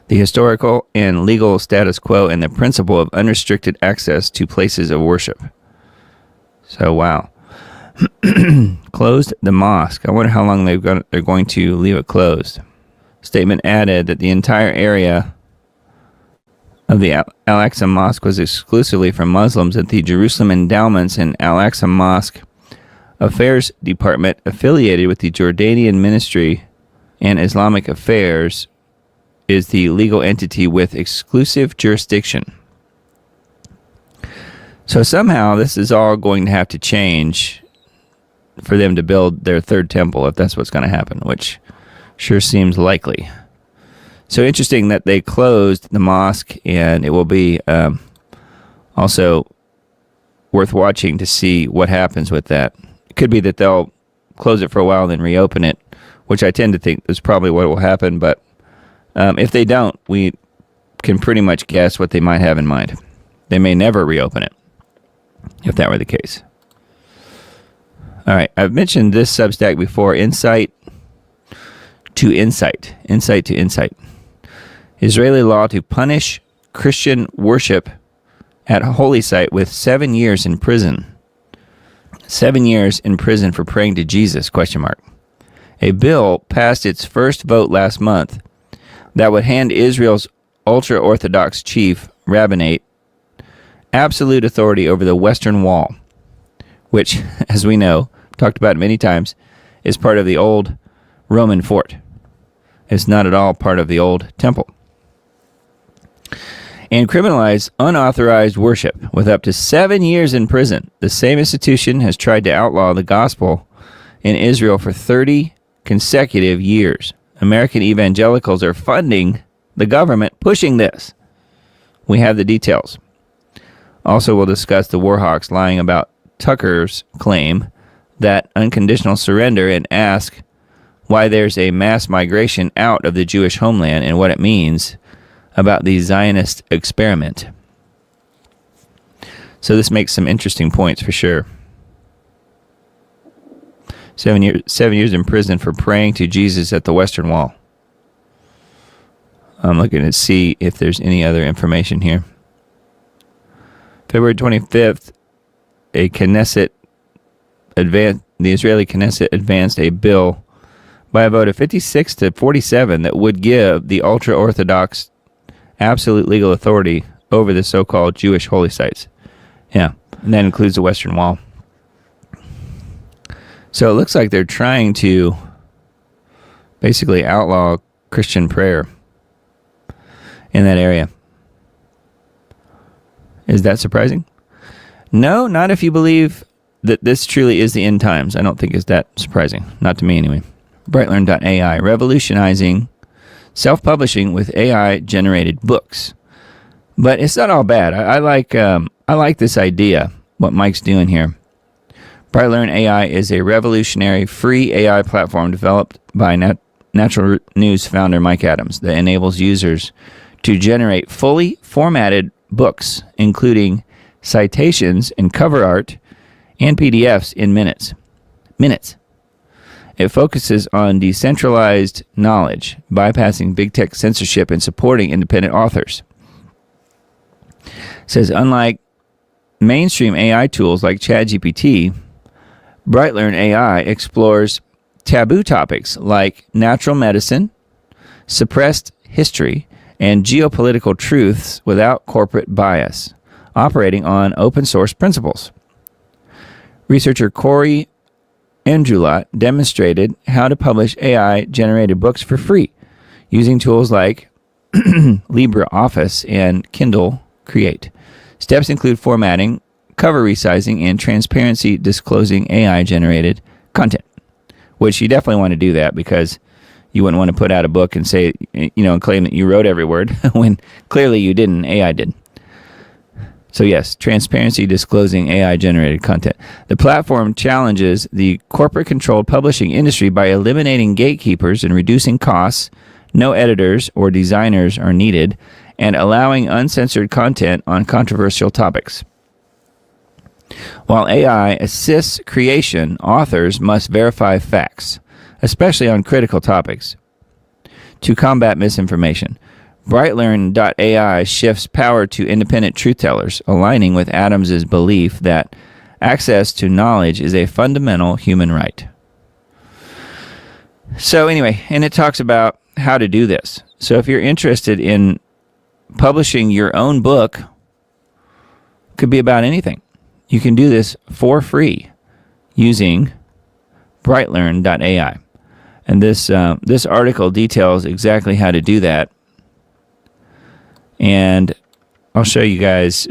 Speaker 6: the historical and legal status quo, and the principle of unrestricted access to places of worship. So, wow. Closed the mosque. I wonder how long they're going to leave it closed. Statement added that the entire area of the Al-Aqsa Mosque was exclusively for Muslims, that the Jerusalem Endowments and Al-Aqsa Mosque Affairs Department, affiliated with the Jordanian Ministry and Islamic Affairs, is the legal entity with exclusive jurisdiction. So somehow this is all going to have to change for them to build their third temple, if that's what's going to happen, which sure seems likely. So interesting that they closed the mosque, and it will be also worth watching to see what happens with that. It could be that they'll close it for a while and then reopen it, which I tend to think is probably what will happen, but if they don't, we can pretty much guess what they might have in mind. They may never reopen it, if that were the case. All right, I've mentioned this Substack before, Insight to Insight. Insight to Insight. Israeli law to punish Christian worship at a holy site with 7 years in prison. 7 years in prison for praying to Jesus, ? A bill passed its first vote last month that would hand Israel's ultra-Orthodox chief, rabbinate, absolute authority over the Western Wall, which, as we know, talked about many times, is part of the old Roman fort. It's not at all part of the old temple. And criminalize unauthorized worship with up to 7 years in prison. The same institution has tried to outlaw the gospel in Israel for 30 consecutive years. American evangelicals are funding the government pushing this. We have the details. Also, we'll discuss the Warhawks lying about Tucker's claim that unconditional surrender and ask why there's a mass migration out of the Jewish homeland and what it means about the Zionist experiment. So this makes some interesting points for sure. 7 years in prison for praying to Jesus at the Western Wall. I'm looking to see if there's any other information here. February 25th, the Israeli Knesset advanced a bill by a vote of 56 to 47 that would give the ultra-Orthodox absolute legal authority over the so-called Jewish holy sites. Yeah, and that includes the Western Wall. So it looks like they're trying to basically outlaw Christian prayer in that area. Is that surprising? No, not if you believe that this truly is the end times. I don't think it's that surprising. Not to me, anyway. Brightlearn.ai, revolutionizing self-publishing with AI-generated books. But it's not all bad. I like this idea, what Mike's doing here. Brightlearn AI is a revolutionary free AI platform developed by Natural News founder Mike Adams that enables users to generate fully formatted books, including citations and cover art and PDFs in minutes. It focuses on decentralized knowledge, bypassing big tech censorship and supporting independent authors. It says, unlike mainstream AI tools like ChatGPT, Brightlearn AI explores taboo topics like natural medicine, suppressed history, and geopolitical truths without corporate bias, operating on open source principles. Researcher Corey Andrulot demonstrated how to publish AI-generated books for free using tools like LibreOffice and Kindle Create. Steps include formatting, cover resizing, and transparency disclosing AI-generated content, which you definitely want to do that because you wouldn't want to put out a book and say, and claim that you wrote every word when clearly you didn't, AI did. So yes, transparency disclosing AI-generated content. The platform challenges the corporate-controlled publishing industry by eliminating gatekeepers and reducing costs. No editors or designers are needed, and allowing uncensored content on controversial topics. While AI assists creation, authors must verify facts, especially on critical topics, to combat misinformation. Brightlearn.ai shifts power to independent truth tellers, aligning with Adams's belief that access to knowledge is a fundamental human right. So anyway, and it talks about how to do this. So if you're interested in publishing your own book, could be about anything. You can do this for free using Brightlearn.ai. And this article details exactly how to do that. And I'll show you guys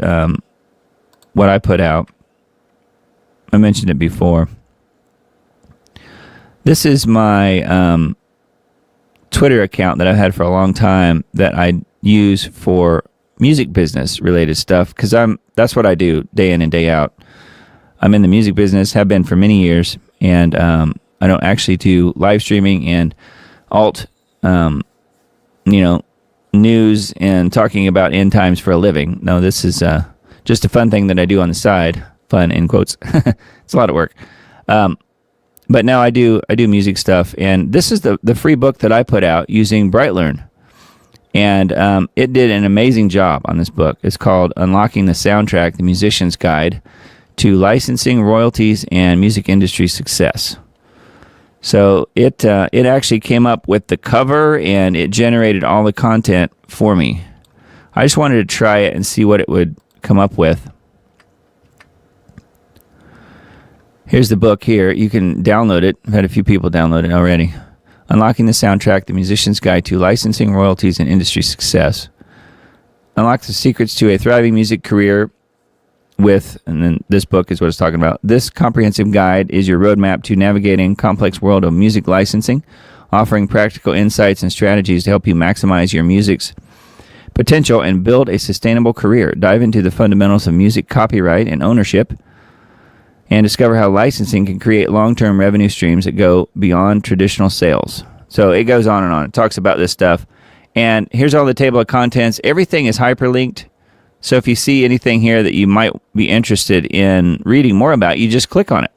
Speaker 6: what I put out. I mentioned it before. This is my Twitter account that I've had for a long time that I use for music business related stuff, because that's what I do day in and day out. I'm in the music business, have been for many years, and I don't actually do live streaming and news and talking about end times for a living. No, this is just a fun thing that I do on the side. Fun in quotes. It's a lot of work. But now I do music stuff, and this is the free book that I put out using Brightlearn. And it did an amazing job on this book. It's called Unlocking the Soundtrack, The Musician's Guide to Licensing, Royalties, and Music Industry Success. So it actually came up with the cover, and it generated all the content for me. I just wanted to try it and see what it would come up with. Here's the book here. You can download it. I've had a few people download it already. Unlocking the Soundtrack, The Musician's Guide to Licensing, Royalties, and Industry Success. Unlock the secrets to a thriving music career with, and then this book is what it's talking about. This comprehensive guide is your roadmap to navigating complex world of music licensing, offering practical insights and strategies to help you maximize your music's potential and build a sustainable career. Dive into the fundamentals of music copyright and ownership, and discover how licensing can create long-term revenue streams that go beyond traditional sales. So it goes on and on. It talks about this stuff. And here's all the table of contents. Everything is hyperlinked. So if you see anything here that you might be interested in reading more about, you just click on it.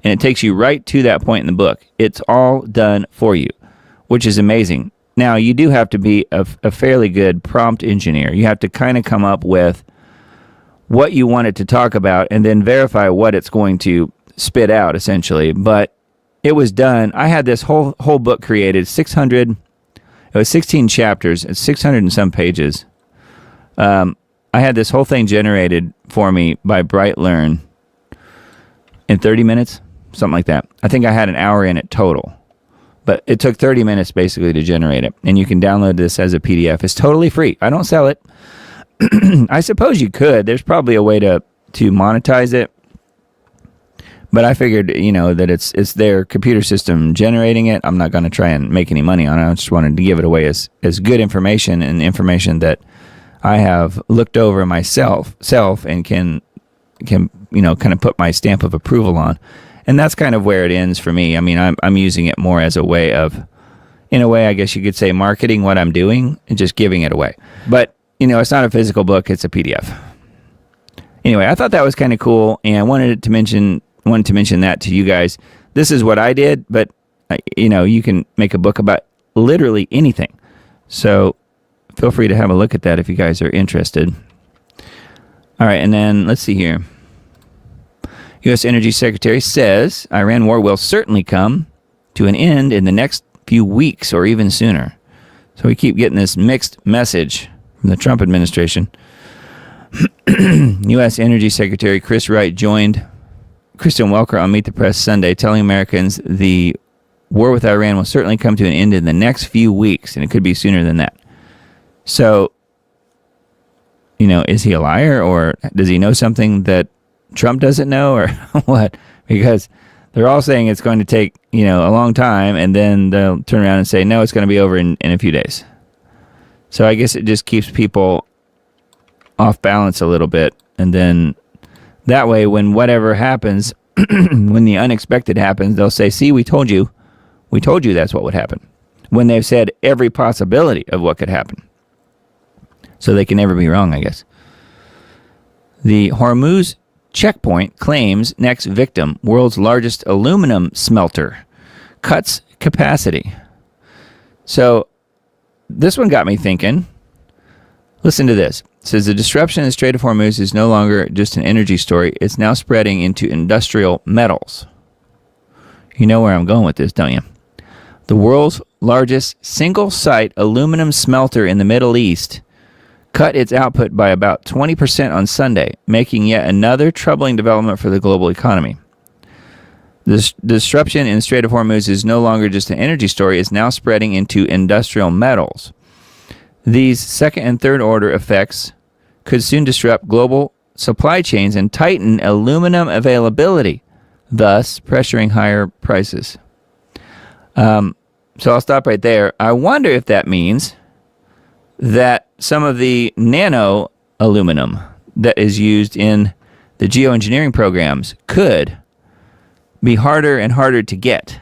Speaker 6: And it takes you right to that point in the book. It's all done for you, which is amazing. Now, you do have to be a fairly good prompt engineer. You have to kind of come up with what you want it to talk about and then verify what it's going to spit out, essentially. But it was done. I had this whole book created, 600, it was 16 chapters, and 600 and some pages. I had this whole thing generated for me by Brightlearn in 30 minutes, something like that. I think I had an hour in it total. But it took 30 minutes basically to generate it. And you can download this as a PDF. It's totally free. I don't sell it. I suppose you could. There's probably a way to monetize it. But I figured, that it's their computer system generating it. I'm not going to try and make any money on it. I just wanted to give it away as good information, and information that I have looked over myself and can kind of put my stamp of approval on. And that's kind of where it ends for me. I mean, I'm using it more as a way of, in a way, I guess you could say, marketing what I'm doing and just giving it away. But it's not a physical book; it's a PDF. Anyway, I thought that was kind of cool, and I wanted to mention that to you guys. This is what I did, but you can make a book about literally anything. So feel free to have a look at that if you guys are interested. All right, and then let's see here. U.S. Energy Secretary says Iran war will certainly come to an end in the next few weeks or even sooner. So we keep getting this mixed message from the Trump administration. U.S. Energy Secretary Chris Wright joined Kristen Welker on Meet the Press Sunday, telling Americans the war with Iran will certainly come to an end in the next few weeks, and it could be sooner than that. So, is he a liar, or does he know something that Trump doesn't know, or what? Because they're all saying it's going to take, a long time, and then they'll turn around and say, no, it's going to be over in a few days. So I guess it just keeps people off balance a little bit. And then that way, when whatever happens, when the unexpected happens, they'll say, see, we told you that's what would happen. When they've said every possibility of what could happen. So they can never be wrong, I guess. The Hormuz checkpoint claims next victim, world's largest aluminum smelter. cuts capacity. So this one got me thinking. Listen to this. It says the disruption in the Strait of Hormuz is no longer just an energy story. It's now spreading into industrial metals. You know where I'm going with this, don't you? The world's largest single-site aluminum smelter in the Middle East cut its output by about 20% on Sunday, making yet another troubling development for the global economy. The disruption in the Strait of Hormuz is no longer just an energy story. It's now spreading into industrial metals. These second and third order effects could soon disrupt global supply chains and tighten aluminum availability, thus pressuring higher prices. So I'll stop right there. I wonder if that means that some of the nano aluminum that is used in the geoengineering programs could be harder and harder to get.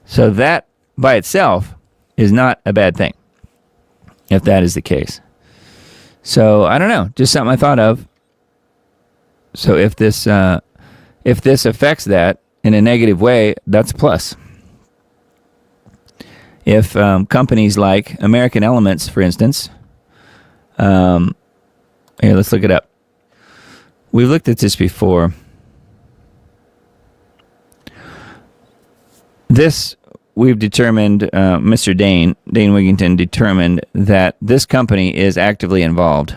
Speaker 6: So that by itself is not a bad thing, if that is the case. So I don't know, just something I thought of. So if this affects that in a negative way, that's a plus. If companies like American Elements, for instance, here, let's look it up. We've looked at this before. This, we've determined, Mr. Dane Wigington determined that this company is actively involved.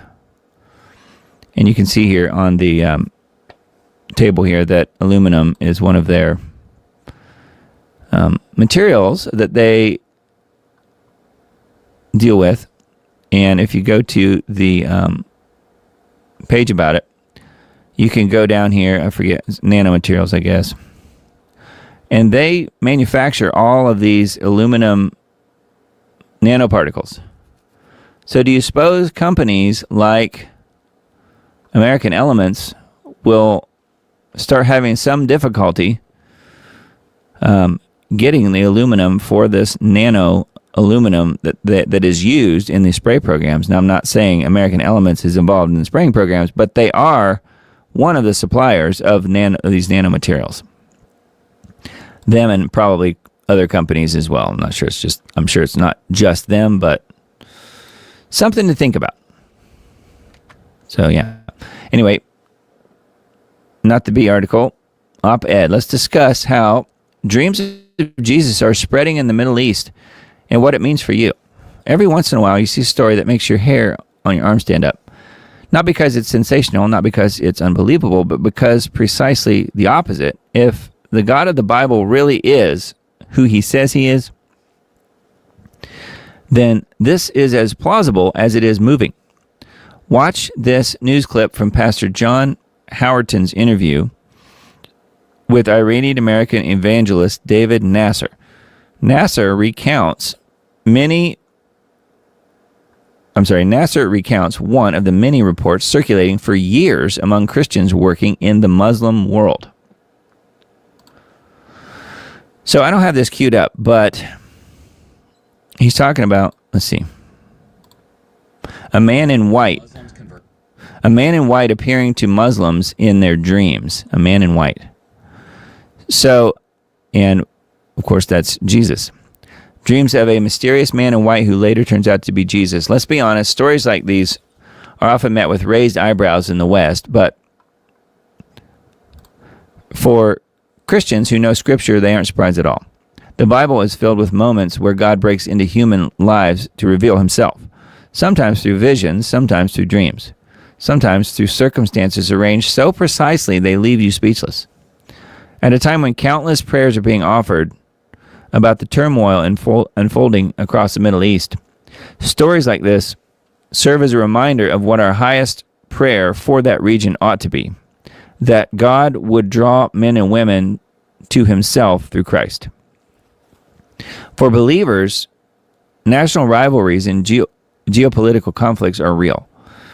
Speaker 6: And you can see here on the table here that aluminum is one of their materials that they deal with. And if you go to the page about it, you can go down here, I forget, nanomaterials, I guess. And they manufacture all of these aluminum nanoparticles. So do you suppose companies like American Elements will start having some difficulty getting the aluminum for this nano aluminum that is used in the spray programs? Now, I'm not saying American Elements is involved in the spraying programs, but they are one of the suppliers of these nanomaterials. Them and probably other companies as well. I'm sure it's not just them, but something to think about. So yeah. Anyway, not the B article, op-ed. Let's discuss how dreams of Jesus are spreading in the Middle East and what it means for you. Every once in a while, you see a story that makes your hair on your arm stand up. Not because it's sensational, not because it's unbelievable, but because precisely the opposite. If the God of the Bible really is who he says he is, then this is as plausible as it is moving. Watch this news clip from Pastor John Howerton's interview with Iranian-American evangelist David Nasser. Nasser recounts one of the many reports circulating for years among Christians working in the Muslim world. So I don't have this queued up, but he's talking about, let's see, a man in white appearing to Muslims in their dreams, a man in white. So, and of course that's Jesus. Dreams of a mysterious man in white who later turns out to be Jesus. Let's be honest, stories like these are often met with raised eyebrows in the West, but for Christians who know Scripture, they aren't surprised at all. The Bible is filled with moments where God breaks into human lives to reveal himself, sometimes through visions, sometimes through dreams, sometimes through circumstances arranged so precisely they leave you speechless. At a time when countless prayers are being offered about the turmoil unfolding across the Middle East, stories like this serve as a reminder of what our highest prayer for that region ought to be, that God would draw men and women to himself through Christ. For believers, national rivalries and geopolitical conflicts are real,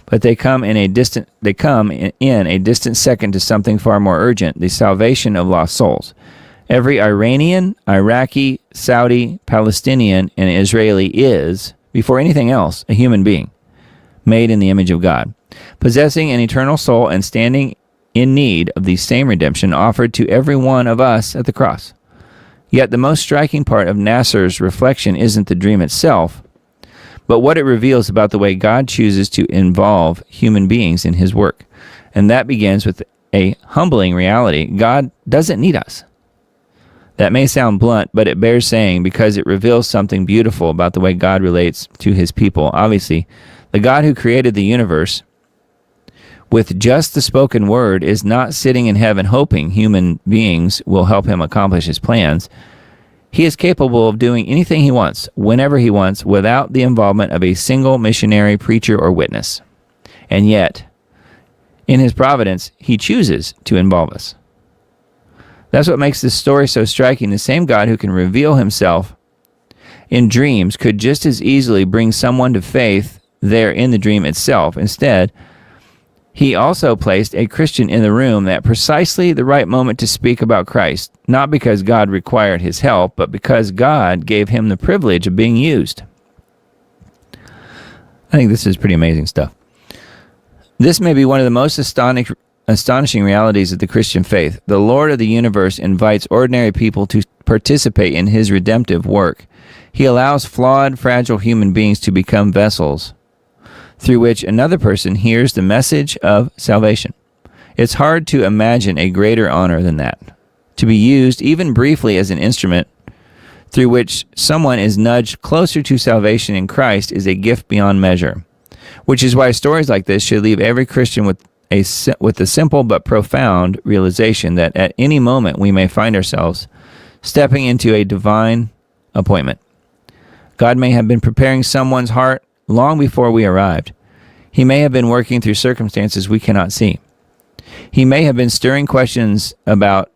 Speaker 6: but they come in a distant second to something far more urgent: the salvation of lost souls. Every Iranian, Iraqi, Saudi, Palestinian, and Israeli is, before anything else, a human being, made in the image of God, possessing an eternal soul and standing in need of the same redemption offered to every one of us at the cross. Yet the most striking part of Nasser's reflection isn't the dream itself, but what it reveals about the way God chooses to involve human beings in his work. And that begins with a humbling reality. God doesn't need us. That may sound blunt, but it bears saying because it reveals something beautiful about the way God relates to his people. Obviously, the God who created the universe with just the spoken word is not sitting in heaven hoping human beings will help him accomplish his plans. He is capable of doing anything he wants, whenever he wants, without the involvement of a single missionary, preacher, or witness. And yet, in his providence, he chooses to involve us. That's what makes this story so striking. The same God who can reveal himself in dreams could just as easily bring someone to faith there in the dream itself. Instead, he also placed a Christian in the room at precisely the right moment to speak about Christ, not because God required his help, but because God gave him the privilege of being used. I think this is pretty amazing stuff. This may be one of the most astonishing realities of the Christian faith. The Lord of the universe invites ordinary people to participate in his redemptive work. He allows flawed, fragile human beings to become vessels through which another person hears the message of salvation. It's hard to imagine a greater honor than that. To be used, even briefly, as an instrument through which someone is nudged closer to salvation in Christ is a gift beyond measure. Which is why stories like this should leave every Christian with the simple but profound realization that at any moment we may find ourselves stepping into a divine appointment. God may have been preparing someone's heart long before we arrived. He may have been working through circumstances we cannot see. He may have been stirring questions about,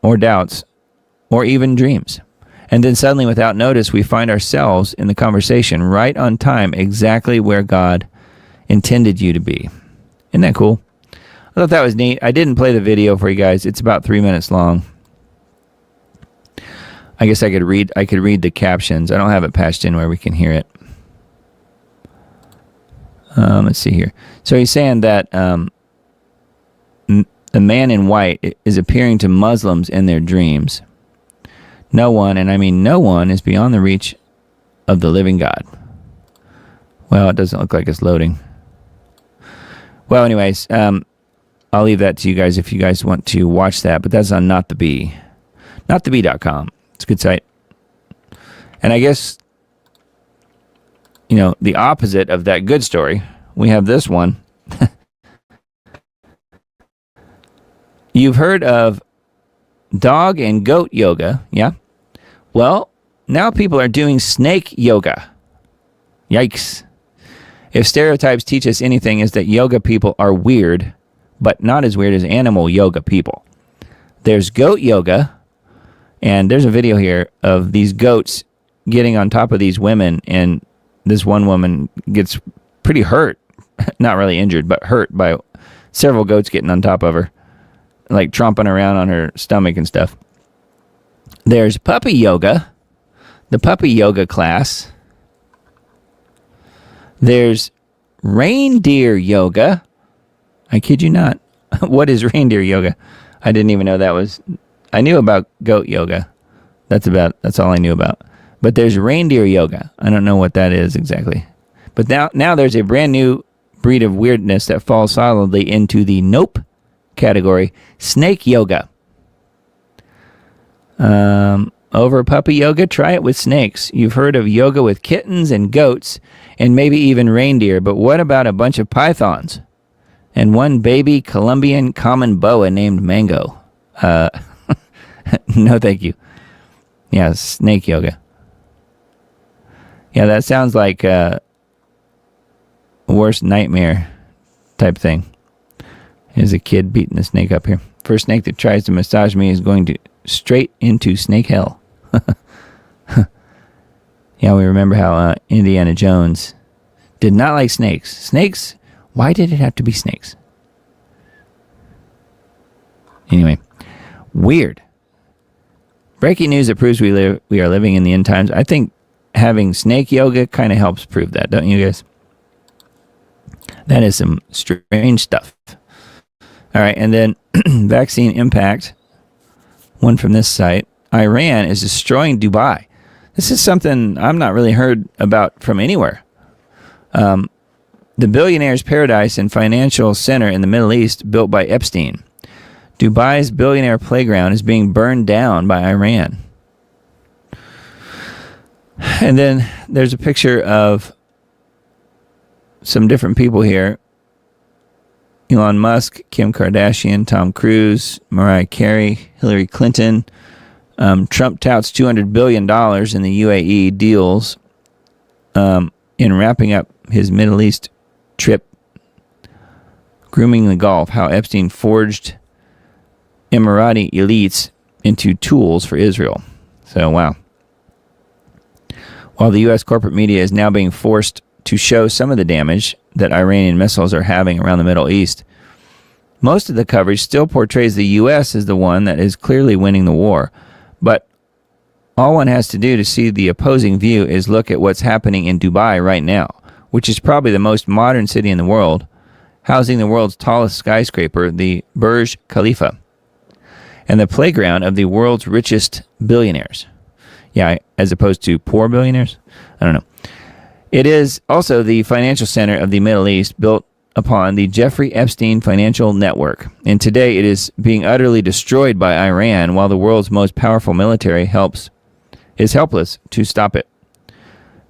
Speaker 6: or doubts, or even dreams. And then suddenly, without notice, we find ourselves in the conversation right on time, exactly where God intended you to be. Isn't that cool? I thought that was neat. I didn't play the video for you guys. It's about 3 minutes long. I guess I could read the captions. I don't have it patched in where we can hear it. Let's see here. So he's saying that the man in white is appearing to Muslims in their dreams. No one, and I mean no one, is beyond the reach of the living God. Well, it doesn't look like it's loading. Well, anyways, I'll leave that to you guys if you guys want to watch that, but that's on Not the Bee. NotTheBee.com. It's a good site. And I guess, the opposite of that good story, we have this one. You've heard of dog and goat yoga, yeah? Well, now people are doing snake yoga. Yikes. If stereotypes teach us anything, is that yoga people are weird, but not as weird as animal yoga people. There's goat yoga, and there's a video here of these goats getting on top of these women, and this one woman gets pretty hurt. Not really injured, but hurt by several goats getting on top of her, like tromping around on her stomach and stuff. There's puppy yoga, the puppy yoga class. There's reindeer yoga. I kid you not. What is reindeer yoga? I didn't even know that was. I knew about goat yoga. That's all I knew about. But there's reindeer yoga. I don't know what that is exactly. But now there's a brand new breed of weirdness that falls solidly into the nope category. Snake yoga. Over puppy yoga, try it with snakes. You've heard of yoga with kittens and goats and maybe even reindeer, but what about a bunch of pythons and one baby Colombian common boa named Mango? No, thank you. Yeah, snake yoga. Yeah, that sounds like a worst nightmare type thing. There's a kid beating a snake up here. First snake that tries to massage me is going to straight into snake hell. Yeah, we remember how Indiana Jones did not like snakes. Snakes? Why did it have to be snakes? Anyway, weird. Breaking news that proves we are living in the end times. I think having snake yoga kind of helps prove that, don't you guys? That is some strange stuff. All right, and then vaccine impact. One from this site. Iran is destroying Dubai. This is something I'm not really heard about from anywhere. The billionaire's paradise and financial center in the Middle East built by Epstein. Dubai's billionaire playground is being burned down by Iran. And then there's a picture of some different people here. Elon Musk, Kim Kardashian, Tom Cruise, Mariah Carey, Hillary Clinton. Trump touts $200 billion in the UAE deals in wrapping up his Middle East trip. Grooming the Gulf, how Epstein forged Emirati elites into tools for Israel. So, wow. While the U.S. corporate media is now being forced to show some of the damage that Iranian missiles are having around the Middle East, most of the coverage still portrays the U.S. as the one that is clearly winning the war. But all one has to do to see the opposing view is look at what's happening in Dubai right now, which is probably the most modern city in the world, housing the world's tallest skyscraper, the Burj Khalifa, and the playground of the world's richest billionaires. Yeah, as opposed to poor billionaires? I don't know. It is also the financial center of the Middle East, built upon the Jeffrey Epstein financial network. And today it is being utterly destroyed by Iran, while the world's most powerful military is helpless to stop it.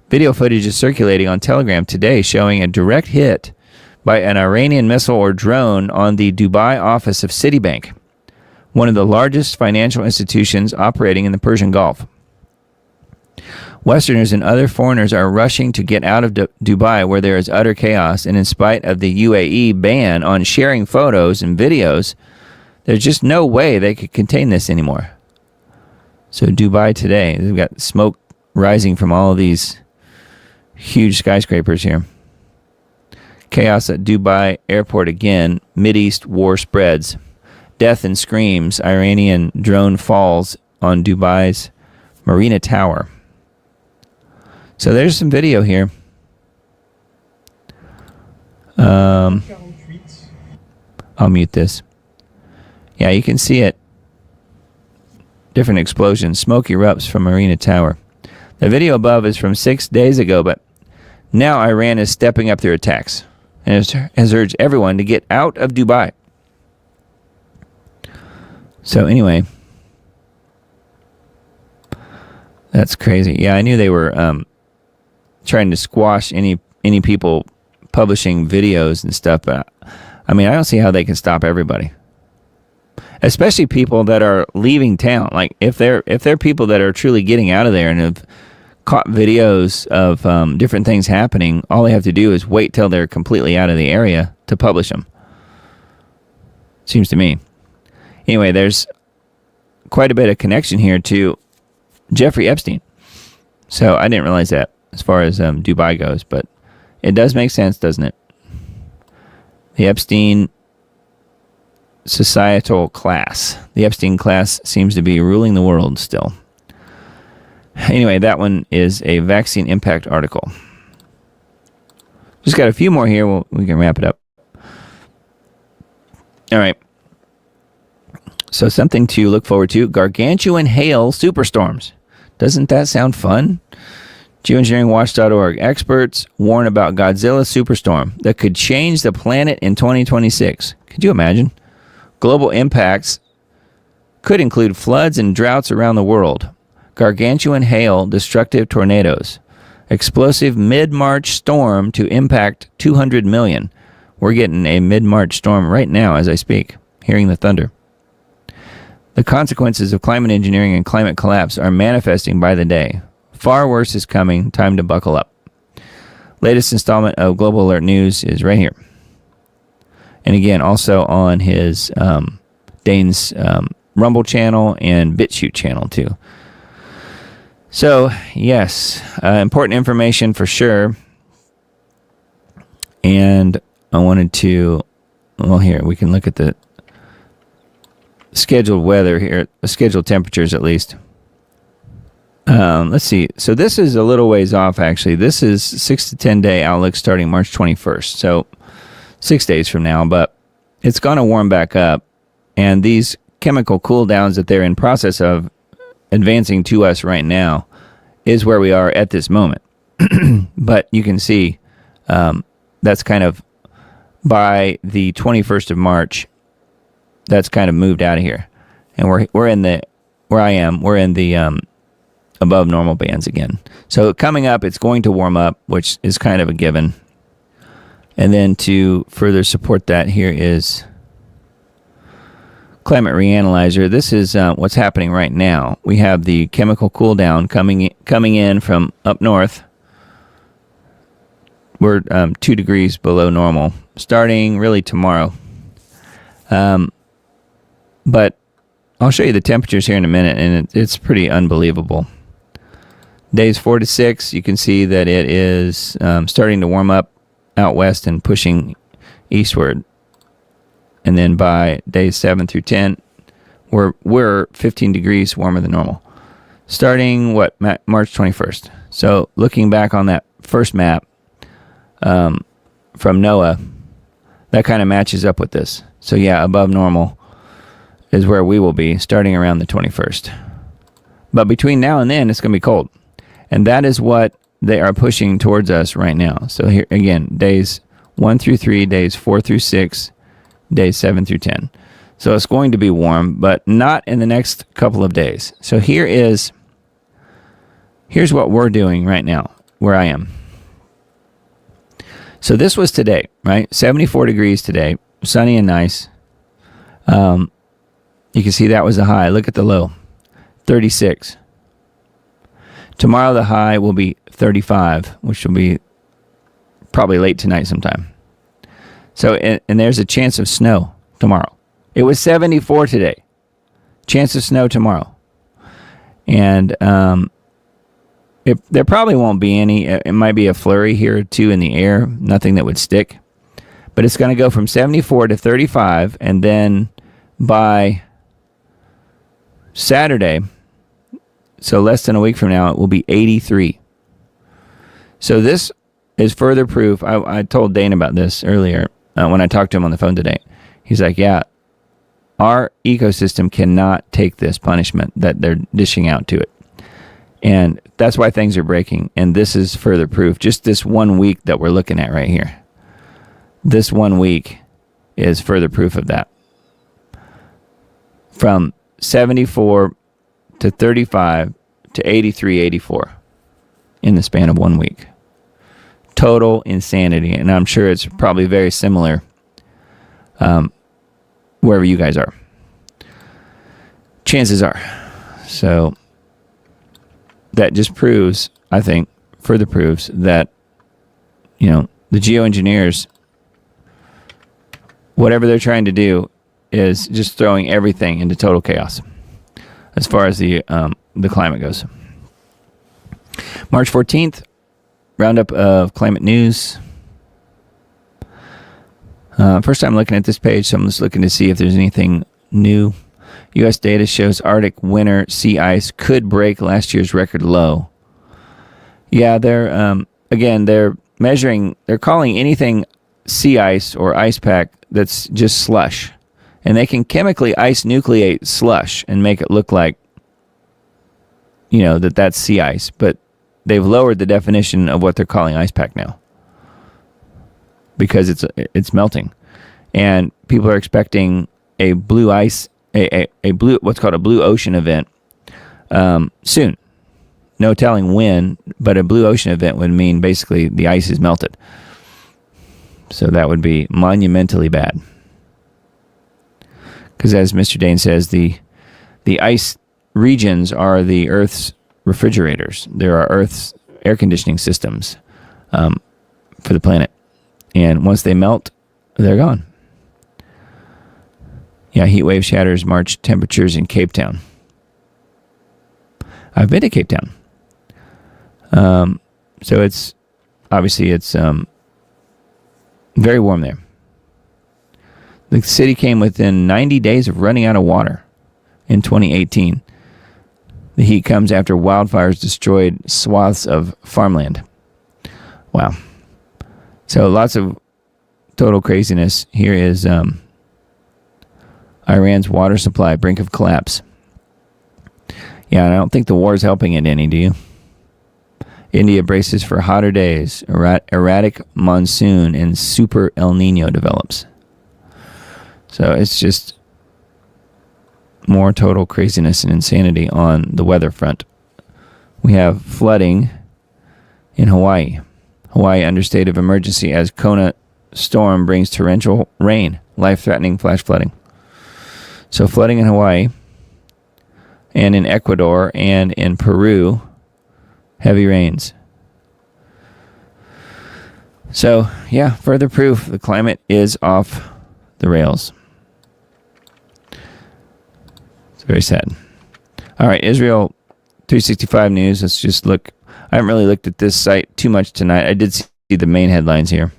Speaker 6: Video footage is circulating on Telegram today showing a direct hit by an Iranian missile or drone on the Dubai office of Citibank, one of the largest financial institutions operating in the Persian Gulf. Westerners and other foreigners are rushing to get out of Dubai, where there is utter chaos, and in spite of the UAE ban on sharing photos and videos, there's just no way they could contain this anymore. So Dubai today, they've got smoke rising from all of these huge skyscrapers here. Chaos at Dubai airport again. Mideast war spreads. Death and screams. Iranian drone falls on Dubai's Marina Tower. So there's some video here. I'll mute this. Yeah, you can see it. Different explosions. Smoke erupts from Marina Tower. The video above is from 6 days ago, but now Iran is stepping up their attacks and has urged everyone to get out of Dubai. So anyway, that's crazy. Yeah, I knew they were trying to squash any people publishing videos and stuff, but I mean, I don't see how they can stop everybody, especially people that are leaving town. Like if they're people that are truly getting out of there and have caught videos of different things happening, all they have to do is wait till they're completely out of the area to publish them. Seems to me. Anyway, there's quite a bit of connection here to Jeffrey Epstein. So I didn't realize that as far as Dubai goes, but it does make sense, doesn't it? The Epstein societal class. The Epstein class seems to be ruling the world still. Anyway, that one is a vaccine impact article. Just got a few more here. We can wrap it up. All right. So something to look forward to. Gargantuan hail superstorms. Doesn't that sound fun? Geoengineeringwatch.org. Experts warn about Godzilla superstorm that could change the planet in 2026. Could you imagine? Global impacts could include floods and droughts around the world. Gargantuan hail, destructive tornadoes. Explosive mid-March storm to impact 200 million. We're getting a mid-March storm right now as I speak, hearing the thunder. The consequences of climate engineering and climate collapse are manifesting by the day. Far worse is coming. Time to buckle up. Latest installment of Global Alert News is right here. And again, also on his Dane's Rumble channel and BitChute channel too. So, yes, important information for sure. And I wanted to, well, here, we can look at the scheduled weather here, scheduled temperatures at least. Let's see. So this is a little ways off, actually. This is 6 to 10 day outlook starting March 21st. So 6 days from now, but it's going to warm back up. And these chemical cool downs that they're in process of advancing to us right now is where we are at this moment. But you can see that's kind of by the 21st of March, that's kind of moved out of here. And we're in the, where I am, we're in the above normal bands again. So coming up, it's going to warm up, which is kind of a given. And then to further support that, here is Climate Reanalyzer. This is what's happening right now. We have the chemical cool down coming in from up north. We're 2 degrees below normal, starting really tomorrow. But I'll show you the temperatures here in a minute, and it's pretty unbelievable. Days 4 to 6, you can see that it is starting to warm up out west and pushing eastward. And then by days 7 through 10, we're 15 degrees warmer than normal. Starting, March 21st. So looking back on that first map from NOAA, that kind of matches up with this. So yeah, above normal is where we will be starting around the 21st. But between now and then, it's going to be cold. And that is what they are pushing towards us right now. So here, again, days 1 through 3, days 4 through 6, days 7 through 10. So it's going to be warm, but not in the next couple of days. So here's what we're doing right now, where I am. So this was today, right? 74 degrees today, sunny and nice. You can see that was the high. Look at the low, 36. Tomorrow the high will be 35, which will be probably late tonight sometime. So, and there's a chance of snow tomorrow. It was 74 today. Chance of snow tomorrow. And there probably won't be any. It might be a flurry here or two in the air. Nothing that would stick. But it's going to go from 74 to 35. And then by Saturday, so less than a week from now, it will be 83. So this is further proof. I told Dane about this earlier when I talked to him on the phone today. He's like, yeah, our ecosystem cannot take this punishment that they're dishing out to it. And that's why things are breaking. And this is further proof. Just this 1 week that we're looking at right here. This 1 week is further proof of that. From 74 to 35 to 83, 84 in the span of 1 week. Total insanity. And I'm sure it's probably very similar wherever you guys are. Chances are. So that just proves, I think, further proves that, the geoengineers, whatever they're trying to do is just throwing everything into total chaos as far as the climate goes. March 14th, roundup of climate news. First time looking at this page, so I'm just looking to see if there's anything new. U.S. data shows Arctic winter sea ice could break last year's record low. Yeah, they're measuring, they're calling anything sea ice or ice pack that's just slush. And they can chemically ice nucleate slush and make it look like, that's sea ice. But they've lowered the definition of what they're calling ice pack now, because it's melting, and people are expecting a blue ice, a blue, what's called a blue ocean event, soon. No telling when, but a blue ocean event would mean basically the ice is melted. So that would be monumentally bad. Because as Mr. Dane says, the ice regions are the Earth's refrigerators. There are Earth's air conditioning systems for the planet. And once they melt, they're gone. Yeah, heat wave shatters March temperatures in Cape Town. I've been to Cape Town. So it's very warm there. The city came within 90 days of running out of water in 2018. The heat comes after wildfires destroyed swaths of farmland. Wow. So lots of total craziness. Here is Iran's water supply, brink of collapse. Yeah, and I don't think the war is helping it any, do you? India braces for hotter days. Erratic monsoon and super El Nino develops. So it's just more total craziness and insanity on the weather front. We have flooding in Hawaii. Hawaii under state of emergency as Kona storm brings torrential rain, life-threatening flash flooding. So flooding in Hawaii and in Ecuador and in Peru, heavy rains. So, yeah, further proof the climate is off the rails. It's very sad. All right, Israel 365 News. Let's just look. I haven't really looked at this site too much tonight. I did see the main headlines here.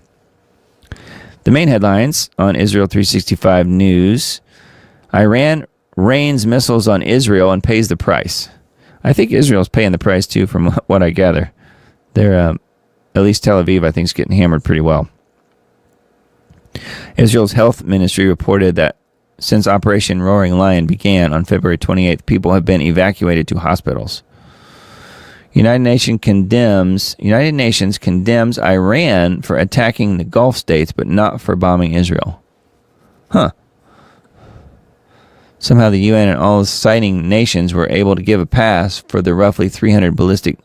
Speaker 6: The main headlines on Israel 365 News. Iran rains missiles on Israel and pays the price. I think Israel's paying the price too, from what I gather. They're, at least Tel Aviv, I think, is getting hammered pretty well. Israel's health ministry reported that since Operation Roaring Lion began on February 28th, people have been evacuated to hospitals. United Nations condemns Iran for attacking the Gulf states, but not for bombing Israel. Huh. Somehow the UN and all signing nations were able to give a pass for the roughly 300 ballistic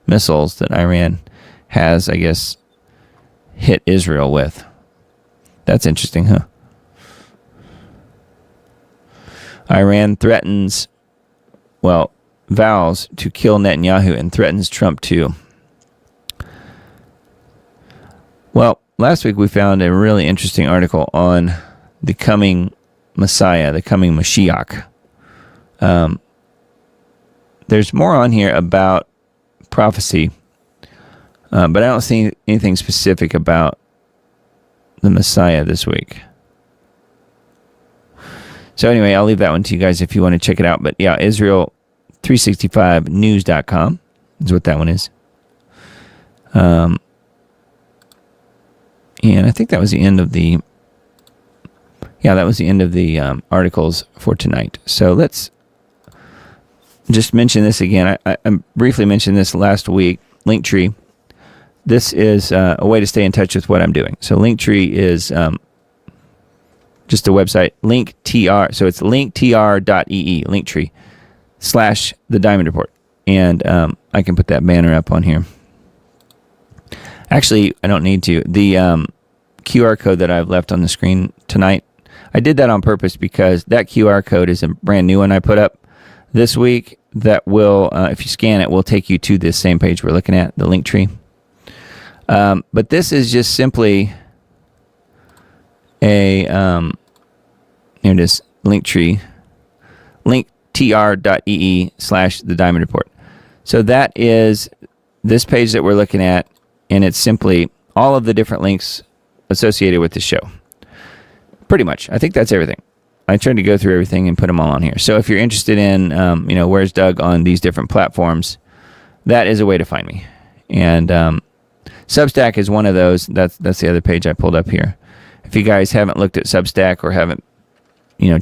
Speaker 6: missiles that Iran has, I guess, hit Israel with. That's interesting, huh? Iran vows to kill Netanyahu and threatens Trump too. Well, last week we found a really interesting article on the coming Messiah, the coming Mashiach. There's more on here about prophecy, but I don't see anything specific about the Messiah this week. So anyway, I'll leave that one to you guys if you want to check it out. But yeah, Israel365news.com is what that one is. And I think that was the end of the... Yeah, that was the end of the articles for tonight. So let's just mention this again. I briefly mentioned this last week. Linktree. This is a way to stay in touch with what I'm doing. So Linktree is just a website. Linktr. So it's linktr.ee. Linktree / The Diamond Report. And I can put that banner up on here. Actually, I don't need to. The QR code that I've left on the screen tonight, I did that on purpose because that QR code is a brand new one I put up this week that will, if you scan it, will take you to this same page we're looking at, the Linktree. But this is just simply a, here it is, Linktree, linktr.ee / The Diamond Report. So that is this page that we're looking at, and it's simply all of the different links associated with the show. Pretty much. I think that's everything. I tried to go through everything and put them all on here. So if you're interested in, where's Doug on these different platforms, that is a way to find me. And Substack is one of those. That's the other page I pulled up here. If you guys haven't looked at Substack or haven't,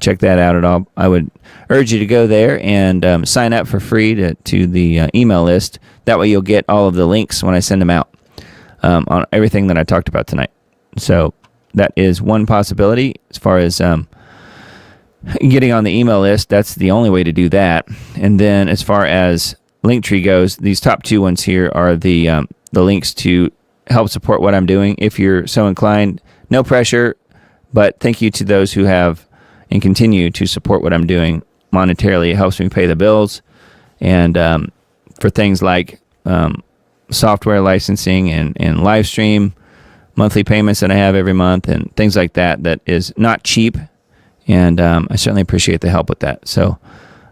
Speaker 6: checked that out at all, I would urge you to go there and sign up for free to the email list. That way you'll get all of the links when I send them out on everything that I talked about tonight. So that is one possibility as far as getting on the email list. That's the only way to do that. And then as far as Linktree goes, these top two ones here are the links to help support what I'm doing. If you're so inclined, no pressure, but thank you to those who have and continue to support what I'm doing monetarily. It helps me pay the bills. And for things like software licensing and live stream, monthly payments that I have every month and things like that, that is not cheap. And I certainly appreciate the help with that. So,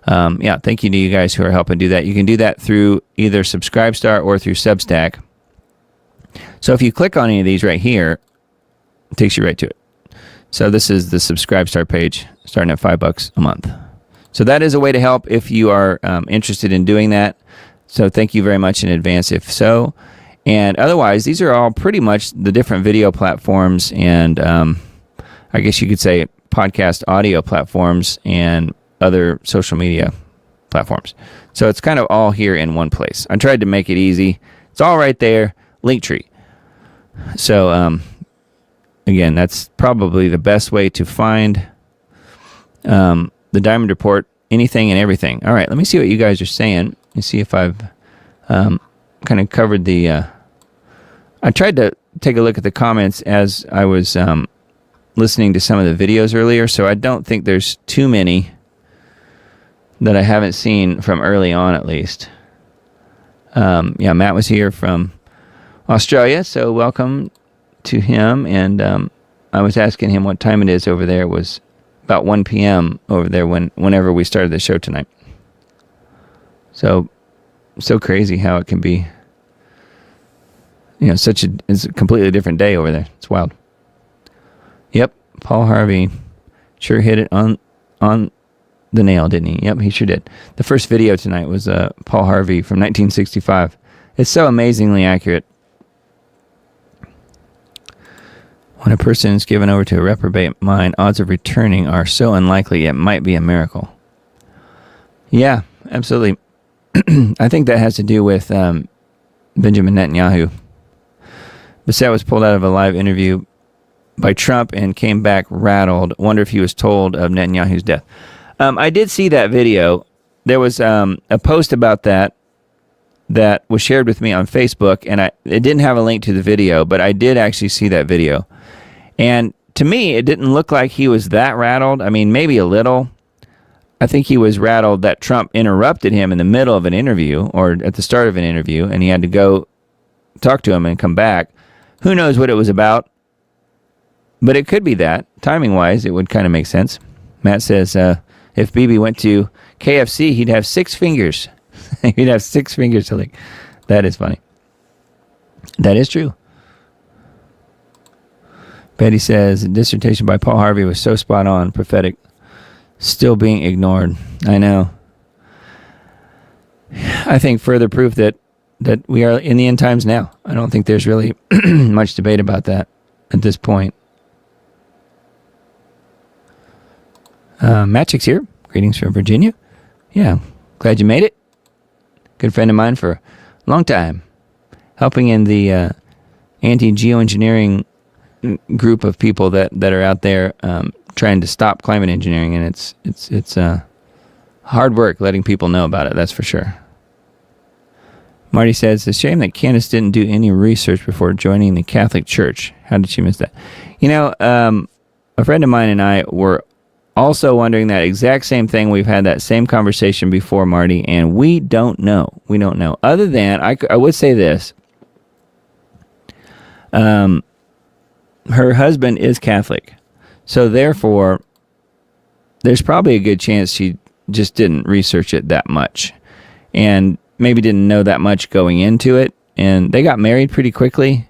Speaker 6: thank you to you guys who are helping do that. You can do that through either Subscribestar or through Substack. So if you click on any of these right here, it takes you right to it. So this is the Subscribestar page, starting at $5 a month. So that is a way to help if you are interested in doing that. So thank you very much in advance if so. And otherwise, these are all pretty much the different video platforms and I guess you could say podcast audio platforms and other social media platforms. So it's kind of all here in one place. I tried to make it easy. It's all right there, Linktree. So, again, that's probably the best way to find the Diamond Report, anything and everything. All right, let me see what you guys are saying. Let me see if I've kind of covered the... I tried to take a look at the comments as I was listening to some of the videos earlier, so I don't think there's too many that I haven't seen from early on, at least. Yeah, Matt was here from Australia, so welcome to him. And I was asking him what time it is over there. It was about 1 p.m. over there whenever we started the show tonight. So crazy how it can be, it's a completely different day over there. It's wild. Yep, Paul Harvey sure hit it on the nail, didn't he? Yep, he sure did. The first video tonight was Paul Harvey from 1965. It's so amazingly accurate. When a person is given over to a reprobate mind, odds of returning are so unlikely it might be a miracle. Yeah, absolutely. I think that has to do with Benjamin Netanyahu. Bassett was pulled out of a live interview by Trump and came back rattled. Wonder if he was told of Netanyahu's death. I did see that video. There was a post about that was shared with me on Facebook, and it didn't have a link to the video, but I did actually see that video. And to me, it didn't look like he was that rattled. I mean, maybe a little. I think he was rattled that Trump interrupted him in the middle of an interview or at the start of an interview, and he had to go talk to him and come back. Who knows what it was about? But it could be that. Timing-wise, it would kind of make sense. Matt says, if Bibi went to KFC, he'd have 6 fingers. He'd have 6 fingers to lick. That is funny. That is true. Betty says, a dissertation by Paul Harvey was so spot on, prophetic, still being ignored. I know. I think further proof that we are in the end times now. I don't think there's really much debate about that at this point. Matchik's here. Greetings from Virginia. Yeah, glad you made it. Good friend of mine for a long time. Helping in the anti-geoengineering group of people that are out there trying to stop climate engineering, and it's hard work letting people know about it, that's for sure. Marty says, it's a shame that Candace didn't do any research before joining the Catholic Church. How did she miss that? A friend of mine and I were also wondering that exact same thing. We've had that same conversation before, Marty, and we don't know. We don't know. Other than, I would say this. Her husband is Catholic. So therefore, there's probably a good chance she just didn't research it that much. And maybe didn't know that much going into it. And they got married pretty quickly.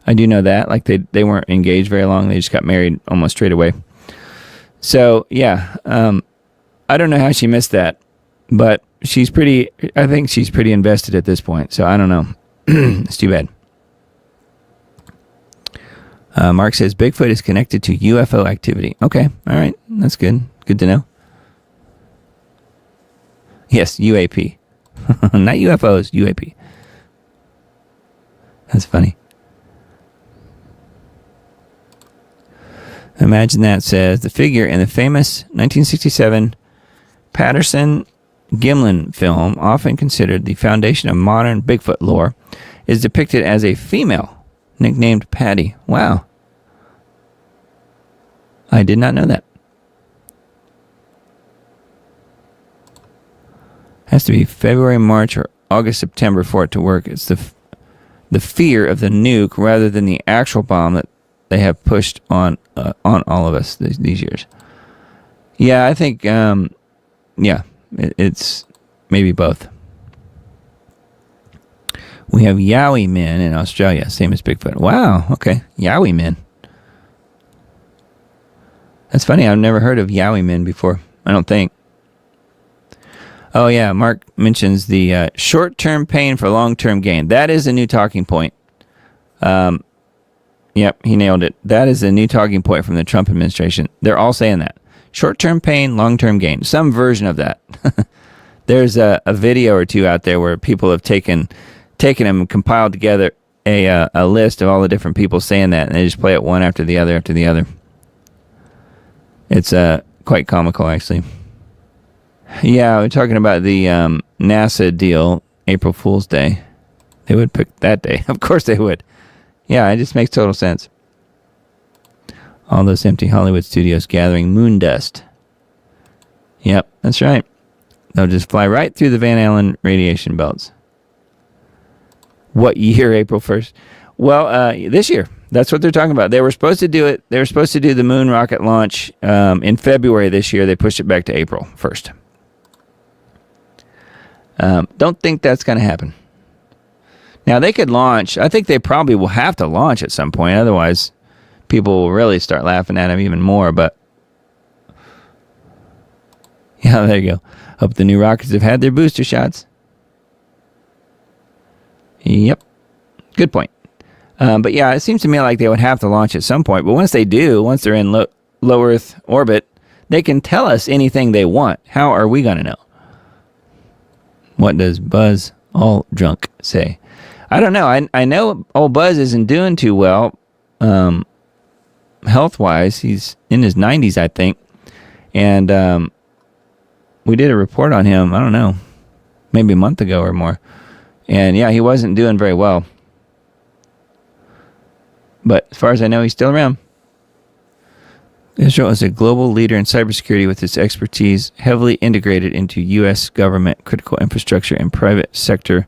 Speaker 6: I do know that. Like they weren't engaged very long. They just got married almost straight away. So, yeah. I don't know how she missed that. But I think she's pretty invested at this point. So, I don't know. It's too bad. Mark says, Bigfoot is connected to UFO activity. Okay. All right. That's good. Good to know. Yes, UAP. Not UFOs, UAP. That's funny. Imagine That says, the figure in the famous 1967 Patterson-Gimlin film, often considered the foundation of modern Bigfoot lore, is depicted as a female, nicknamed Patty. Wow. I did not know that. Has to be February, March, or August, September for it to work. It's the fear of the nuke rather than the actual bomb that they have pushed on all of us these years. Yeah, I think, it's maybe both. We have Yowie men in Australia, same as Bigfoot. Wow, okay, Yowie men. That's funny, I've never heard of Yowie men before, I don't think. Oh, yeah, Mark mentions the short-term pain for long-term gain. That is a new talking point. Yep, he nailed it. That is a new talking point from the Trump administration. They're all saying that. Short-term pain, long-term gain. Some version of that. There's a video or two out there where people have taken them and compiled together a list of all the different people saying that, and they just play it one after the other after the other. It's quite comical, actually. Yeah, we're talking about the NASA deal, April Fool's Day. They would pick that day. Of course they would. Yeah, it just makes total sense. All those empty Hollywood studios gathering moon dust. Yep, that's right. They'll just fly right through the Van Allen radiation belts. What year, April 1st? Well, this year. That's what they're talking about. They were supposed to do it. They were supposed to do the moon rocket launch in February this year. They pushed it back to April 1st. Don't think that's going to happen. Now, they could launch. I think they probably will have to launch at some point. Otherwise, people will really start laughing at them even more. But, yeah, there you go. Hope the new rockets have had their booster shots. Yep. Good point. But, yeah, it seems to me like they would have to launch at some point. But once they do, once they're in low Earth orbit, they can tell us anything they want. How are we going to know? What does Buzz Aldrunk say? I don't know. I know old Buzz isn't doing too well health-wise. He's in his 90s, I think. And we did a report on him, I don't know, maybe a month ago or more. And, yeah, he wasn't doing very well. But as far as I know, he's still around. Israel is a global leader in cybersecurity with its expertise heavily integrated into U.S. government, critical infrastructure, and private sector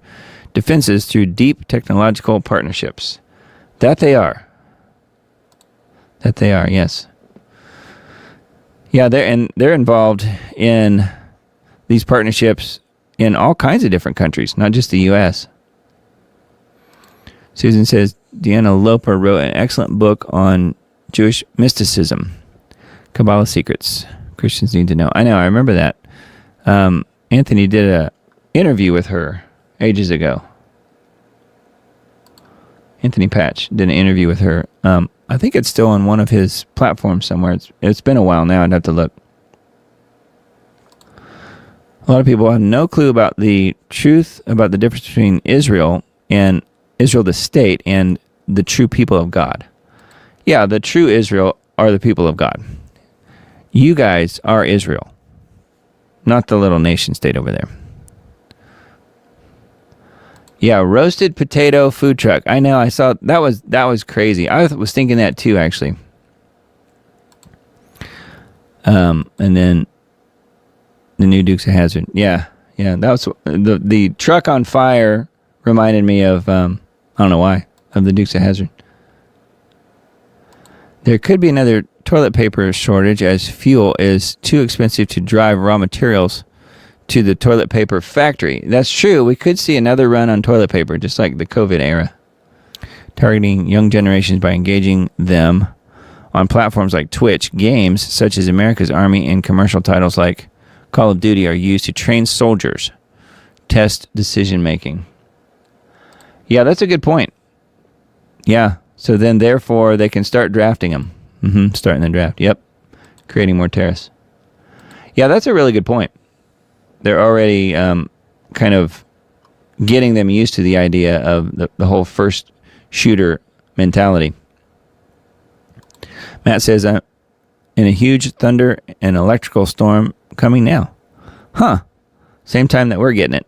Speaker 6: defenses through deep technological partnerships. That they are. That they are, yes. Yeah, they're involved in these partnerships in all kinds of different countries, not just the U.S. Susan says, Deanna Loper wrote an excellent book on Jewish mysticism, Kabbalah Secrets. Christians need to know. I know, I remember that. Anthony did an interview with her ages ago. Anthony Patch did an interview with her. I think it's still on one of his platforms somewhere. It's been a while now. I'd have to look. A lot of people have no clue about the truth about the difference between Israel and Israel the state and the true people of God. Yeah, the true Israel are the people of God. You guys are Israel, not the little nation state over there. Yeah, roasted potato food truck. I know, I saw that was crazy. I was thinking that too, actually. And then the new Dukes of Hazzard. Yeah, that was the truck on fire reminded me of I don't know why, of the Dukes of Hazzard. There could be another toilet paper shortage as fuel is too expensive to drive raw materials to the toilet paper factory. That's true. We could see another run on toilet paper, just like the COVID era. Targeting young generations by engaging them on platforms like Twitch. Games such as America's Army and commercial titles like Call of Duty are used to train soldiers, test decision making. Yeah, that's a good point. Yeah, so then therefore they can start drafting them. Starting the draft. Yep. Creating more terrorists. Yeah, that's a really good point. They're already kind of getting them used to the idea of the whole first shooter mentality. Matt says, in a huge thunder and electrical storm coming now. Huh. Same time that we're getting it.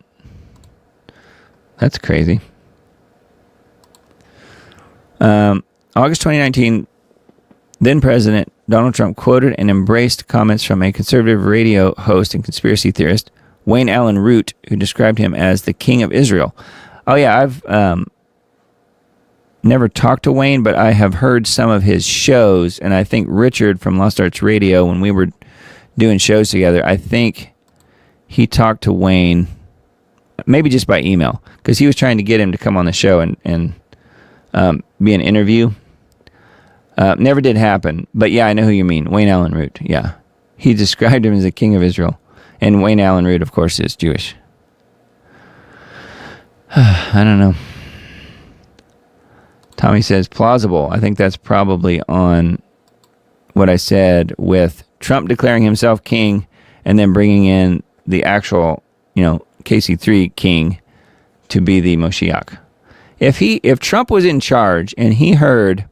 Speaker 6: That's crazy. August 2019, then President Donald Trump quoted and embraced comments from a conservative radio host and conspiracy theorist, Wayne Allen Root, who described him as the King of Israel. Oh, yeah, I've never talked to Wayne, but I have heard some of his shows, and I think Richard from Lost Arts Radio, when we were doing shows together, I think he talked to Wayne, maybe just by email, because he was trying to get him to come on the show and be an interview. Never did happen, but yeah, I know who you mean. Wayne Allen Root, yeah. He described him as the King of Israel. And Wayne Allen Root, of course, is Jewish. I don't know. Tommy says, plausible. I think that's probably on what I said with Trump declaring himself king and then bringing in the actual KC3 king to be the Moshiach. If Trump was in charge and he heard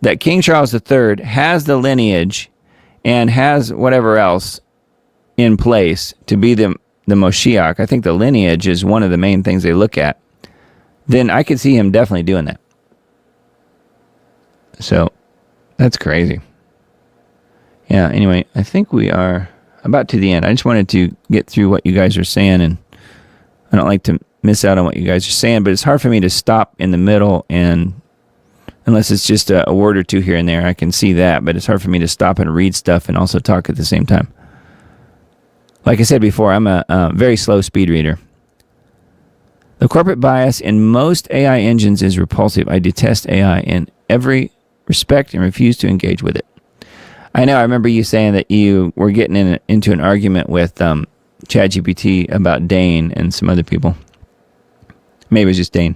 Speaker 6: that King Charles III has the lineage and has whatever else in place to be the Moshiach, I think the lineage is one of the main things they look at, then I could see him definitely doing that. So, that's crazy. Yeah, anyway, I think we are about to the end. I just wanted to get through what you guys are saying, and I don't like to miss out on what you guys are saying, but it's hard for me to stop in the middle, and unless it's just a word or two here and there, I can see that, but it's hard for me to stop and read stuff and also talk at the same time. Like I said before, I'm a very slow speed reader. The corporate bias in most AI engines is repulsive. I detest AI in every respect and refuse to engage with it. I know, I remember you saying that you were getting into an argument with ChatGPT about Dane and some other people. Maybe it was just Dane.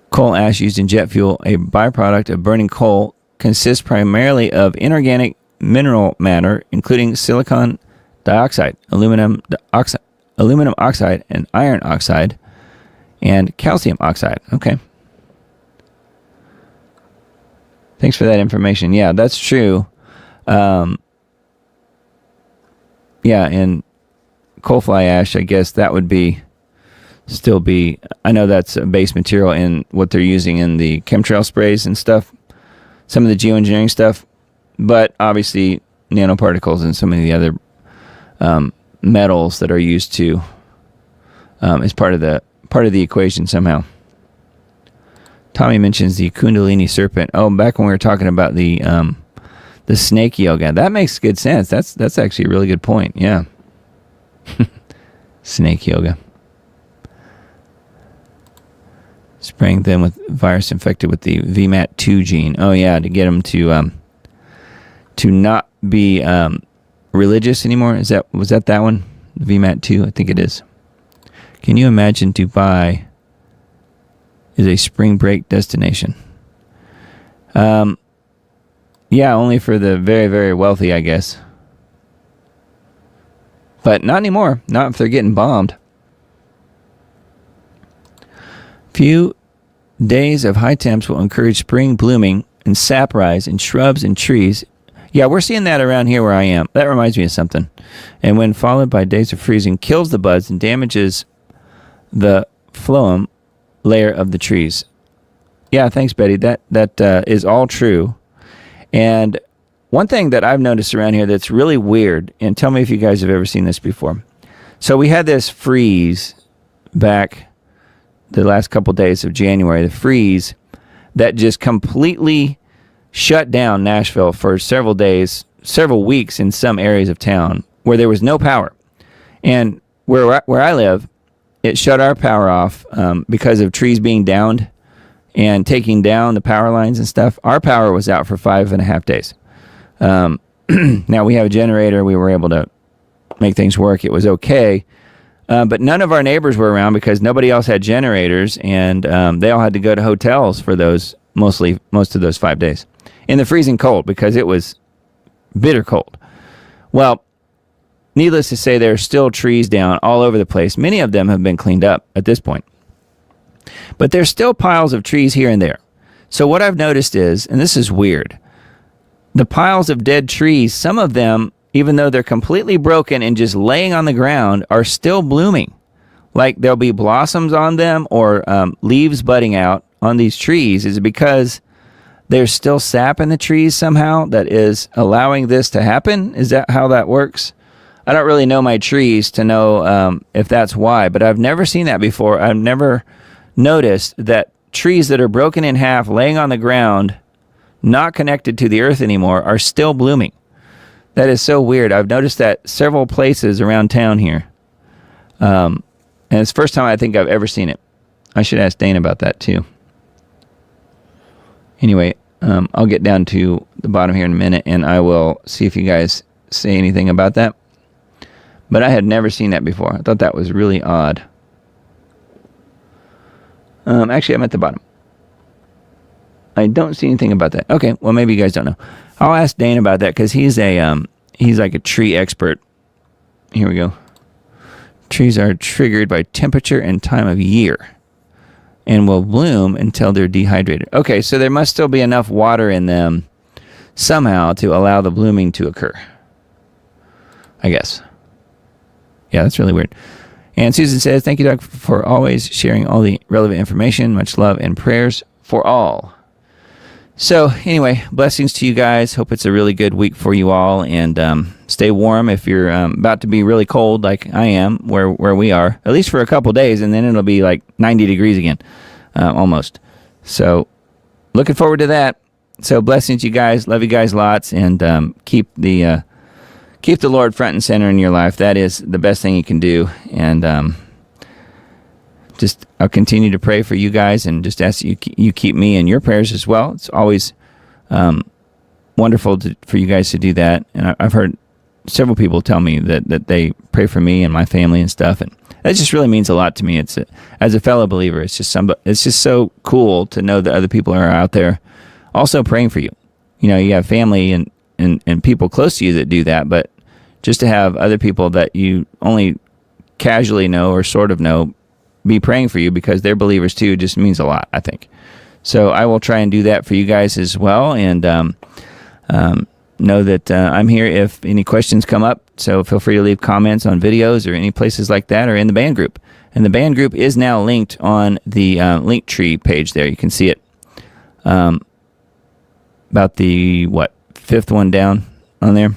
Speaker 6: Coal ash used in jet fuel, a byproduct of burning coal, consists primarily of inorganic mineral matter, including silicon dioxide, aluminum oxide, and iron oxide, and calcium oxide. Okay. Thanks for that information. Yeah, that's true. Yeah, and coal fly ash, I guess that would still be, I know that's a base material in what they're using in the chemtrail sprays and stuff, some of the geoengineering stuff, but obviously nanoparticles and some of the other metals that are used to as part of the equation somehow. Tommy mentions the Kundalini serpent. Oh, back when we were talking about the snake yoga, that makes good sense. That's actually a really good point. Yeah, snake yoga. Spraying them with virus infected with the VMAT2 gene. Oh yeah, to get them to not be religious anymore. Was that one? VMAT2, I think it is. Can you imagine Dubai is a spring break destination? Yeah, only for the very, very wealthy, I guess. But not anymore. Not if they're getting bombed. Few days of high temps will encourage spring blooming and sap rise in shrubs and trees. Yeah, we're seeing that around here where I am. That reminds me of something. And when followed by days of freezing, kills the buds and damages the phloem layer of the trees. Yeah, thanks, Betty. That is all true. And one thing that I've noticed around here that's really weird, and tell me if you guys have ever seen this before. So we had this freeze back the last couple days of January, the freeze that just completely shut down Nashville for several days, several weeks in some areas of town where there was no power. And where I live, it shut our power off because of trees being downed and taking down the power lines and stuff. Our power was out for 5.5 days. Now we have a generator. We were able to make things work. It was okay. But none of our neighbors were around because nobody else had generators, and they all had to go to hotels for most of those 5 days in the freezing cold because it was bitter cold. Well, needless to say, there are still trees down all over the place. Many of them have been cleaned up at this point. But there's still piles of trees here and there. So what I've noticed is, and this is weird, the piles of dead trees, some of them, even though they're completely broken and just laying on the ground, are still blooming. Like there'll be blossoms on them or leaves budding out on these trees. Is it because there's still sap in the trees somehow that is allowing this to happen? Is that how that works? I don't really know my trees to know if that's why, but I've never seen that before. I've never noticed that trees that are broken in half, laying on the ground, not connected to the earth anymore, are still blooming. That is so weird. I've noticed that several places around town here. And it's the first time I think I've ever seen it. I should ask Dane about that too. Anyway, I'll get down to the bottom here in a minute and I will see if you guys say anything about that. But I had never seen that before. I thought that was really odd. Actually, I'm at the bottom. I don't see anything about that. Okay, well, maybe you guys don't know. I'll ask Dane about that because he's like a tree expert. Here we go. Trees are triggered by temperature and time of year and will bloom until they're dehydrated. Okay, so there must still be enough water in them somehow to allow the blooming to occur, I guess. Yeah, that's really weird. And Susan says, thank you, Doug, for always sharing all the relevant information. Much love and prayers for all. So anyway, blessings to you guys. Hope it's a really good week for you all. And stay warm if you're about to be really cold like I am, where we are, at least for a couple days. And then it'll be like 90 degrees again, almost. So looking forward to that. So blessings, you guys. Love you guys lots. And keep the Lord front and center in your life. That is the best thing you can do. And I'll continue to pray for you guys and just ask that you keep me in your prayers as well. It's always wonderful for you guys to do that. And I've heard several people tell me that they pray for me and my family and stuff. And that just really means a lot to me. As a fellow believer, it's just so cool to know that other people are out there also praying for you. You know, you have family and people close to you that do that, but just to have other people that you only casually know or sort of know be praying for you because they're believers too just means a lot, I think. So I will try and do that for you guys as well, and know that I'm here if any questions come up. So feel free to leave comments on videos or any places like that, or in the band group. And the band group is now linked on the Linktree page there. You can see it about the fifth one down on there.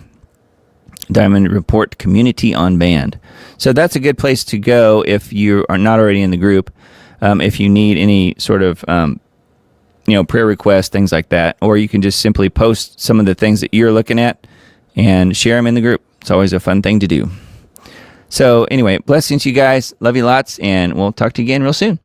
Speaker 6: Diamond Report Community on Band. So that's a good place to go if you are not already in the group. If you need any sort of prayer requests, things like that, or you can just simply post some of the things that you're looking at and share them in the group. It's always a fun thing to do. So anyway, blessings, you guys. Love you lots, and we'll talk to you again real soon.